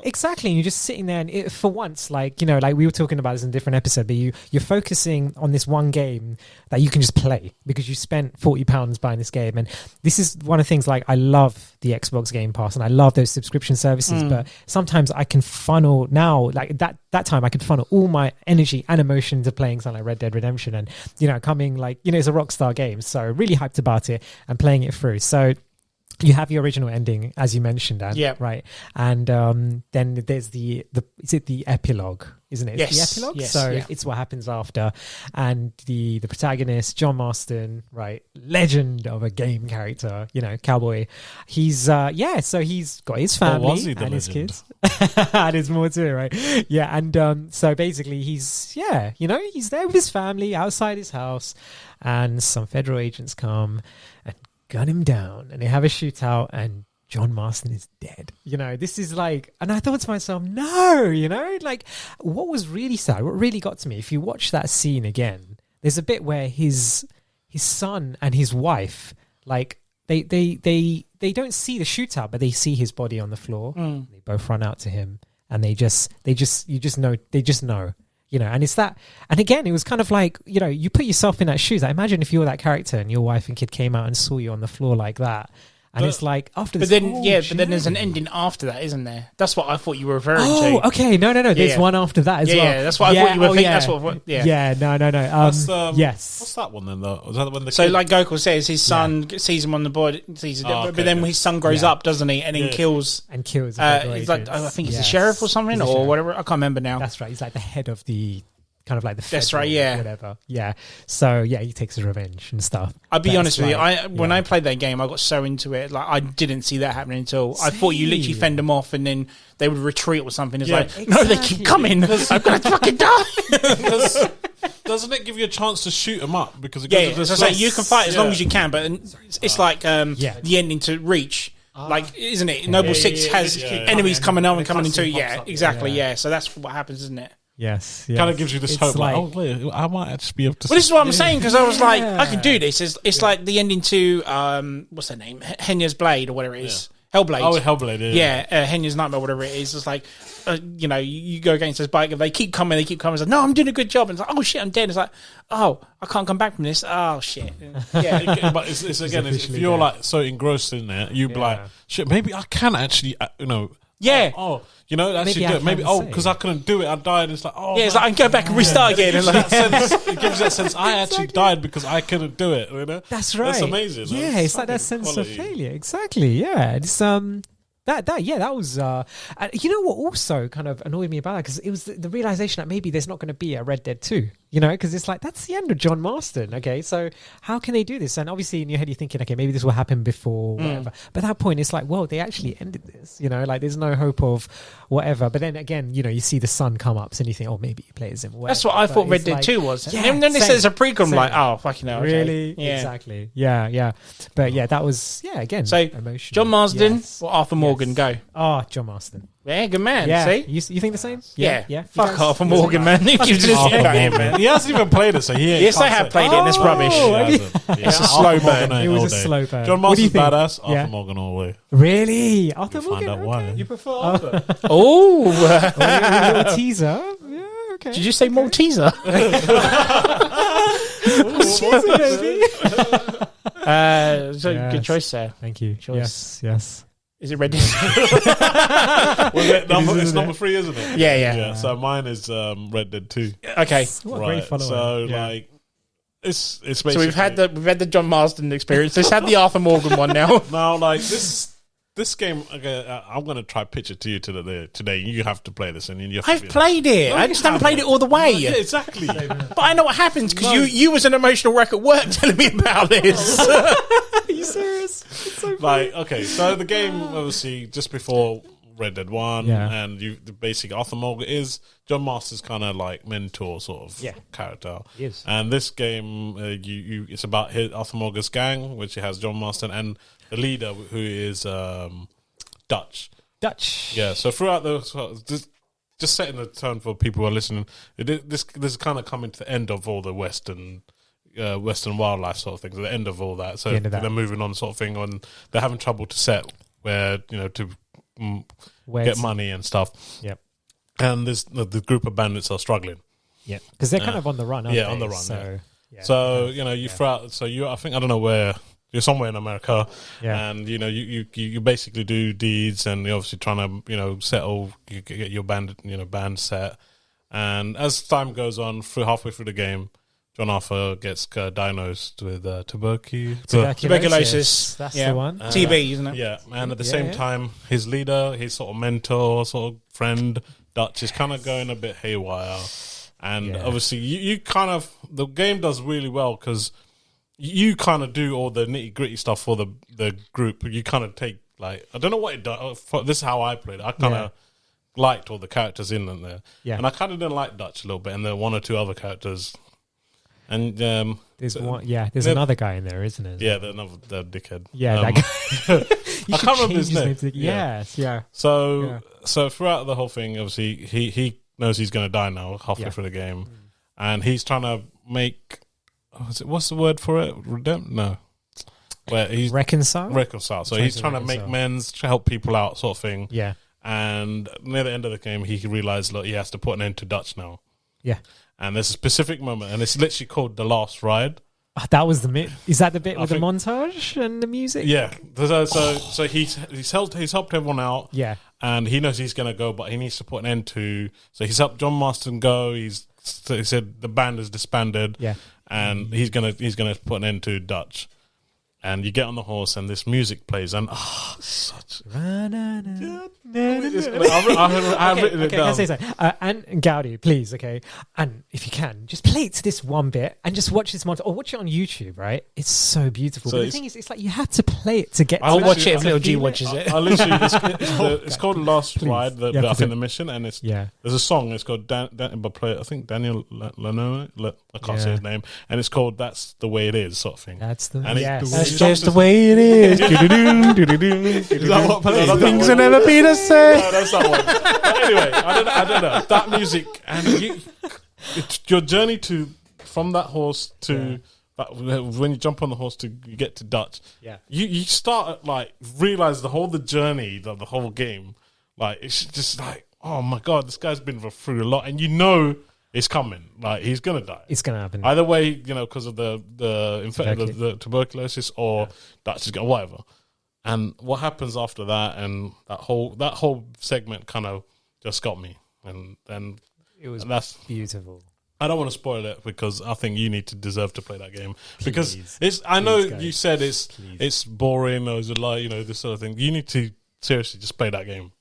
exactly, and you're just sitting there, and for once, like, you know, like we were talking about this in a different episode, but you're focusing on this one game that you can just play because you spent £40 buying this game. And this is one of the things, like, I love the Xbox Game Pass and I love those subscription services, but sometimes I can funnel now, like that time I could funnel all my energy and emotion to playing something like Red Dead Redemption, and, you know, coming, like, you know, it's a Rockstar game, so really hyped about it and playing it through. So you have your original ending, as you mentioned, Dan. Yeah. Right. And then there's the is it the epilogue, isn't it? It's Yes. the epilogue. Yes, So yeah. it's what happens after. And the protagonist, John Marston, right, legend of a game character, you know, cowboy. He's so he's got his family was he the and his legend? kids. And there's more to it, right? Yeah. And so basically he's he's there with his family outside his house, and some federal agents come and gun him down, and they have a shootout, and John Marston is dead. You know, this is like, and I thought to myself, no, you know, like, what was really sad, what really got to me, if you watch that scene again, there's a bit where his son and his wife, like, they don't see the shootout, but they see his body on the floor. They both run out to him, and they just know. You know, and it's that, and again, it was kind of like, you know, you put yourself in that shoes. I imagine if you were that character and your wife and kid came out and saw you on the floor like that, and it's like after this. But then there's an ending after that, isn't there? That's what I thought you were referring to. Oh, okay, no. There's Yeah. one after that as well. Yeah, that's what I thought you were thinking. That's what. Yeah. Yeah, no. Yes. What's that one then, though? Was that when the So, kid- like Gokul says, his son sees him on the board, but then his son grows up, doesn't he? And then kills. And kills. He's like, I think he's the sheriff or something, He's the or sheriff. whatever. I can't remember now. That's right. He's like the head of the kind of like the. That's federal right, yeah. Whatever. Yeah. So yeah, he takes his revenge and stuff. I'll be But honest it's with you. like, When I played that game, I got so into it. Like, I didn't see that happening until I thought you literally Same. fend them off, and then they would retreat or something. It's Yeah, like, no, they keep coming. I'm gonna fucking die. Doesn't it give you a chance to shoot him up? Because it Yeah, goes to so I say you can fight as long as you can, but it's like the ending to Reach. Like, isn't it? Noble Six has enemies coming on and coming into. Yeah, exactly. Yeah, so that's what happens, isn't it? Yes. kind of gives you this It's hope, like, like- oh, wait, I might actually be able to. Well, this is what I'm saying, because I was like, Yeah. I can do this. It's like the ending to what's her name, Henya's Blade or whatever it is, Hellblade. Oh, Hellblade, yeah, Henya's Nightmare, whatever it is. It's like, you know, you go against this bike, and they keep coming. It's like, no, I'm doing a good job. And it's like, oh shit, I'm dead. It's like, oh, I can't come back from this. Oh shit. Yeah, But it's again, if you're like so engrossed in there, you be like, shit, maybe I can actually, yeah. You know, actually Maybe I do it. Maybe, can say. because I couldn't do it, I died. It's like, oh, Yeah, it's like I can go back and restart again. And like, it gives that sense. I actually died because I couldn't do it. You know, That's right. That's amazing. Yeah, That's it's like that fucking sense quality. of failure. Exactly. Yeah. It's that was and you know what also kind of annoyed me about that, because it was the realization that maybe there's not going to be a Red Dead 2, you know, because it's like, that's the end of John Marston. Okay, so how can they do this? And obviously in your head you're thinking, okay, maybe this will happen before whatever, but at that point it's like, well, they actually ended this, you know, like there's no hope of whatever. But then again, you know, you see the sun come up, so you think, oh, maybe he plays him or whatever. that's what I But thought Red it's Dead like, 2 was. yeah, And then they same, said it's a prequel. I'm same. like, oh, fucking hell. Okay. Really? Yeah. Exactly. Yeah. But yeah, that was, again, So, emotional. John Marsden Yes. or Arthur Morgan, go. Oh, John Marsden. Yeah, good man. Yeah. See? You think the same? Yeah. Yeah. Fuck You guys- Arthur Morgan, man. Who gives a shit about him, man? He hasn't even played it, so he. Yes, I have played it, and it's rubbish. It's a slow burn. It was a slow burn. John What do you Marsden's think? badass. Yeah. Arthur Morgan all the way. Really? Arthur You'll Morgan? find out why. You prefer Arthur? Oh, A little teaser. Yeah, okay. did you say Malteser? So Yes. good choice there. Thank you. Choice. Yes. Is it Red Dead? It's number 3, isn't it? Yeah. So mine is Red Dead 2. Okay. What a great follow-up. So Yeah. like, it's basically. So we've had the John Marston experience. Let's have the Arthur Morgan one now. Now, like this game, okay, I'm going to try pitch it to you today. You have to play this, and you have to I've played it. I just haven't played it all the way. Yeah, exactly. But I know what happens because you was an emotional wreck at work telling me about this. Are you serious? It's so Like, okay, so the game obviously just before Red Dead 1, and the basic Arthur Morgan is John Marston's kind of like mentor sort of character. Yes. And this game, it's about Arthur Morgan's gang, which has John Marston and the leader who is Dutch. Yeah. So throughout just setting the tone for people who are listening, this is kind of coming to the end of all the Western wildlife sort of things. At the end of all that, so they're moving on sort of thing, and they're having trouble to set where to get money and stuff. Yep. And the group of bandits are struggling. Yeah, because they're kind of on the run, aren't they? On the run. So, so you throughout. So I think I don't know where you're somewhere in America, and you basically do deeds, and you're obviously trying to settle, you get your band set, and as time goes on, halfway through the game, John Arthur gets diagnosed with tuberculosis. That's the one. TB, isn't it? Yeah, and at the same time, his leader, his sort of mentor, sort of friend, Dutch, is kind of going a bit haywire. And obviously, you kind of, the game does really well because you kind of do all the nitty gritty stuff for the group. You kind of take, like, I don't know what it does. This is how I played it. I kind of liked all the characters in there. Yeah. And I kind of didn't like Dutch a little bit, and there were one or two other characters. And there's another guy in there, isn't there? Yeah, the dickhead. Yeah, that guy. I can't remember his name. Yes, yeah. So throughout the whole thing, obviously he knows he's going to die now halfway through the game, and he's trying to make what's the word for it? No, where he's reconcile. So he's trying to make amends, to help people out, sort of thing. Yeah. And near the end of the game, he realized he has to put an end to Dutch now. Yeah. And there's a specific moment, and it's literally called The Last Ride. That was the bit. Is that the bit with the montage and the music? Yeah. So he's helped everyone out. Yeah. And he knows he's going to go, but he needs to put an end to. So he's helped John Marston go. He said the band is disbanded. Yeah. And he's gonna put an end to Dutch. And you get on the horse, and this music plays, and such. I've written it down. Can I say something? And Gaudi, please, okay. And if you can, just play it to this one bit and just watch this montage, or watch it on YouTube. Right? It's so beautiful. So but the thing is, it's like you have to play it to get. I'll watch it if Little G watches it. It's called Last Ride. I think the mission, and there's a song. It's called I think Daniel Leno. I can't say his name, and it's called "That's the Way It Is" sort of thing. That's the That's just the way it is. Is that what Things will never be the same. No, that's that one. But anyway, I don't know that music, and it's your journey from that horse to when you jump on the horse you get to Dutch. Yeah, you start at realize the whole journey of the whole game. Like it's just like, oh my god, this guy's been through a lot, and it's coming. Like he's gonna die. It's gonna happen either way. Because of the tuberculosis or Dutch is going whatever. And what happens after that, and that whole segment kind of just got me. And that's beautiful. I don't want to spoil it because I think you deserve to play that game because I know you said it's boring or it's this sort of thing. You need to seriously just play that game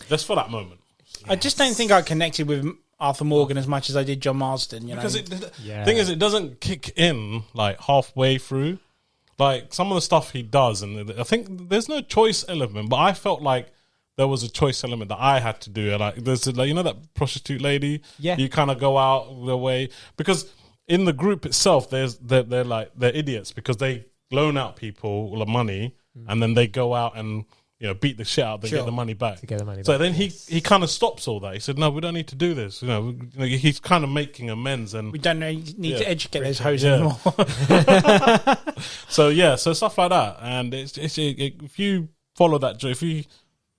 just for that moment. I just don't think I connected with Arthur Morgan as much as I did John Marston, Because the thing is, it doesn't kick in halfway through. Like some of the stuff he does, and I think there's no choice element, but I felt like there was a choice element that I had to do. And there's that prostitute lady. Yeah, you kind of go out the way because in the group itself, they're idiots because they loan out people the money and then they go out and beat the shit out and get the money back. So then he kind of stops all that. He said, "No, we don't need to do this." He's kind of making amends, and we don't need to educate those hoes anymore. So stuff like that, and if you follow that,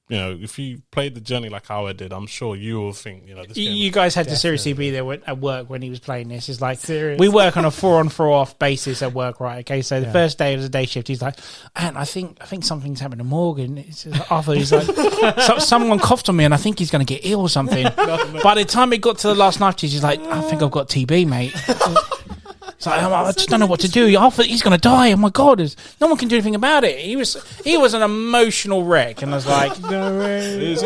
if you played the journey like how I did, I'm sure you will think, this game. You guys had to seriously be there at work when he was playing this. It's like, we work on a 4-on 4-off basis at work, right? Okay, so the first day of the day shift, he's like, and I think something's happened to Morgan. Arthur, he's like, someone coughed on me and I think he's going to get ill or something. By the time it got to the last night, he's like, I think I've got TB, mate. It's like, I just don't know what to do. He's going to die. Oh my God. No one can do anything about it. He was an emotional wreck. And I was like, no way.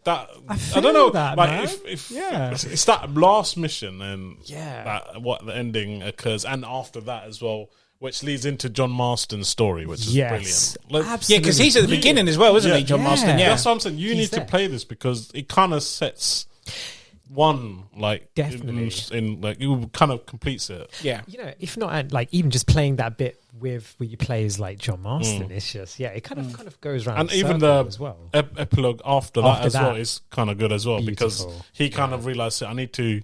I don't know. that, like man. if it's that last mission and Yeah. what the ending occurs, and after that as well, which leads into John Marston's story, which is Yes. brilliant. Like, yeah, because he's at the beginning as well, isn't he, John Yeah. Marston? Yeah. that's what I'm saying. You need to there. play this because it kind of sets one like Definitely. in like it kind of completes it. Yeah. You know, if not like even just playing that bit with where you play as like John Marston, it's just it kind of goes around. And in even circle the as well. epilogue after that After as well that. is kind of good as well because Beautiful. he kind of realized that I need to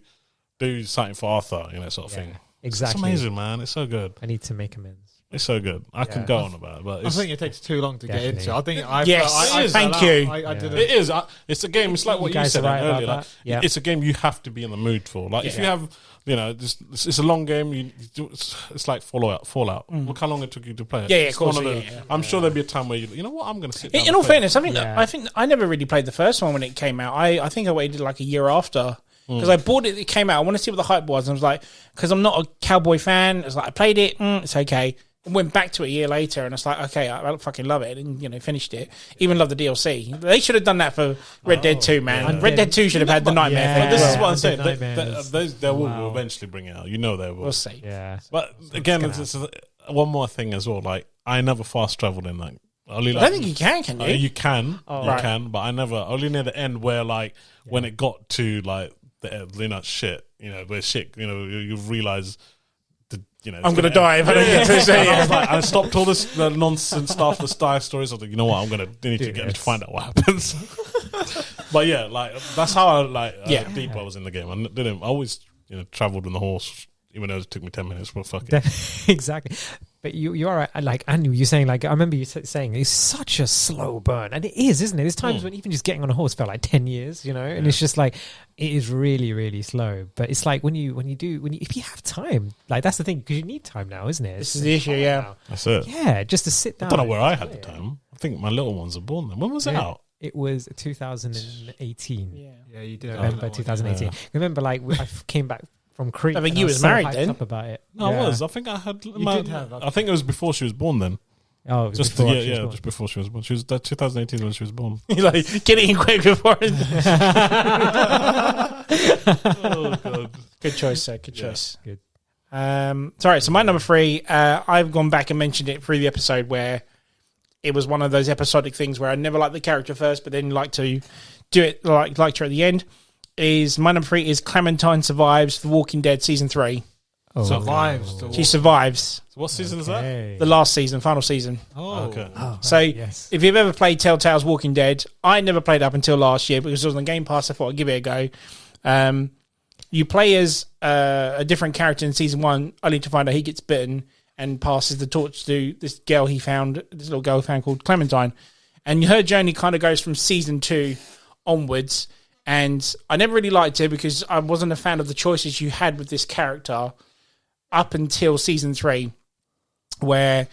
do something for Arthur, sort of thing. Exactly. It's amazing, man. It's so good. I need to make amends. It's so good. I can go on about it, but I it's, think it takes too long to get Definitely. into. I think Yes, I thank fell you. out. I did it is. It's a game. It's like what you guys said are right about earlier. Like, that. Yeah. It's a game you have to be in the mood for. Like if you have, it's a long game. It's like Fallout. Look how long it took you to play it. Yeah, of It's course, one of yeah. I'm sure there'll be a time where you know what, I'm going to sit down. In and all play fairness, Yeah. I think I never really played the first one when it came out. I think I waited like a year after because I bought it. It came out. I want to see what the hype was, and I was like, because I'm not a cowboy fan. It's like I played it. It's okay. I went back to it a year later, and it's like, okay, I fucking love it, and finished it. Even love the DLC. They should have done that for Red Dead 2, man. yeah. Red Dead 2 should have had the nightmare Yeah. thing. But this as is well. what I'm saying. Undead Nightmares. They will Wow. eventually bring it out. You know they will. We'll see. Yeah. But again, it's one more thing as well. Like I never fast traveled in that. Only I like, don't think you can you? you can, right. can, but I never. Only near the end where like when it got to like the shit, where shit, you realize. I'm going to die if I don't get to this. I was like, I stopped all this nonsense stuff, the sty stories. I was like, you know what, need to get to find out what happens. But yeah, like that's how deep I was in the game. I always traveled on the horse, even though it took me 10 minutes. But fuck it. Exactly. But you are like, and you're saying like, I remember you saying it's such a slow burn, and it is, isn't it? There's times when even just getting on a horse felt like 10 years, and it's just like it is really, really slow. But it's like if you have time, like that's the thing, because you need time now, isn't it? This is the issue, yeah. That's it. Yeah, just to sit I down. don't know where I had the time. I think my little ones are born then. When was it out? It was 2018. Yeah, you did. November 2018. Remember, like I came back from Crete. I think and you was was so married hyped then. up about it. No, Yeah. I was. I think I had. did have, I think it was before she was born then. Oh, it was Just before she was born. just before she was born. She was 2018 when she was born. You're like, get it in quick before it. Oh god. Good choice, sir. Good choice. Good. Sorry, so my number 3, I've gone back and mentioned it through the episode where it was one of those episodic things where I never liked the character first, but then like to do it like her at the end. My number 3 is Clementine Survives The Walking Dead Season 3. Oh, Survives. She survives So what season is that? okay. the last season, final season. Oh, okay. So yes. if you've ever played Telltale's Walking Dead, I never played up until last year because it was on Game Pass. I thought I'd give it a go. You play as a different character in season 1, only to find out he gets bitten and passes the torch to this little girl he found called Clementine. And her journey kind of goes from season 2 onwards. And I never really liked her because I wasn't a fan of the choices you had with this character up until season 3, where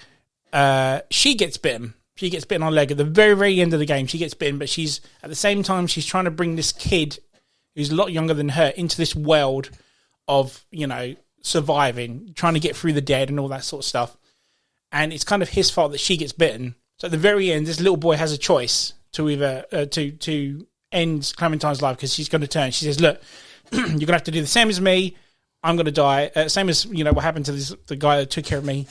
she gets bitten. She gets bitten on her leg at the very, very end of the game. She gets bitten, but she's at the same time she's trying to bring this kid who's a lot younger than her into this world of surviving, trying to get through the dead and all that sort of stuff. And it's kind of his fault that she gets bitten. So at the very end, this little boy has a choice to either to end Clementine's life because she's going to turn. She says, "Look, you're going to have to do the same as me. I'm going to die. Same as what happened to the guy that took care of me.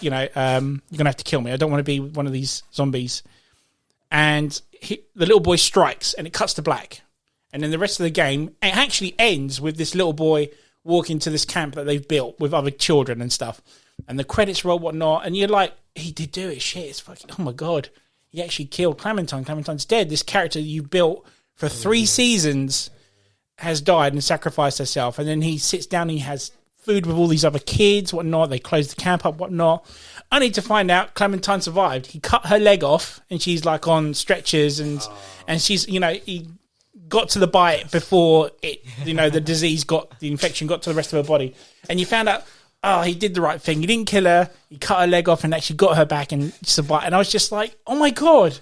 You're going to have to kill me. I don't want to be one of these zombies." And the little boy strikes, and it cuts to black. And then the rest of the game, it actually ends with this little boy walking to this camp that they've built with other children and stuff. And the credits roll, whatnot, and you're like, he did do it. Shit, it's fucking, oh my God. He actually killed Clementine. Clementine's dead. This character you built for 3 seasons has died and sacrificed herself. And then he sits down and he has food with all these other kids, whatnot. They close the camp up, whatnot. Only to find out Clementine survived. He cut her leg off and she's like on stretchers and she's, he got to the bite before it, the disease the infection got to the rest of her body. And you found out, he did the right thing. He didn't kill her. He cut her leg off and actually got her back and survived. And I was just like, oh my God,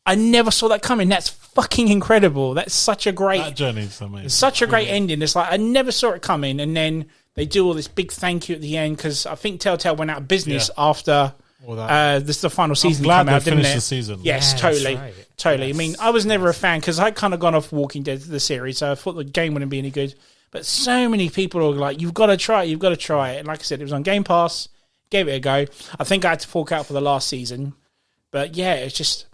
I never saw that coming. That's fucking incredible. That's such a great That journey's amazing. such a great ending. It's like I never saw it coming, and then they do all this big thank you at the end because I think Telltale went out of business after this is the final season. I'm glad come out, they didn't finished it? the season. Yes, Yeah, totally, that's right. totally. Yes. I mean, I was never a fan because I'd kind of gone off Walking Dead the series, so I thought the game wouldn't be any good. But so many people are like, "You've got to try it. You've got to try it." And like I said, it was on Game Pass. Gave it a go. I think I had to fork out for the last season, but yeah, it's just.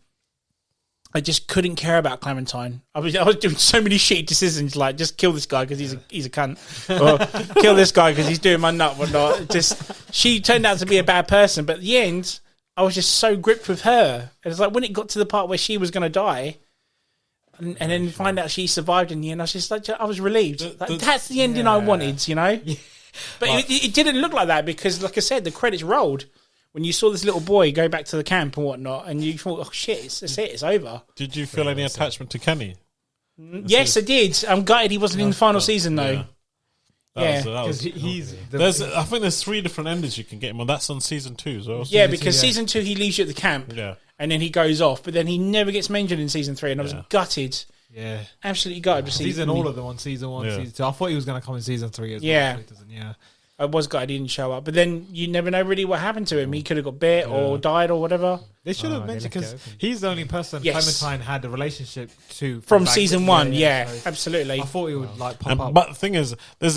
I just couldn't care about Clementine. I was doing so many shitty decisions, like just kill this guy because he's a cunt, or kill this guy because he's doing my nut, whatnot. She turned out to be a bad person, but at the end, I was just so gripped with her. It was like when it got to the part where she was going to die, and then find out she survived in the end. I was just like, I was relieved. That's the ending I wanted, you know. But it didn't look like that because, like I said, the credits rolled. When you saw this little boy go back to the camp and whatnot, and you thought, oh shit, it's over. Did you feel any attachment to Kenny? Yes, I did. I'm gutted he wasn't in the final season, though. Yeah. Because he's I think there's 3 different endings you can get him on. That's on season 2 as well. Yeah, because season 2 he leaves you at the camp, Yeah. and then he goes off, but then he never gets mentioned in season 3, and I was gutted, absolutely gutted to see. he's in all of them on season 1, Yeah. season 2. I thought he was going to come in season 3 as well. Yeah. But he doesn't, yeah. I was gutted he didn't show up, but then you never know really what happened to him. He could have got bit or died or whatever. They should have they mentioned left it because open. he's the only person Yes. Clementine had a relationship to From back season then. 1, So absolutely. I thought he would like pop up. But the thing is, there's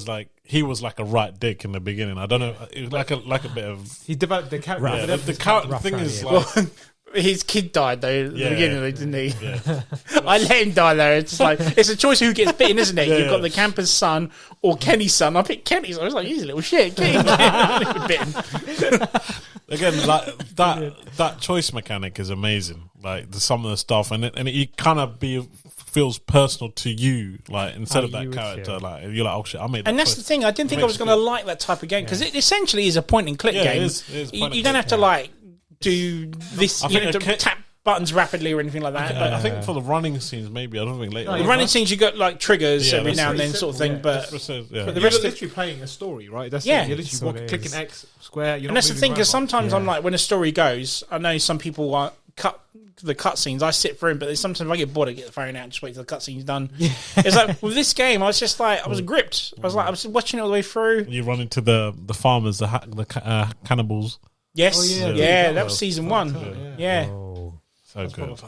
like he was like a right dick in the beginning. I don't know, it was like a bit of He developed the character. yeah, the thing rough is around, like His kid died though at the Yeah, beginning, yeah, didn't he? yeah. I let him die though. It's just like it's a choice who gets bitten, isn't it? Yeah, You've got yeah. the camper's son or Kenny's son. I picked Kenny's. I was like, he's a little shit. Kenny, bitten. Again, like that choice mechanic is amazing. Like some of the stuff, and it kind of feels personal to you, like instead How of that you would character. feel. Like you're like, oh shit, I made that. And that's choice. the thing. I didn't think I was going to like that type of game because it essentially is a point and click Yeah, it game. is point and You don't click, have to like do this. I You think don't have to tap buttons rapidly or anything like that. I think for the running scenes, maybe I don't think later. The running scenes, you got like triggers Yeah, every that's now and pretty then, sort of simple, thing. yeah. But Yeah. But the You're rest of- literally playing a story, right? That's Yeah. it. You're That's literally what it clicking is. X square. You're and not that's the moving thing around because sometimes I'm Yeah. like when a story goes, I know some people cut the cutscenes. I sit through them, but then sometimes I get bored. I get the phone out and just wait till the cutscene's done. It's like with this game, I was just like I was gripped. I was watching it all the way through. You run into the farmers, the cannibals. Yes, Oh, yeah, yeah, that that was season 1. Yeah. Oh, So good.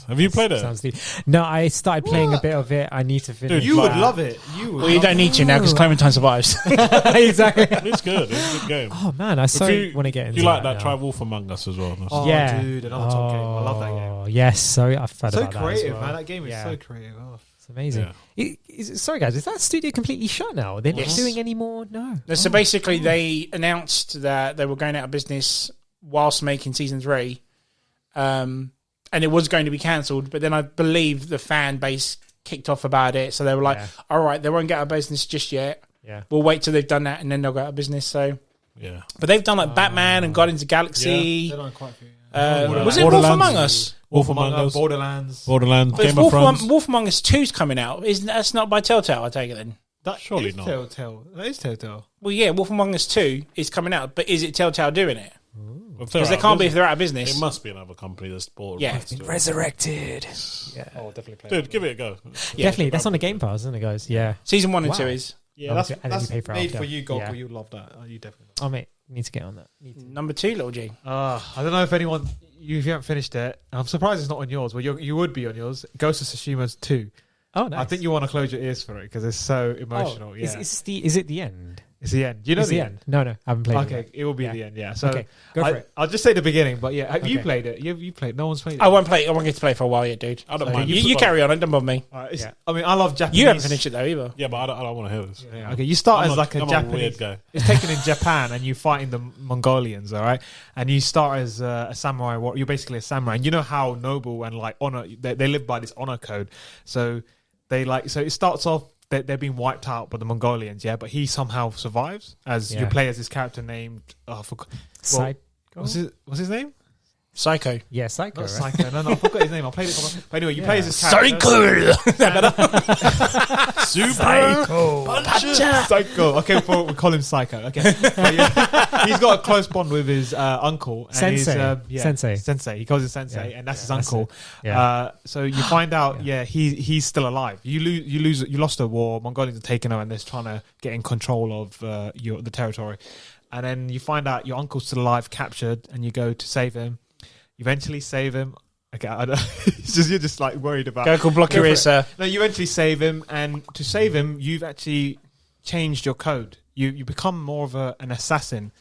Have you played it? sounds deep. No, I started playing a bit of it. I need to finish. Dude, You would that. love it. You would. Well, you don't need to now because Clementine survives. Exactly. It's good. It's a good game. Oh man, I so want to get into You like that that? now. Try Wolf Among Us as well. That's- Oh, Yeah. dude, another top game. I love that game. Oh, yes, so I've heard So about that as creative, well. man. That game is Yeah. so creative. Oh. It's amazing. Sorry, guys, is that studio completely shut now? They're not Yes. doing any more? No. So basically, they announced that they were going out of business whilst making season 3, and it was going to be cancelled. But then I believe the fan base kicked off about it, so they were like, Yeah. "All right, they won't get out of business just yet. Yeah. We'll wait till they've done that, and then they'll go out of business." So, Yeah. but they've done like Batman and Guardians of the Galaxy. They're on quite a few. Yeah. Was it Wolf Borderlands. Among Us? Wolf Among Us, Borderlands. Borderlands, But Game of Thrones. Wolf Among Us 2's coming out. That's not by Telltale, I take it then. That Surely is not. Telltale. That is Telltale. Well, yeah, Wolf Among Us 2 is coming out, but is it Telltale doing it? If they're Because they out of can't be if business, they're out of business. It must be another company that's bought. Yeah. rights to it. Resurrected. Yeah. Oh, definitely play. Dude, give it a go. Definitely. That's on the Game Pass, isn't it, guys? Yeah. Season 1 and Wow. 2 is. Yeah, Oh, that's, and then you that's pay for it made after. for you, Goggle. Yeah. You love that. Oh, you definitely. Oh, mate, need to get on that. Need to. Number 2, Little G. I don't know if anyone, if you haven't finished it, I'm surprised it's not on yours. Well, you would be on yours. Ghost of Tsushima's 2. Oh, nice. I think you want to close your ears for it because it's so emotional. Oh, Yeah, is it the end? it's the end. You know It's the end. No, I haven't played it. Okay, yet. it will be Yeah. the end. Yeah. So Okay, go for it. I'll just say the beginning. But yeah, have you Okay. played it? You played. No one's played it. I won't play. I won't get to play for a while yet, dude. I don't So mind. You carry on. It don't bother me. It's- Yeah. I mean, I love Japanese. You haven't finished it though either. Yeah, but I don't want to hear this. Yeah, okay, you start I'm as like a I'm Japanese weird guy. It's taken in Japan, and you fighting the Mongolians, all right? And you start as a samurai. You're basically a samurai, and you know how noble and like honor. They live by this honor code. So they like. So it starts off. They're being wiped out by the Mongolians, yeah. But he somehow survives as you Yeah. play as this character named. Side. What's his name? Psycho. Yeah, Psycho. Not Right? Psycho. No, I forgot his name. I played it. But anyway, you play as this character. Psycho. Okay, we call him Psycho. Okay, but yeah, he's got a close bond with his uncle. And Sensei. Sensei. He calls him Sensei, and that's his that's uncle. it. Yeah. So you find out, he's still alive. You lost a war. Mongolians are taking over, and they're trying to get in control of the territory. And then you find out your uncle's still alive, captured, and you go to save him. You eventually save him. Okay, you're just like worried about. Go block your ears, sir. No, you eventually save him, and to save him, you've actually changed your code. You become more of an assassin,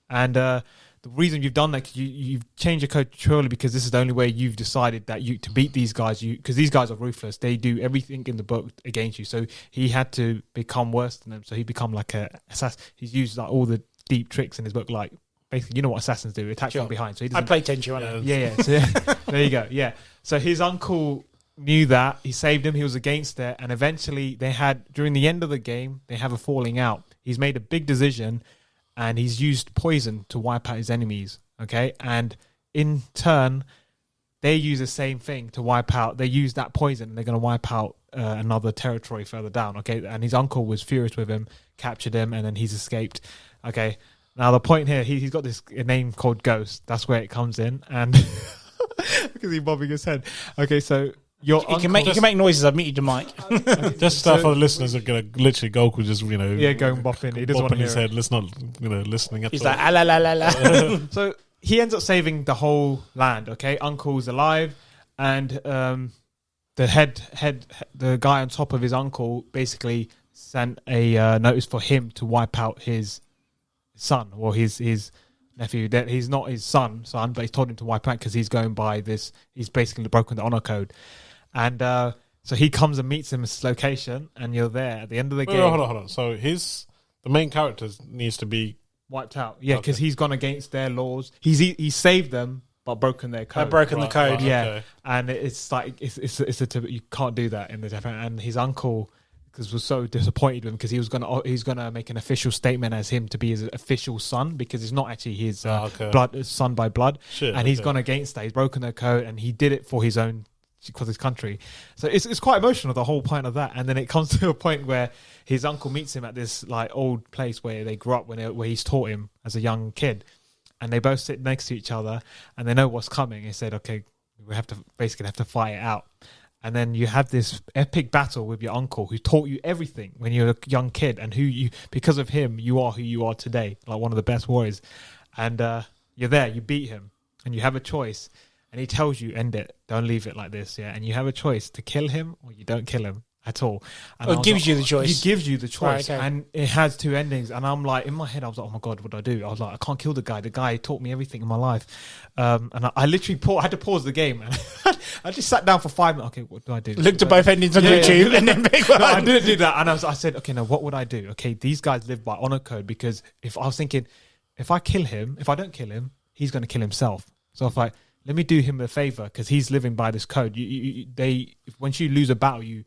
and the reason you've done that, you've changed your code purely because this is the only way you've decided that to beat these guys. Because these guys are ruthless. They do everything in the book against you. So he had to become worse than them. So he become like a assassin. He's used like all the deep tricks in his book, like basically, you know what assassins do, attack from behind. So he I played Tenchu, I know. Yeah. So there you go. Yeah. So his uncle knew that. He saved him. He was against it, and eventually during the end of the game, they have a falling out. He's made a big decision, and he's used poison to wipe out his enemies. Okay, and in turn, they use the same thing to wipe out. They use that poison, and they're going to wipe out another territory further down. Okay, and his uncle was furious with him, captured him, and then he's escaped. Okay, now the point here, he's got this name called Ghost. That's where it comes in, and because he's bobbing his head. Okay, so you can make noises. I've muted the mic. Just for the listeners are gonna literally Goku just going bopping. He doesn't want to hear his it. head. Let's not listening at He's all. like, ah, la la la la. So he ends up saving the whole land. Okay, uncle's alive, and the guy on top of his uncle basically sent a notice for him to wipe out his son or his nephew. That he's not his son, but he's told him to wipe out because he's going by this. He's basically broken the honor code, and so he comes and meets him at his location, and you're there at the end of the game. Hold on. So the main character needs to be wiped out. Yeah, because he's gone against their laws. He saved them, but broken their code. The code. Yeah, okay. And it's like you can't do that in the different. And his uncle was so disappointed with him because he's gonna make an official statement as him to be his official son because it's not actually his son by blood. And he's gone against that. He's broken their code, and he did it for his country. So it's quite emotional, the whole point of that. And then it comes to a point where his uncle meets him at this like old place where they grew up where he's taught him as a young kid, and they both sit next to each other and they know what's coming. He said, okay, we have to fight it out. And then you have this epic battle with your uncle who taught you everything when you're a young kid, and because of him, you are who you are today, like one of the best warriors. And you're there, you beat him, and you have a choice. And he tells you, end it, don't leave it like this, yeah. And you have a choice to kill him or you don't kill him at all. And it gives you the choice. He gives you the choice, right, okay. And it has two endings. And I'm like, in my head, I was like, oh my god, what do I do? I was like, I can't kill the guy. The guy taught me everything in my life. And I literally had to pause the game. And I just sat down for 5 minutes. Okay, what do I do? Looked at both endings on YouTube and then pick one. No, I didn't do that. And I said, okay, now what would I do? Okay, these guys live by honor code because if I was thinking, if I don't kill him, he's going to kill himself. So if let me do him a favor because he's living by this code. Once you lose a battle, you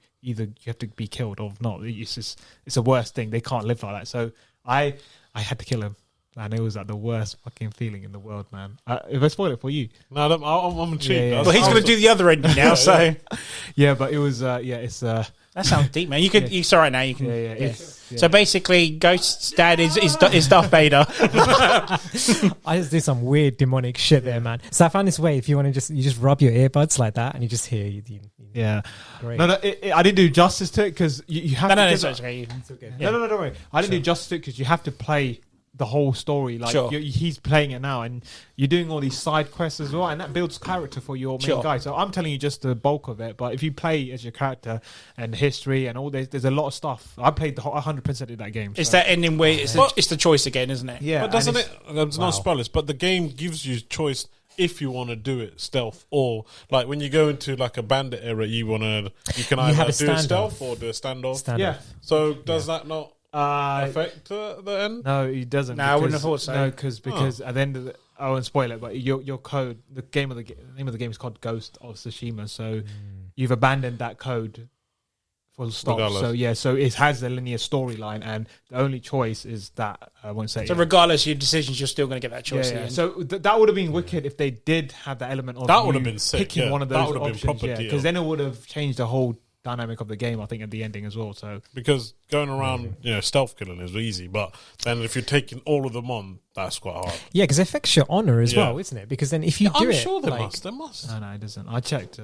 have to be killed or not. It's the worst thing. They can't live like that. So I had to kill him, and it was like the worst fucking feeling in the world, man. If I spoil it for you, no, I'm intrigued. Yeah. Well, he's going to do the other ending now. So yeah, but it was it's that sounds deep, man. You could. Yeah. It's all right now. You can. Yeah. So basically, Ghost's dad is Darth Vader. I just did some weird demonic shit there, man. So I found this way. If you want to you just rub your earbuds like that, and you just hear. Yeah. Great. No, I didn't do justice to it because you have to. No, it's okay. No, don't worry. I didn't do justice to it because you have to play the whole story. Like he's playing it now, and you're doing all these side quests as well, and that builds character for your main guy. So I'm telling you just the bulk of it, but if you play as your character and history and all there's a lot of stuff. I played the whole 100% of that game. It's that ending where it's the choice again, isn't it? Yeah, but doesn't it? There's no spoilers, but the game gives you choice if you want to do it stealth or like when you go into like a bandit era, you can either do a stealth or do a standoff. Yeah. So does that not affect the end? No, it doesn't. No, I wouldn't have thought so. No, because at the end of I won't spoil it, but your code, the name of the game is called Ghost of Tsushima. So you've abandoned that code full stop. Regardless. So it has a linear storyline, and the only choice is that. I won't say. So regardless of your decisions, you're still going to get that choice. Yeah. So that would have been wicked if they did have that element of That would have been sick, picking one of those that would have been options, proper deal. because then it would have changed the whole dynamic of the game. I think at the ending as well. So because going around, stealth killing is easy, but then if you're taking all of them on, that's quite hard. Yeah, because it affects your honor as well, isn't it? Because then if you do I'm it, sure they like, must. They must. no, it doesn't. I checked.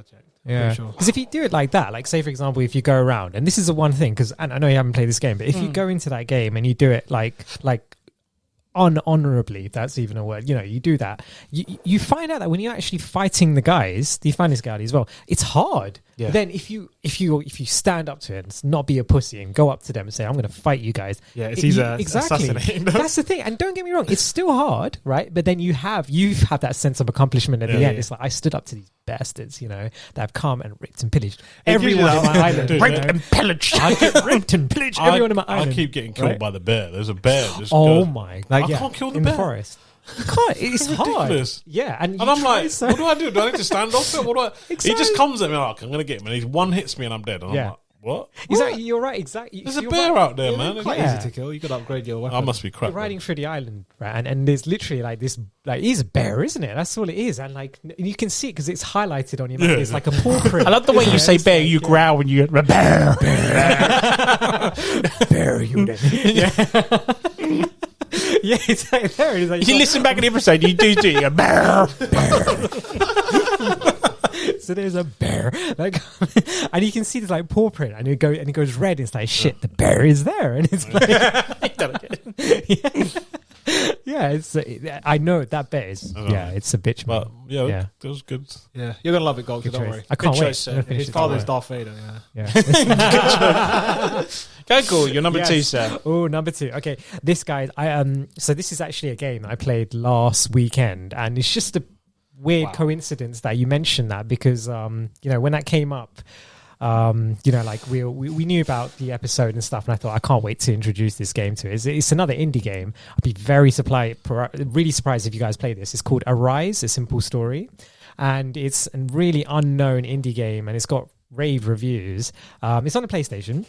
Yeah, Pretty sure. because if you do it like that, like say for example, if you go around, and this is the one thing, because I know you haven't played this game, but if you go into that game and you do it like unhonorably, if that's even a word, you do that, you find out that when you're actually fighting the guys, you find this guy as well, it's hard. Yeah. Then if you stand up to it and not be a pussy and go up to them and say, I'm going to fight you guys. Yeah, it's easier exactly. assassinating. That's the thing. And don't get me wrong, it's still hard, right? But then you've had that sense of accomplishment at the end. It's like, I stood up to these bastards, that have come and ripped and pillaged everyone on my island. Raped and pillaged. I get raped and pillaged everyone on my island. I keep getting killed by the bear. There's a bear. Oh my! I can't kill the in bear. the forest. You can't. It's ridiculous. hard. Yeah, and I'm like, so what do I do? Do I need to stand off it? What do I? Exactly. He just comes at me like, I'm gonna get him, and he one hits me, and I'm dead. And I'm like, what? Exactly. You're right. Exactly. There's a bear out there, man. Quite Yeah. easy to kill. You got to upgrade your weapon. I must be crap. You're riding through the island, right? And there's literally like this, like, he's a bear, isn't it? That's all it is. And like, you can see it because it's highlighted on your map. It's like a paw print. I love the way you say bear. You growl when you get bear. bear, you yeah. Yeah, it's like there. It's like, You listen back in the episode. You do a bear. so there's a bear, like, and you can see this like paw print, and it goes red. It's like shit. The bear is there, and it's like, yeah. It's I know that bear is. Yeah, it's a bitch, man. But yeah, it was good. Yeah, you're gonna love it, Gold. Good Don't choice. worry. I can't Good wait. choice, I'm gonna finish His it father's tomorrow. Darth Vader. Yeah. Yeah. Go, cool. You're number two, sir. Oh, number two. Okay, this guy. So this is actually a game I played last weekend, and it's just a weird coincidence that you mentioned that because when that came up. Like we knew about the episode and stuff, and I thought I can't wait to introduce this game to it. It's another indie game. I'd be really surprised if you guys play this. It's called Arise, A Simple Story, and it's a really unknown indie game, and it's got rave reviews. It's on the PlayStation.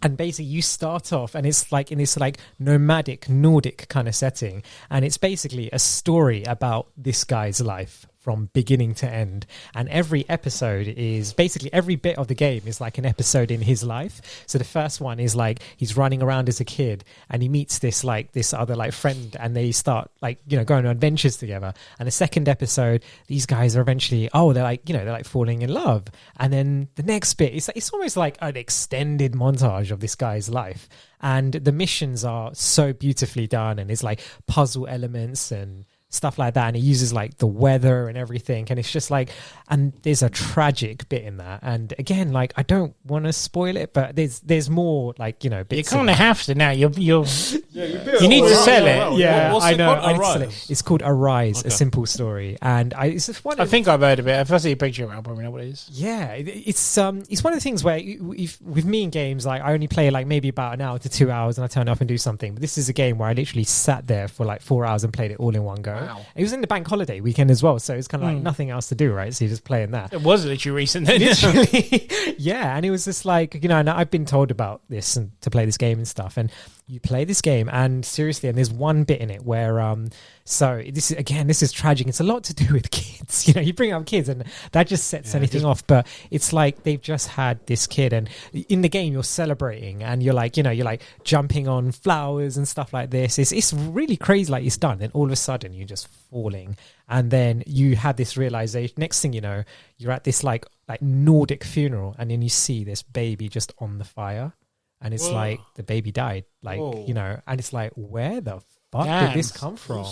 And basically you start off and it's like in this like nomadic Nordic kind of setting, and it's basically a story about this guy's life from beginning to end, and every episode is basically every bit of the game is like an episode in his life. So the first one is like he's running around as a kid and he meets this other like friend, and they start like going on adventures together. And the second episode, these guys are eventually they're like falling in love. And then the next bit it's almost like an extended montage of this guy's life, and the missions are so beautifully done, and it's like puzzle elements and stuff like that, and it uses like the weather and everything, and it's just like, and there's a tragic bit in that, and again, like I don't want to spoil it, but there's more like bits. You kind of have to now. You need to sell it. Yeah, What's I it know. called? Arise? It's called Arise, A Simple Story, and it's just one. I think I've heard of it. If I see a picture, I'll probably know what it is. Yeah, it's one of the things where with me in games, like I only play like maybe about an hour to 2 hours, and I turn off and do something. But this is a game where I literally sat there for like 4 hours and played it all in one go. Wow. It was in the bank holiday weekend as well, so it's kind of like nothing else to do, right? So you're just playing that. It was literally recent. Then. Literally, yeah, and it was just like and I've been told about this and to play this game and stuff, and you play this game, and seriously, and there's one bit in it where so this is tragic. It's a lot to do with kids. You bring up kids, and that just sets anything off. But it's like they've just had this kid, and in the game you're celebrating, and you're like jumping on flowers and stuff like this. It's really crazy, like it's done. Then all of a sudden you're just falling, and then you have this realization. Next thing you know, you're at this like Nordic funeral, and then you see this baby just on the fire. And it's like the baby died, and it's like, where the fuck did this come from?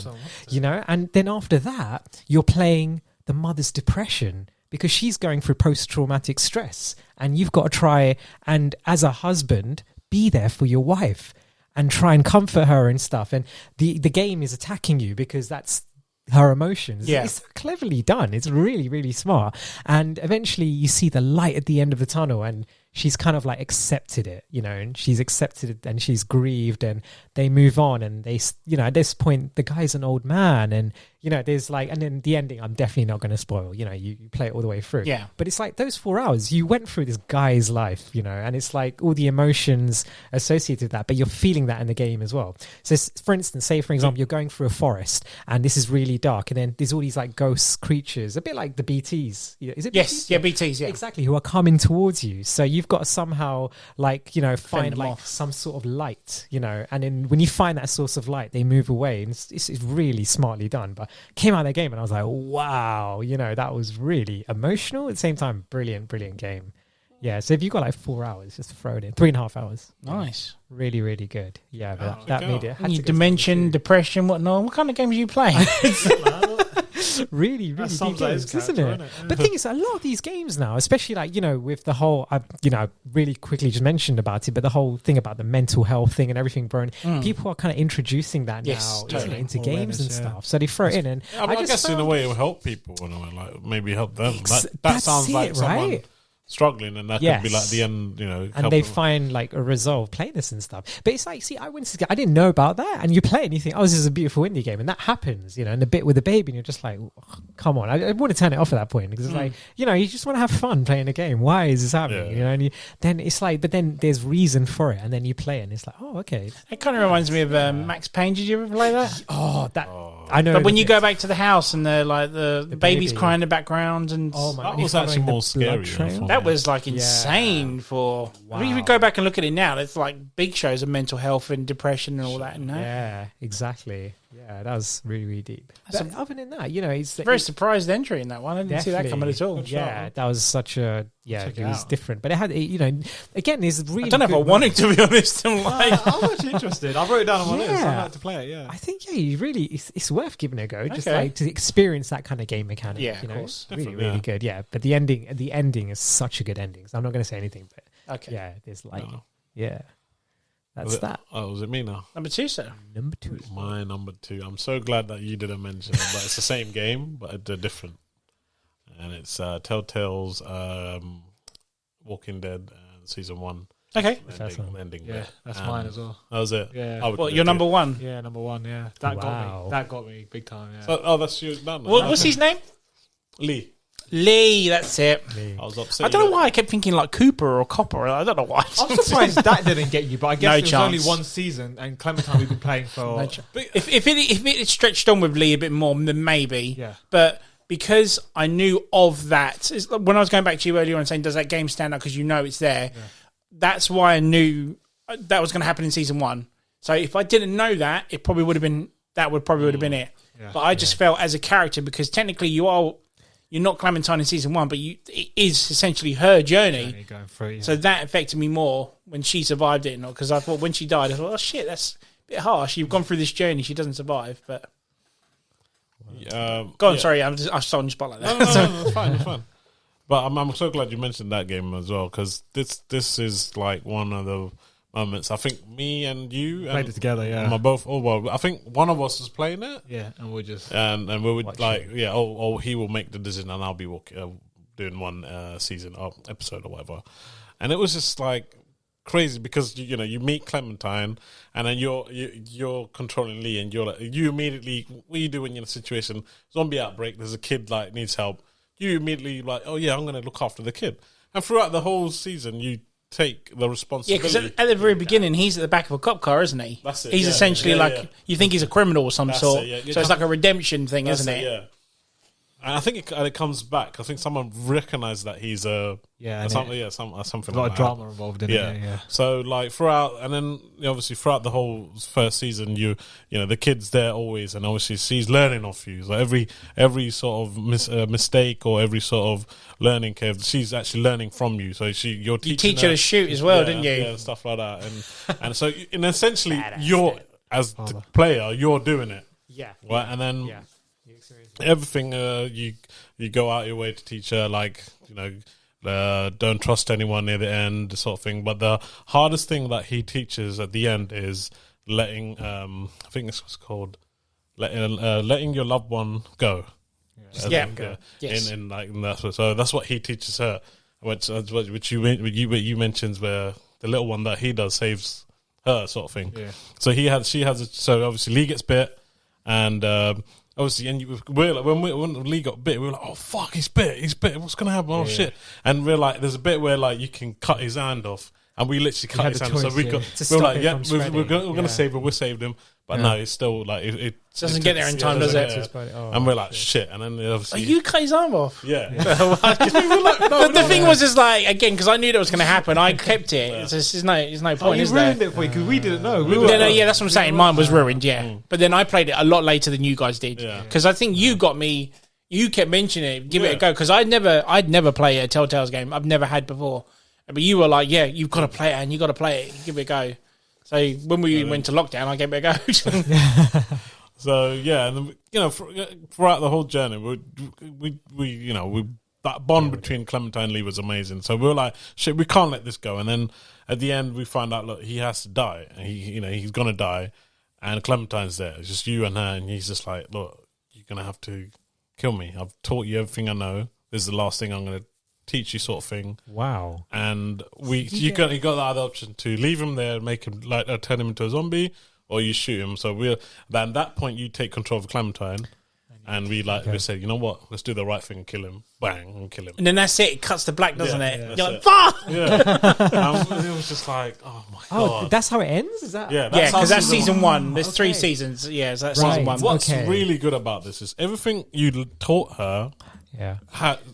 And then after that, you're playing the mother's depression because she's going through post-traumatic stress, and you've got to try and, as a husband, be there for your wife and try and comfort her and stuff. And the game is attacking you because that's her emotions. Yeah. It's so cleverly done. It's really, really smart. And eventually you see the light at the end of the tunnel, and she's kind of like accepted it, and she's accepted it, and she's grieved, and they move on, and they, at this point, the guy's an old man, and You know, there's like, and then the ending, I'm definitely not going to spoil. You know, you play it all the way through. Yeah. But it's like those 4 hours, you went through this guy's life, you know, and it's like all the emotions associated with that, but you're feeling that in the game as well. So, for instance, say, for example, you're going through a forest and this is really dark, and then there's all these like ghost creatures, a bit like the BTs. Is it Yes, BTs? yeah, BTs, yeah. Exactly, who are coming towards you. So you've got to somehow, like, you know, find them like off. some sort of light, you know, and then when you find that source of light, they move away, and it's really smartly done. But came out of that game and I was like, wow, you know, that was really emotional at the same time. Brilliant game. Yeah, so if you've got like 4 hours, just throw it in. 3.5 hours. Nice. Really, really good. Yeah, but that made it. You dimension, depression, whatnot. What kind of games are you playing? Really deep games, isn't it? But the thing is, a lot of these games now, especially like, you know, with the whole, you know, really quickly just mentioned about it, but the whole thing about the mental health thing and everything, bro, people are kind of introducing that Yes, now totally. into More games and awareness, yeah. stuff. So they throw it in, and I guess in a way it will help people in a way, like maybe help them. That that's sounds like it, someone right? struggling, and that could be like the end, you know. And help they them. find like a resolve playing this and stuff. But it's like, see, I didn't know about that. And you play it and you think, oh, this is a beautiful indie game. And that happens, you know, and the bit with the baby, and you're just like, oh, come on. I want to turn it off at that point because it's like, you know, you just want to have fun playing a game. Why is this happening? Yeah. You know, and then it's like, but then there's reason for it. And then you play it and it's like, oh, okay. It kind of reminds me of Max Payne. Did you ever play that? I know. But when the you bit- go back to the house and the baby's baby. crying in the background, and oh my, That and you're was actually following the more blood scary. trail. that was like insane. For if you go back and look at it now, it's like big shows of mental health and depression and all that. And that. Yeah, exactly. Yeah, that was really, really deep. That's But other than that, you know, it's Very surprised entry in that one. I didn't see that coming at all. Yeah, that was such a Check it it was out. different. But it had, you know, again, there's really. I don't know if I good wanted to be honest. I'm like, I'm actually interested. I wrote it down on my list. Yeah. I'd like to play it. Yeah. I think you really it's worth giving it a go. Just Okay. like to experience that kind of game mechanic. Yeah, you of know, course. really, Definitely, really yeah. good. Yeah, but the ending is such a good ending. So I'm not going to say anything, but okay. yeah, there's like No. yeah, that's Was it- that. Oh, was it me now? Number 2, sir. Number 2. My number 2. I'm so glad that you didn't mention it, but it's the same game, but they're different. And it's Telltale's Walking Dead season 1. Okay. first one. Ending Yeah, bit. that's And mine as well. That was it. Yeah. I would Well, do you're it number too. 1. Yeah, number 1. Yeah, that got Wow. me. That got me big time. Yeah. So, that's you done. What's his name? Lee. Lee. That's it. I was upset. I don't know why I kept thinking like Cooper or Copper. I don't know why. I'm surprised that didn't get you, but I guess No it was only chance. one season, and Clementine we've been playing for. If it had stretched on with Lee a bit more, then maybe. Yeah. But because I knew of that, it's like when I was going back to you earlier on saying, does that game stand out because you know it's there? Yeah. That's why I knew that was going to happen in season 1. So if I didn't know that, it probably would have been it. Yeah. But I just felt as a character, because technically you're not Clementine in season 1, but it is essentially her journey. Going through, yeah. So that affected me more when she survived it, because I thought when she died, I thought, oh shit, that's a bit harsh. You've gone through this journey, she doesn't survive. But go on, sorry, I'm stolen your spot like that. No, it's fine, it's fine. But I'm so glad you mentioned that game as well, because this is like one of the moments. I think me and you played it together. Yeah. I think one of us is playing it, Yeah, and we're just. and we would like he will make the decision, and I'll be doing one season or episode or whatever. And it was just like crazy because you meet Clementine, and then you're controlling Lee, and you're like, you immediately, what do you do when you're in a situation, zombie outbreak, there's a kid like needs help, you immediately like, oh yeah, I'm going to look after the kid. And throughout the whole season, you take the Yeah, responsibility. because at the very beginning, he's at the back of a cop car, isn't he? That's it, He's yeah, essentially yeah. you think he's a criminal of some That's sort. it, yeah. So it's like a redemption thing, That's isn't it? Yeah. And I think it comes back. I think someone recognised that he's something a lot like of that. drama involved in it. Yeah. So like throughout, and then obviously throughout the whole first season, the kid's there always, and obviously she's learning off you. So every sort of mistake or every sort of learning curve, she's actually learning from you. So you're teaching You teach her to shoot as well, didn't you? Yeah, stuff like that. And so and essentially you're as the player, you're doing it. Yeah. Right, and then Yeah. everything you go out your way to teach her, like don't trust anyone near the end, sort of thing. But the hardest thing that he teaches at the end is letting I think this was called letting your loved one go. Yeah. Yes. In that's what he teaches her, which you mentioned, where the little one that he does saves her, sort of thing. Yeah. So so obviously Lee gets bit, and obviously, and we're like, when Lee got bit, we were like, oh fuck, he's bit. What's gonna happen? Oh shit! And we're like, there's a bit where like you can cut his hand off, and we literally cut his hand. So we were like, yeah, we're gonna save him. We saved him, but no, it's still like it doesn't get there in time, does it? And we're like, shit. And then obviously, you cut his arm off. Yeah. The thing was, is like again because I knew that was going to happen. I kept it. There's no point. You ruined it for you because we didn't know. Yeah, that's what I'm saying. Mine was ruined. Yeah, but then I played it a lot later than you guys did. Because I think you got me. You kept mentioning it. Give it a go because I'd never play a Telltale's game. I've never had before. But you were like, yeah, you've got to play it and you got to play it. Give it a go. So when we went to lockdown, I gave it a go. So yeah, and then, throughout the whole journey, we that bond between Clementine and Lee was amazing. So we were like, shit, we can't let this go. And then at the end, we find out, look, he has to die. And he's gonna die, and Clementine's there. It's just you and her, and he's just like, look, you're gonna have to kill me. I've taught you everything I know. This is the last thing I'm gonna teach you, sort of thing. Wow. And you got the other option to leave him there, make him turn him into a zombie, or you shoot him. So at that point you take control of Clementine, and we said, you know what, let's do the right thing and kill him. Bang, and kill him. And then that's it. It cuts the black, doesn't it? Yeah, You're like, fuck. Yeah. And it was just like, oh my god. Oh, that's how it ends. Is that? Yeah, because that's season 1. There's 3 seasons. Yeah, so that's season 1. What's really good about this is everything you taught her. Yeah,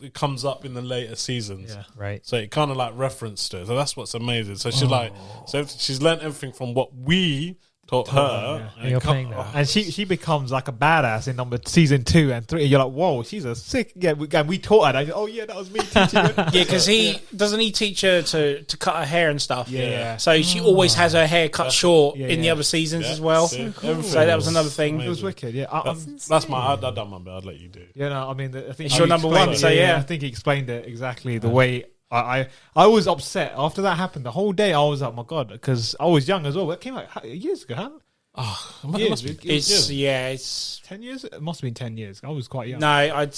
it comes up in the later seasons. Yeah, right. So it kind of like referenced it. So that's what's amazing. So she's learned everything from what we taught her. And you're playing that. And she becomes like a badass in season 2 and 3. You're like, whoa, she's a sick. Yeah, we taught her. Oh yeah, that was me teaching her. Yeah, because he teach her to cut her hair and stuff. Yeah. So she always has her hair cut short in the other seasons as well. So that was another thing. Amazing. It was wicked. Yeah, that's my. I've done my bit. I'd let you do. Yeah, no, I mean, I think it's your number 1. So yeah, I think he explained it exactly the way. I was upset after that happened. The whole day I was like, oh my god, because I was young as well. It came out years ago, huh? Oh, it must be. It's 10 years. It must have been 10 years. I was quite young. No,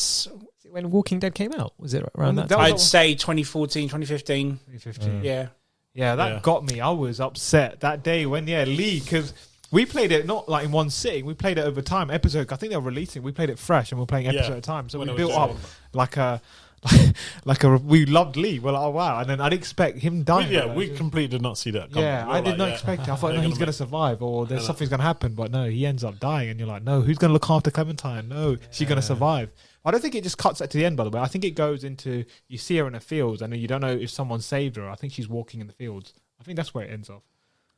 when Walking Dead came out, was it around that time? I'd say 2014, 2015. 2015. Yeah, that got me. I was upset that day when Lee, because we played it not like in one sitting. We played it over time. Episode. I think they were releasing. We played it fresh, and we're playing episode at a time. So we built up like a. We loved Lee. We're like, oh wow, and then I'd expect him dying. We completely did not see that coming. Yeah, I did not expect it. I thought, no, he's going to survive, or there's something's going to happen, but no, he ends up dying, and you're like, no, who's going to look after Clementine? No, she's going to survive. I don't think it just cuts at to the end, by the way. I think it goes into, you see her in the fields, and you don't know if someone saved her. I think she's walking in the fields. I think that's where it ends off.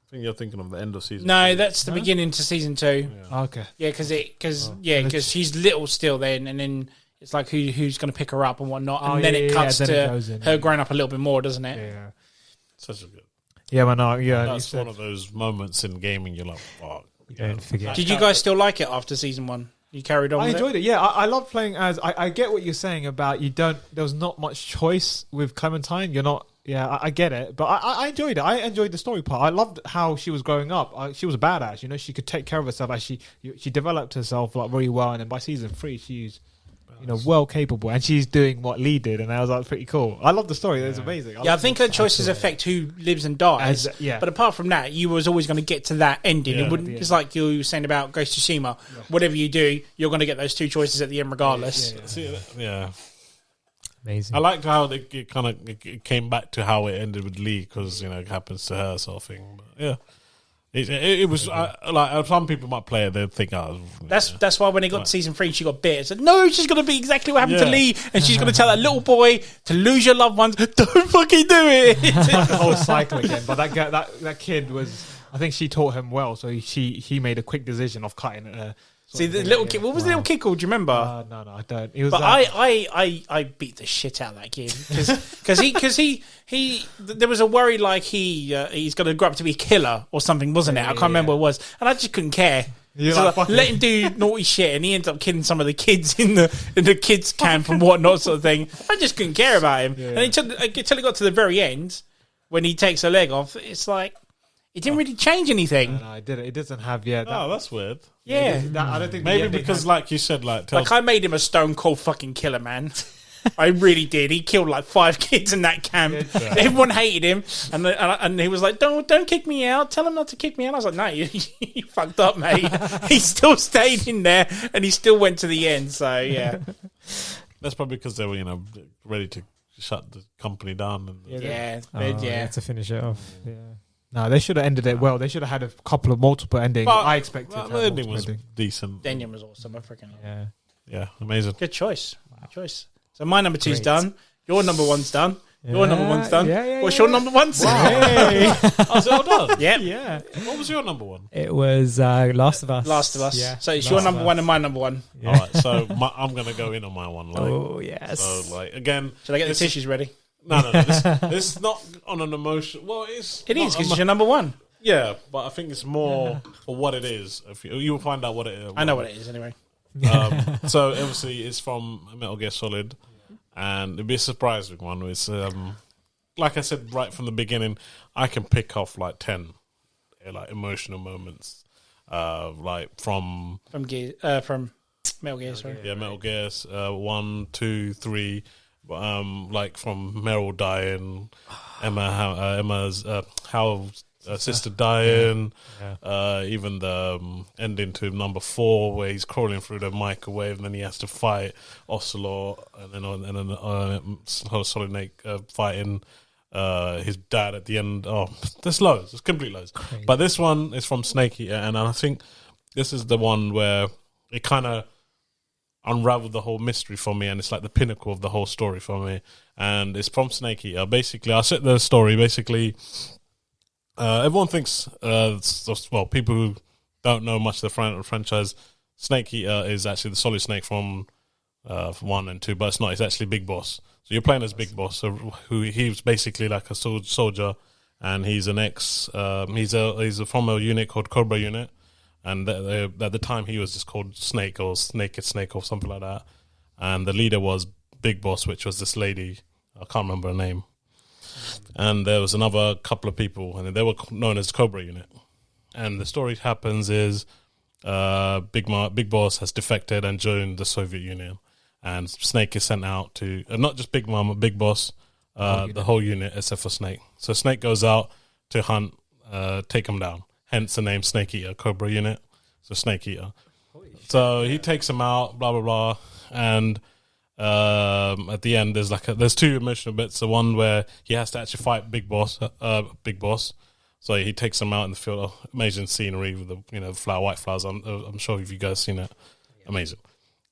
I think you're thinking of the end of season. No, 2. that's the beginning to season 2. Yeah. Okay. Yeah, because she's little still then, and then. It's like who's going to pick her up and whatnot, and then it cuts to her growing up a little bit more, doesn't it? Yeah, such a good. Yeah, man. No, yeah, that's one of those moments in gaming. You're like, fuck. Don't forget. Did you guys still like it after season 1? You carried on. I enjoyed it. Yeah, I love playing as. I get what you're saying about there was not much choice with Clementine. You're not. Yeah, I get it, but I enjoyed it. I enjoyed the story part. I loved how she was growing up. She was a badass. She could take care of herself. As she developed herself like really well, and then by season 3, she's. Well capable, and she's doing what Lee did, and I was like, pretty cool. I love the story; it's amazing. I think her choices affect who lives and dies. But apart from that, you was always going to get to that ending. It wouldn't. It's like you were saying about Ghost of Tsushima. Whatever you do, you're going to get those 2 choices at the end, regardless. Yeah. Amazing. I liked how it kind of came back to how it ended with Lee, because it happens to her sort of thing. But, yeah. It was like some people might play it. They'd think, that's why when they got to season 3, she got bit. It said, no, she's going to be exactly what happened to Lee, and she's going to tell that little boy to lose your loved ones. Don't fucking do it. The whole cycle again. But that kid was. I think she taught him well, so he made a quick decision of cutting it. See the little kid. What was the little kid called? Do you remember? No, I don't. It was. But I beat the shit out of that kid because he there was a worry like he's going to grow up to be a killer or something, wasn't it? I can't remember what it was, and I just couldn't care. So let him do naughty shit, and he ends up killing some of the kids in the kids camp and whatnot, sort of thing. I just couldn't care about him, and until it got to the very end when he takes her leg off, it's like. It didn't really change anything. No, it didn't. It doesn't have that's weird. Yeah, I don't think maybe because, like you said, like I made him a stone cold fucking killer, man. I really did. He killed like 5 kids in that camp. Everyone hated him, and he was like, "Don't kick me out. Tell him not to kick me out." I was like, "No, you fucked up, mate." He still stayed in there, and he still went to the end. So yeah, That's probably because they were, ready to shut the company down. And, Yeah, to finish it off. Yeah. No, they should have ended it well. They should have had a couple of multiple endings. But, I expected the ending was decent. Daniel was awesome. I freaking Yeah, amazing. good choice. Good choice. So my number 2's done. Your number 1's done. Your number 1's done. What's your number 1? Hey. Oh, is it all done? Yep. Yeah. What was your number 1? It was Last of Us. Last of Us. Yeah. So it's Last your of number Us. 1 and my number 1. Yeah. All right, so I'm going to go in on my one. Oh, yes. So, again... Should I get the this tissues ready? No. This is not on an emotion... Well, It is, because it's your number 1. Yeah, but I think it's more for what it is. If you will find out what it is. I know what it is anyway. So, obviously, it's from Metal Gear Solid, and it'd be a surprising one. It's... like I said right from the beginning, I can pick off 10 emotional moments, from Metal Gear. Sorry. Yeah, Metal Gear 1, 2, 3, from Meryl dying, Emma's Hal's sister dying, even the ending to number 4 where he's crawling through the microwave and then he has to fight Ocelot, and then Solid Snake fighting his dad at the end. Oh, there's loads. There's complete loads. Great. But this one is from Snake Eater, and I think this is the one where it kind of unraveled the whole mystery for me, and it's like the pinnacle of the whole story for me. And it's from Snake Eater. Basically, I'll set the story. Basically, everyone thinks, people who don't know much of the franchise, Snake Eater is actually the Solid Snake from 1 and 2, but it's not. It's actually Big Boss. So you're playing as Big Boss, who he's basically like a soldier, and he's an he's from a unit called Cobra Unit, and at the time he was just called Snake or Naked Snake or something like that, and the leader was Big Boss, which was this lady, I can't remember her name, and there was another couple of people, and they were known as Cobra Unit. And the story happens is Big Boss has defected and joined the Soviet Union. And Snake is sent out to not just Big Mom, but Big Boss, the whole unit except for Snake. So Snake goes out to hunt, take him down. Hence the name Snake Eater, Cobra Unit. So Snake Eater. So he takes him out, blah blah blah, and at the end there's 2 emotional bits. The one where he has to actually fight Big Boss. So he takes him out in the field. Oh, amazing scenery with the white flowers. I'm sure if you guys seen it, amazing.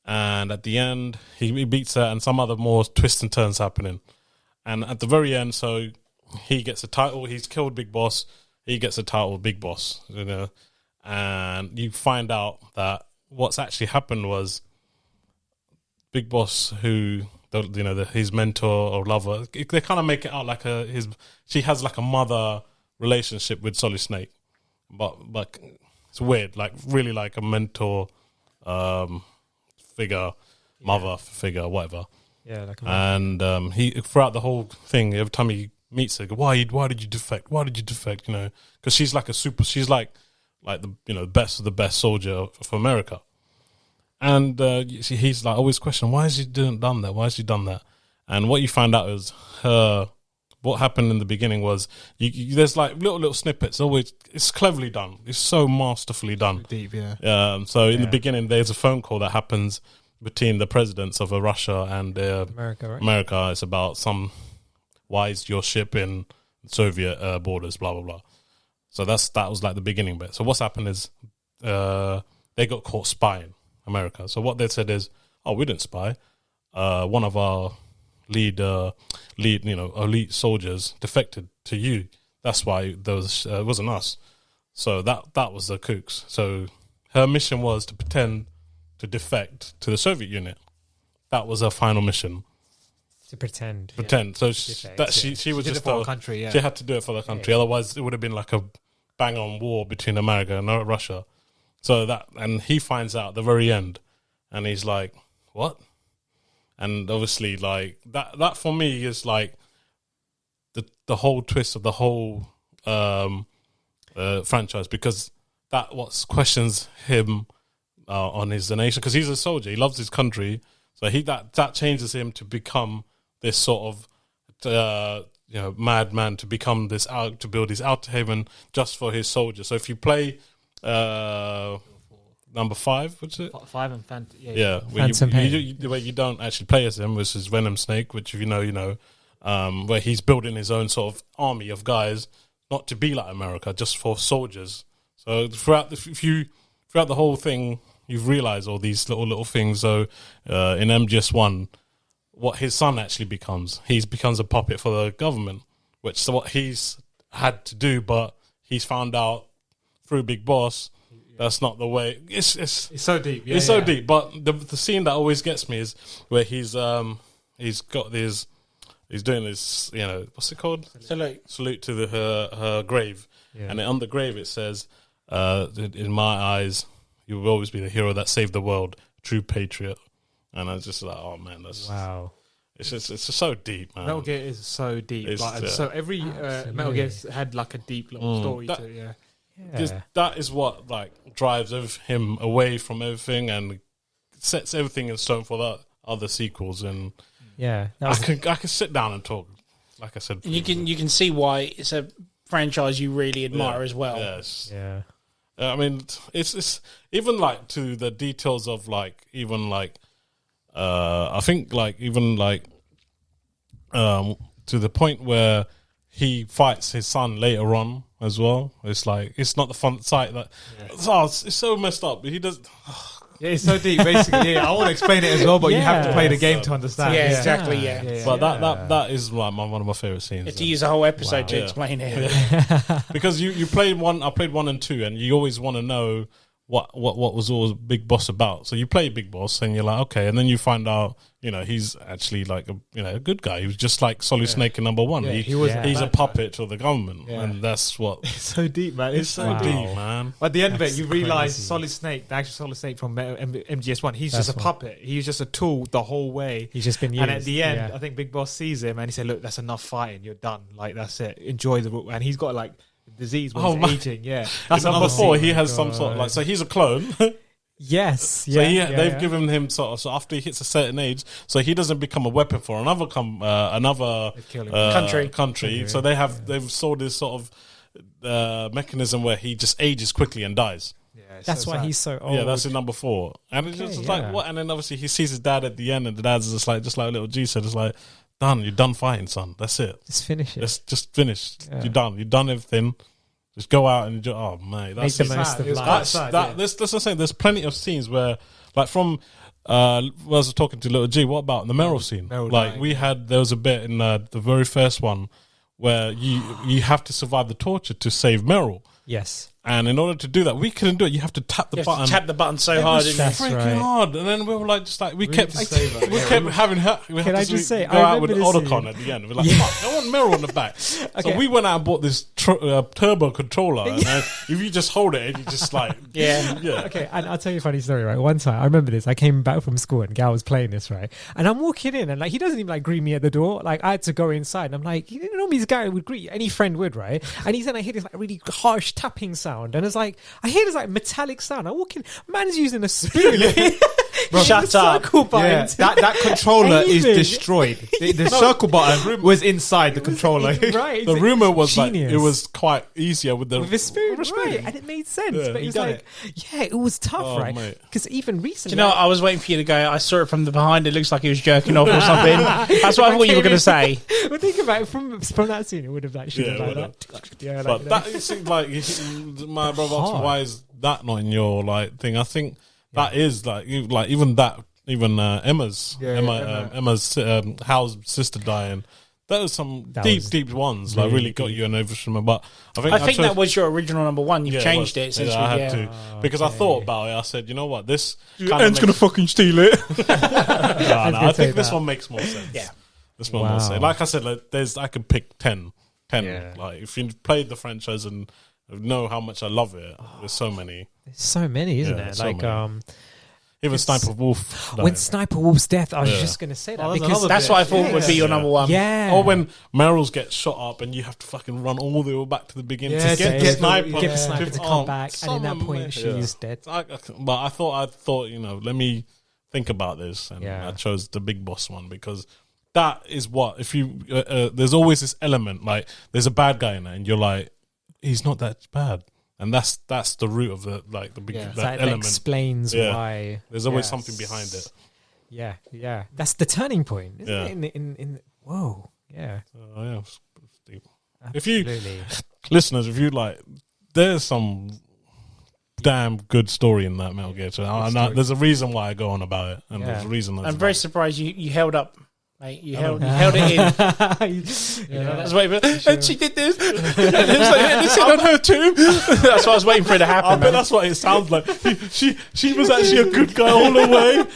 And at the end, he beats her, and some other more twists and turns happening. And at the very end, so he gets a title. He's killed Big Boss. He gets a title, Big Boss. And you find out that what's actually happened was Big Boss, who his mentor or lover, they kind of make it out like she has like a mother relationship with Solid Snake, but it's weird, like really like a mentor. Figure, mother figure, whatever. Yeah, like and he throughout the whole thing, every time he meets her, why did you defect? Why did you defect? Because she's like she's like the best of the best soldier for America. And he's like always questioning, why has she done that? Why has she done that? And what you find out is what happened in the beginning was there's like little snippets. Always, it's cleverly done. It's so masterfully done. Deep, yeah. So in the beginning, there's a phone call that happens between the presidents of Russia and America. Right? America. It's about why is your ship in Soviet borders? Blah blah blah. So that was like the beginning bit. So what's happened is they got caught spying America. So what they said is, oh, we didn't spy. One of our elite soldiers defected to you. That's why there was it wasn't us. So that was the kooks. So her mission was to pretend to defect to the Soviet unit. That was her final mission. To pretend. So she was just for a country. Yeah. She had to do it for the country. Otherwise, it would have been like a bang-on war between America and Russia. So and he finds out at the very end, and he's like, "What?" And obviously, like that for me is like the whole twist of the whole franchise, because that what questions him on his nation, because he's a soldier, he loves his country, So that changes him to become this sort of madman, to become this to build his outer haven just for his soldiers. So if you play number 5, what's it? 5 and Phantom. Phantom Pain. Where you don't actually play as him, which is Venom Snake, which if you know, where he's building his own sort of army of guys, not to be like America, just for soldiers. So throughout the whole thing, you've realised all these little things. So in MGS1, what his son actually becomes, he becomes a puppet for the government, which is what he's had to do, but he's found out through Big Boss. That's not the way. It's so deep. It's so deep. But the scene that always gets me is where he's doing this. What's it called? Salute to her grave, and on the grave it says, "In my eyes, you will always be the hero that saved the world, true patriot." And I was just like, "Oh man, that's wow." It's just so deep, man. Metal Gear is so deep. So every Metal Gear had like a deep little story to it. Yeah. That is what drives him away from everything and sets everything in stone for the other sequels. And I can sit down and talk. Like I said, you can see why it's a franchise you really admire as well. Yes. Yeah. I mean, it's even to the details of I think to the point where he fights his son later on as well. It's it's not the fun sight that it's so messed up. He does. Yeah, it's so deep. Basically, I want to explain it as well, but you have to play the game to understand. Yeah, exactly. Yeah. But that is one of my favorite scenes. You have to use a whole episode to explain it. Because you played one. I played 1 and 2, and you always want to know what was all Big Boss about. So you play Big Boss, and you're like, okay, and then you find out, he's actually a good guy. He was just like Solid Snake in number 1. Yeah, he's a puppet to the government, and that's what. It's so deep, man. It's so deep, man. At the end of it, you realise Solid Snake, the actual Solid Snake from MGS1, he's just a puppet. He's just a tool the whole way. He's just been used. And at the end, I think Big Boss sees him and he said, "Look, that's enough fighting. You're done. That's it. Enjoy the." And he's got disease when he's aging. Yeah, that's number 4. He has some sort of so he's a clone. Yes. So they've given him so after he hits a certain age, so he doesn't become a weapon for another country. So they've saw this sort of mechanism where he just ages quickly and dies. Yeah, that's why he's so old. Yeah, that's in number 4. And it's just what? And then obviously he sees his dad at the end, and the dad's just like little G said, it's done. You're done fighting, son. That's it. Just finish it. It's just finished. Yeah. You're done. You've done everything. Just go out and enjoy. Oh mate, that's make the most of life. That's what I'm saying. There's plenty of scenes where, from I was talking to little G. What about the Meryl scene? There was a bit in the very first one where you have to survive the torture to save Meryl. Yes. And in order to do that, we couldn't do it. You have to tap the button. Tap the button so hard. It was freaking hard. And then we were we kept having her. Can I just say, go out with Otacon at the end. We're like, fuck, I want Meryl on the back. So we went out and bought this turbo controller. And if you just hold it, you just yeah. Okay, and I'll tell you a funny story, right? One time, I remember this. I came back from school and Gal was playing this, right? And I'm walking in and he doesn't even greet me at the door. I had to go inside. And I'm like, normally this guy would greet you. Any friend would, right? And he's then I hear this really harsh tapping sound. And it's I hear this metallic sound. I walk in, man's using a spoon. Bro, shut up. Yeah, that controller is destroyed. The circle button was inside the controller. Right. The rumor was it was quite easier with the spoon, right? And it made sense. Yeah, but he's it was tough, right? Because even recently, do you know, I was waiting for you to go. I saw it from the behind. It looks like he was jerking off or something. That's what I thought you were going to say. Well, think about it from that scene. It would have that. Yeah, but that seems my brother. Why is that not in your thing? I think that is even Emma's Hal's sister dying. That was some deep ones. Really got you an overshot. But I think that was your original number 1. You've changed it since I had to because I thought about it. I said, you know what, this End's gonna fucking steal it. I think this one makes more sense. Yeah, this one makes sense. Like I said, I could pick 10. Yeah. If you played the franchise and know how much I love it, there's so many. There's so many, isn't there? So even Sniper Wolf. When Sniper Wolf's death, I was just going to say that because that's what I thought would be your number 1. Yeah. Or when Meryl's gets shot up and you have to fucking run all the way back to the beginning to get the sniper. Get the sniper to come back, and in that point she's dead. But I thought, let me think about this, and Yeah. I chose the Big Boss one because that is what if you. There's always this element like there's a bad guy in it, and you're like, he's not that bad, and that's the root of the big It's that like that element. explains Yeah. why. There's always Yeah. something behind it. Yeah. That's the turning point, isn't Yeah. it? In whoa, yeah. Oh yeah, it's deep. If you Absolutely. listeners, if you like, there's some damn good story in that Metal Gear. So there's a reason why I go on about it, and there's a reason. I'm very surprised you held up, mate. You held it in. I was waiting for, and she did this. And it was like, and it said on her tomb. That's what I was waiting for it to happen. I bet that's what it sounds like. She was actually a good guy all the way.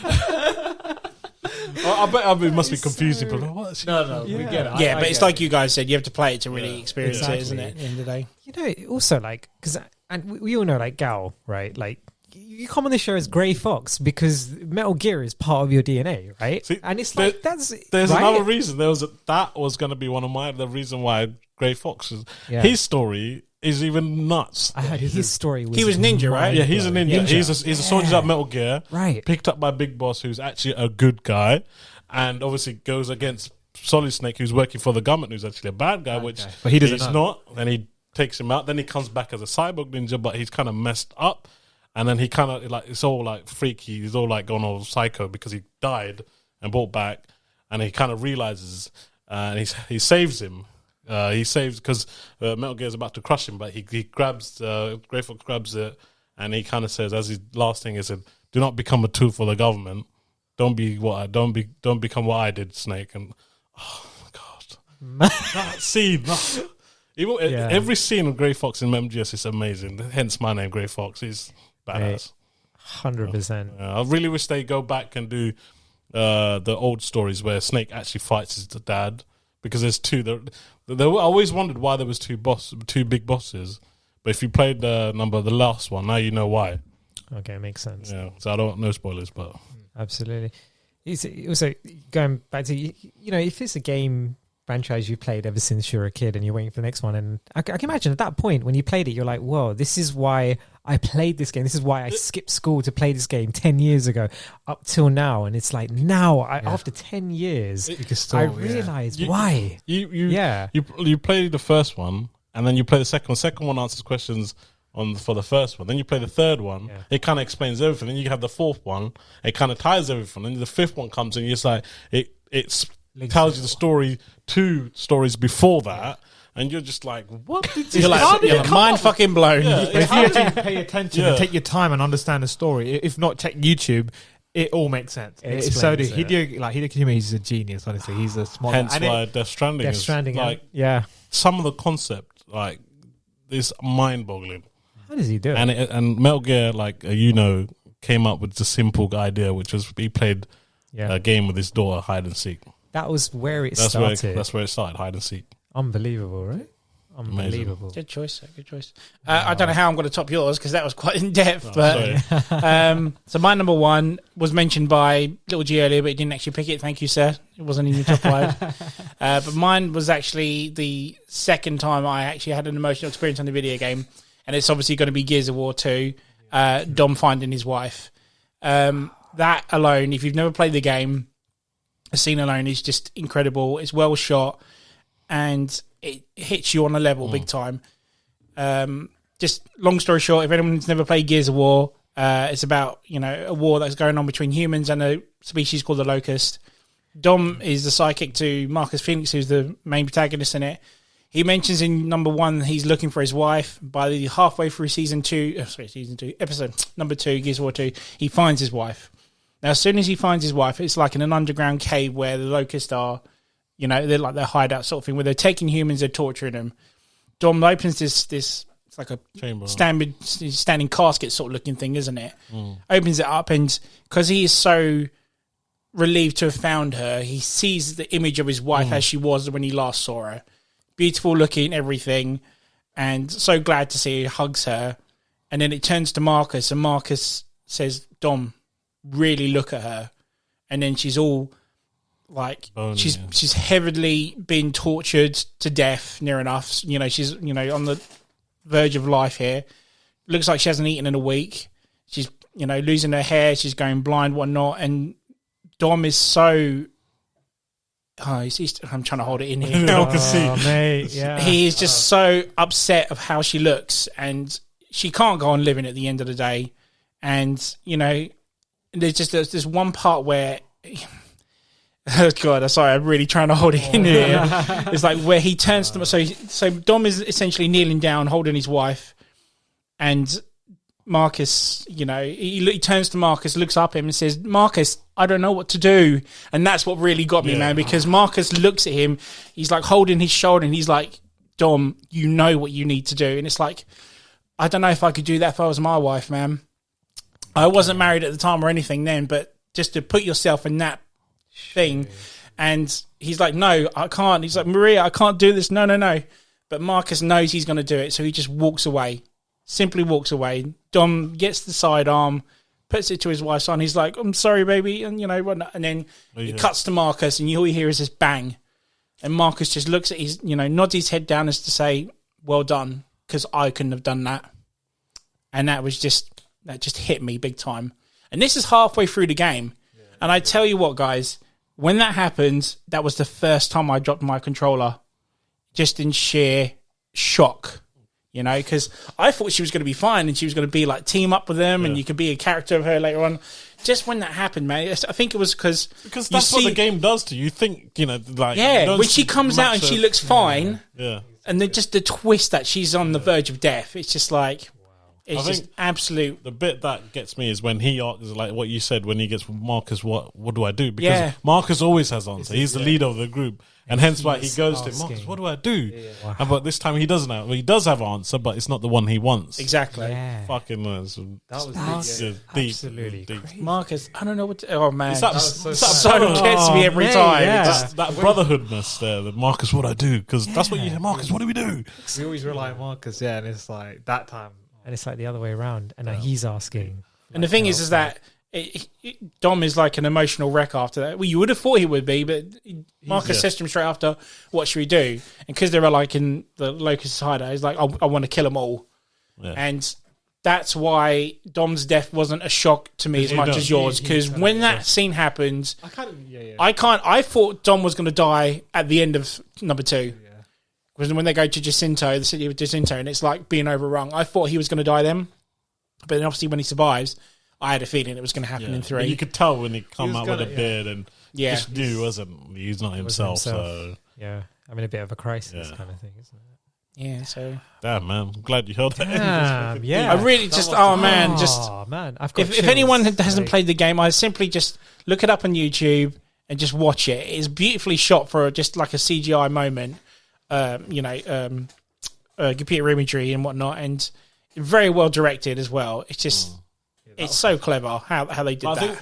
I bet it must be confusing. But like, what? No, we get it. Yeah, I but it's get like you guys said, you have to play it to really experience exactly. it, isn't it? At the end of the day. You know, also like because and we all know like Gal, right? Like you come on the show as Grey Fox because Metal Gear is part of your DNA, right? See, and it's like there's There's right? another reason. That was going to be one of the reason why Grey Fox is his story is even nuts. I heard his story was He was ninja, right? Yeah, he's a ninja. He's a soldier at Metal Gear, Right. Picked up by Big Boss, who's actually a good guy, and obviously goes against Solid Snake, who's working for the government, who's actually a bad guy, which But he doesn't he's know. not. Then he takes him out. Then he comes back as a cyborg ninja, but he's kind of messed up. And then he kind of like it's all like freaky. He's all like gone all psycho because he died and brought back, and he kind of realizes, and he saves him. He saves because Metal Gear is about to crush him, but he grabs Grey Fox grabs it, and he kind of says as his last thing, he said, "Do not become a tool for the government. Don't become what I did, Snake." And oh my god, that scene. Every scene of Grey Fox in MGS is amazing. Hence my name, Grey Fox. He's badass. 100%. I really wish they go back and do the old stories where Snake actually fights his dad, because there's two. I always wondered why there was two big bosses, but if you played the last one, now you know why. Okay, makes sense. Yeah, so I don't know spoilers, but Absolutely. It's also going back to if it's a game franchise you played ever since you were a kid and you're waiting for the next one, and I can imagine at that point when you played it, you're like, whoa, this is why I played this game. This is why I skipped school to play this game 10 years ago up till now. And it's like now, after 10 years, I realize why. You play the first one and then you play the second one. Second one answers questions for the first one. Then you play the third one. Yeah. It kind of explains everything. Then you have the fourth one. It kind of ties everything. Then the fifth one comes and it's like it tells you the story, 2 stories before that, and you're just like, what? You're like mind fucking blown. Yeah, But if you actually pay attention and take your time and understand the story, if not check YouTube, it all makes sense. It's so Hideo Kojima is a genius. Honestly, he's a smart. Hence why Death Stranding is like some of the concept like is mind-boggling. How does he do it? And Metal Gear, came up with the simple idea, which was he played a game with his daughter, hide and seek. That was where it started. That's where it started, hide and seek. Unbelievable, right? Unbelievable. Good choice. Good choice. I don't know how I'm going to top yours because that was quite in depth. So my number 1 was mentioned by Little G earlier, but he didn't actually pick it. Thank you, sir. It wasn't in your top 5. But mine was actually the second time I actually had an emotional experience on the video game, and it's obviously going to be Gears of War 2. Dom finding his wife. That alone, if you've never played the game, the scene alone is just incredible. It's well shot, and it hits you on a level big time. Just long story short, if anyone's never played Gears of War, it's about a war that's going on between humans and a species called the Locust. Dom is the psychic to Marcus Phoenix, who's the main protagonist in it. He mentions in number 1 he's looking for his wife. By the halfway through episode number 2, Gears of War 2, he finds his wife. Now, as soon as he finds his wife, it's like in an underground cave where the Locusts are, they're like their hideout sort of thing, where they're taking humans, they're torturing them. Dom opens this it's like a chamber, standing casket sort of looking thing, isn't it? Opens it up, and because he is so relieved to have found her, he sees the image of his wife as she was when he last saw her. Beautiful looking, everything, and so glad to see he hugs her. And then it turns to Marcus, and Marcus says, Dom, really look at her. And then she's all like, she's heavily been tortured to death, near enough. She's on the verge of life here. Looks like she hasn't eaten in a week. She's losing her hair, she's going blind, whatnot, and Dom is so. I'm trying to hold it in here. I can see. Mate, yeah. He is just so upset of how she looks, and she can't go on living at the end of the day. And there's one part where, oh God, I'm sorry, I'm really trying to hold it in here. It's like where he turns to, so Dom is essentially kneeling down, holding his wife, and Marcus, he turns to Marcus, looks up at him and says, Marcus, I don't know what to do. And that's what really got me, man, because Marcus looks at him, he's like holding his shoulder and he's like, Dom, you know what you need to do. And it's like, I don't know if I could do that if I was my wife, man. I wasn't married at the time or anything then, but just to put yourself in that thing. And he's like, no, I can't. He's like, Maria, I can't do this. No. But Marcus knows he's going to do it. So he just walks away. Simply walks away. Dom gets the sidearm, puts it to his wife's arm. He's like, I'm sorry, baby. And, whatnot. And then it cuts to Marcus, and all you hear is this bang. And Marcus just looks at his, nods his head down as to say, well done, because I couldn't have done that. And that just hit me big time. And this is halfway through the game. Yeah. And I tell you what, guys, when that happened, that was the first time I dropped my controller, just in sheer shock. Because I thought she was going to be fine and she was going to be like team up with them and you could be a character of her later on. Just when that happened, man, I think it was because that's what the game does to you. You think, when she comes out and she looks fine, and then just the twist that she's on the verge of death, it's just like, it's just absolute. The bit that gets me is when he asks, like what you said, when he gets Marcus, what do I do? Because Marcus always has answer. He's the leader of the group. And hence why he goes to Marcus, what do I do? Wow. But this time he doesn't have. He does have an answer, but it's not the one he wants. Exactly. Yeah. Fucking that was deep. Absolutely. Deep. Marcus, I don't know what to... Oh, man. That so gets me every time. Yeah. Just that brotherhoodness there. That Marcus, what do I do? Because that's what you hear. Marcus, what do we do? We always rely on Marcus, and it's like that time. And it's like the other way around. And now he's asking. And the thing is that Dom is like an emotional wreck after that. Well, you would have thought he would be, but Marcus says to him straight after, what should we do? And because they were like in the Locust hideout, he's like, I want to kill them all. Yeah. And that's why Dom's death wasn't a shock to me as much as yours. Because when that scene happened, I thought Dom was going to die at the end of number 2. Because when they go to Jacinto, the city of Jacinto, and it's like being overrun, I thought he was going to die then. But then obviously when he survives, I had a feeling it was going to happen in 3. But you could tell when he come out with a beard and just knew he's not himself. So having a bit of a crisis kind of thing, isn't it? Yeah, so damn, man, I'm glad you held that. I really just man, I've got if anyone hasn't played the game, I simply just look it up on YouTube and just watch it. It's beautifully shot for just like a CGI moment, computer imagery and whatnot, and very well directed as well. It's just. It's so clever how they did that.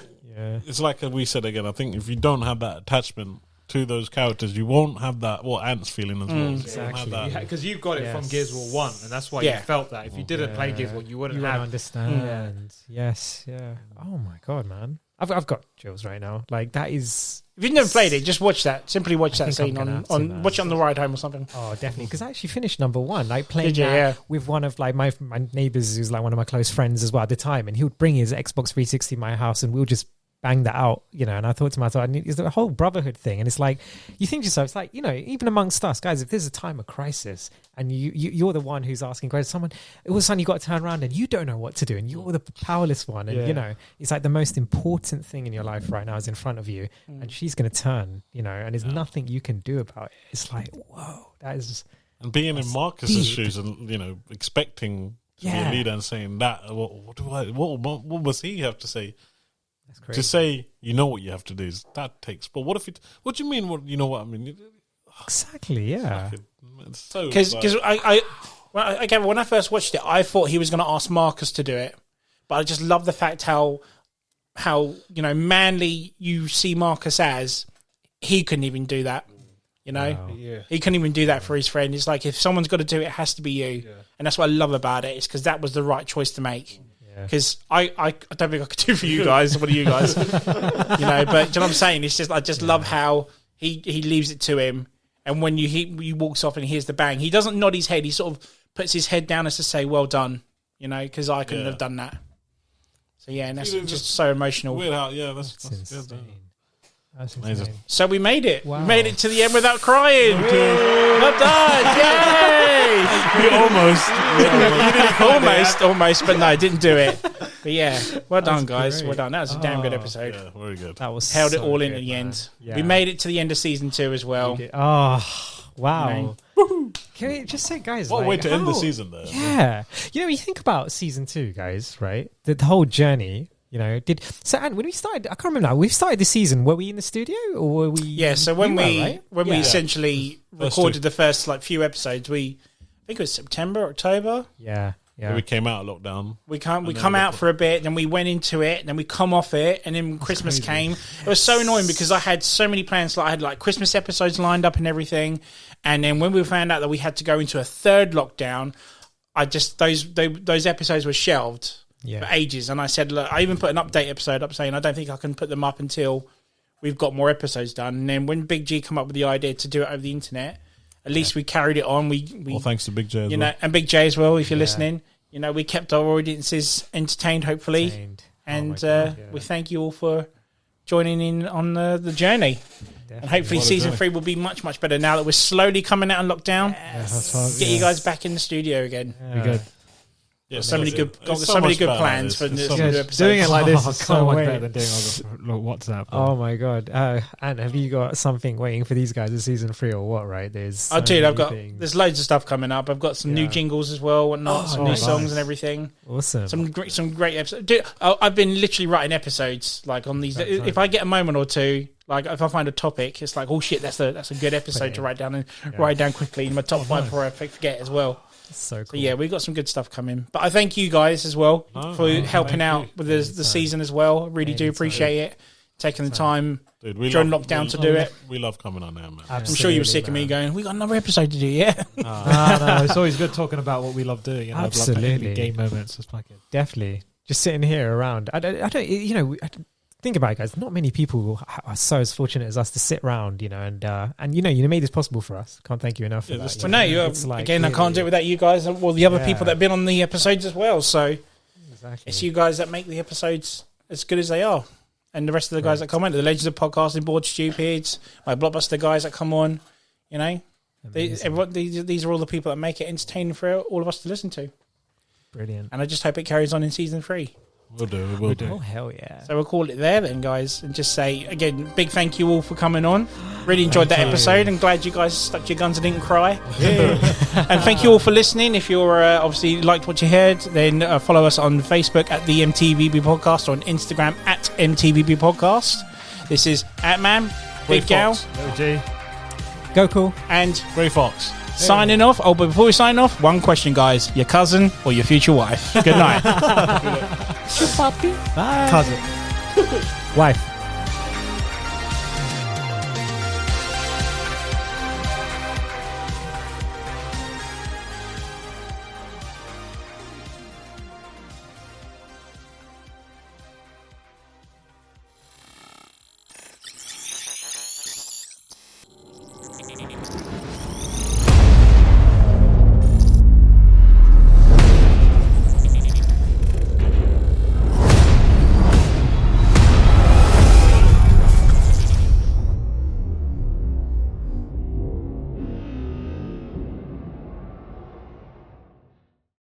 It's like we said again. I think if you don't have that attachment to those characters, you won't have that Ants feeling as well. Exactly. Because you've got it from Gears of War 1, and that's why you felt that. If you didn't play Gears of War, you wouldn't understand. Yes, yeah. Oh my God, man. I've got chills right now. Like, that is... If you've never played it, just watch that. Simply watch that scene watch it on the ride home or something. Oh, definitely. Because I actually finished number 1, like playing that with one of like my neighbours who's like one of my close friends as well at the time, and he would bring his Xbox 360 in my house, and we'll just bang that out, and I thought to myself, it's a whole brotherhood thing, and it's like you think to yourself, it's like even amongst us guys, if there's a time of crisis and you're the one who's asking questions, someone all of a sudden you got to turn around and you don't know what to do, and you're the powerless one, and it's like the most important thing in your life right now is in front of you, and she's going to turn, and there's nothing you can do about it. It's like, whoa, that is. And being in Marcus's shoes and expecting to be a leader and saying that, what must he have to say? To say what you have to do that takes. But what do you mean? What I mean? Exactly. Yeah. Because when I first watched it, I thought he was going to ask Marcus to do it, but I just love the fact how manly you see Marcus as. He couldn't even do that. Wow. He couldn't even do that for his friend. It's like if someone's got to do it, it has to be you, and that's what I love about it. It's because that was the right choice to make. Because I don't think I could do for you guys. What are you guys? But do you know what I'm saying? It's just I just love how he leaves it to him, and when he walks off and he hears the bang, he doesn't nod his head. He sort of puts his head down as to say, "Well done," because I couldn't have done that. So yeah, and that's just so emotional. Weird how, yeah, that's good. insane. That's Amazing. insane. So we made it. Wow. We made it to the end without crying. Well done! Yay! Almost, but no, didn't do it. But yeah, well done, guys. great. Well done. That was a damn good episode. Yeah, very good. That was Held it so all in good, at the man. end. Yeah. We made it to the end of season 2 as well. Oh, wow. You Can we just say, guys, What a like, way to end the how- season there. Yeah. You think about season 2, guys, right? The whole journey, Anne, when we started, I can't remember now, we started the season, were we in the studio or were we? Yeah, so when were, we right? when we essentially First recorded two. the first few episodes, I think it was September, October. Yeah. We came out of lockdown. We come out for a bit, then we went into it, then we come off it, and then Christmas came. It was so annoying because I had so many plans. Like I had Christmas episodes lined up and everything, and then when we found out that we had to go into a third lockdown, those episodes were shelved for ages. And I said, look, I even put an update episode up saying I don't think I can put them up until we've got more episodes done. And then when Big G come up with the idea to do it over the internet, at least we carried it on. Well, thanks to Big J as well. And Big J as well, if you're listening. We kept our audiences entertained, hopefully. And we thank you all for joining in on the journey. Definitely. And hopefully season 3 will be much, much better now that we're slowly coming out of lockdown. Get you guys back in the studio again. Be good. Yeah, So many good much better plans for than this this. new Yeah, episode. doing it like this is so can't much wait. better than doing all the WhatsApp. Oh my god! Anne, have you got something waiting for these guys in season 3 or what? Right? There's. Oh, dude, I've there's loads of stuff coming up. I've got some new jingles as well, whatnot, some new nice. songs and everything. Awesome. Some great episodes. Dude, I've been literally writing episodes like on these. If I get a moment or two, like if I find a topic, it's like, oh shit, that's a good episode to write down and write down quickly in my top 5 before I forget as well. so cool. So yeah, we've got some good stuff coming. But I thank you guys as well for helping out with the season as well. I really do appreciate it. Taking the time Dude, during lockdown to do it. We love coming on there, man. I'm sure you were sick of me going, we got another episode to do, yeah? No, it's always good talking about what we love doing. And Absolutely. I love like game moments. It's fucking Definitely. Just sitting here around. I don't think about it, guys. Not many people are so as fortunate as us to sit around, and you made this possible for us. Can't thank you enough for that. Well, no, again, I can't do it without you guys and all the other people that have been on the episodes as well. So Exactly. it's you guys that make the episodes as good as they are. And the rest of the guys that comment, the Legends of Podcasting, Board Stupids, my Blockbuster guys that come on, these are all the people that make it entertaining for all of us to listen to. Brilliant. And I just hope it carries on in season 3. We'll do. Oh, hell yeah. So we'll call it there then, guys, and just say, again, big thank you all for coming on. Really enjoyed that episode and glad you guys stuck to your guns and didn't cry. And thank you all for listening. If you're obviously liked what you heard, then follow us on Facebook at the M.T.V.B Podcast or on Instagram at M.T.V.B Podcast. This is Atman, Big Gal, Little G. Go cool. and Grey Fox. signing off. Oh, but before we sign off, one question, guys. Your cousin or your future wife? Good night. Cousin. Wife.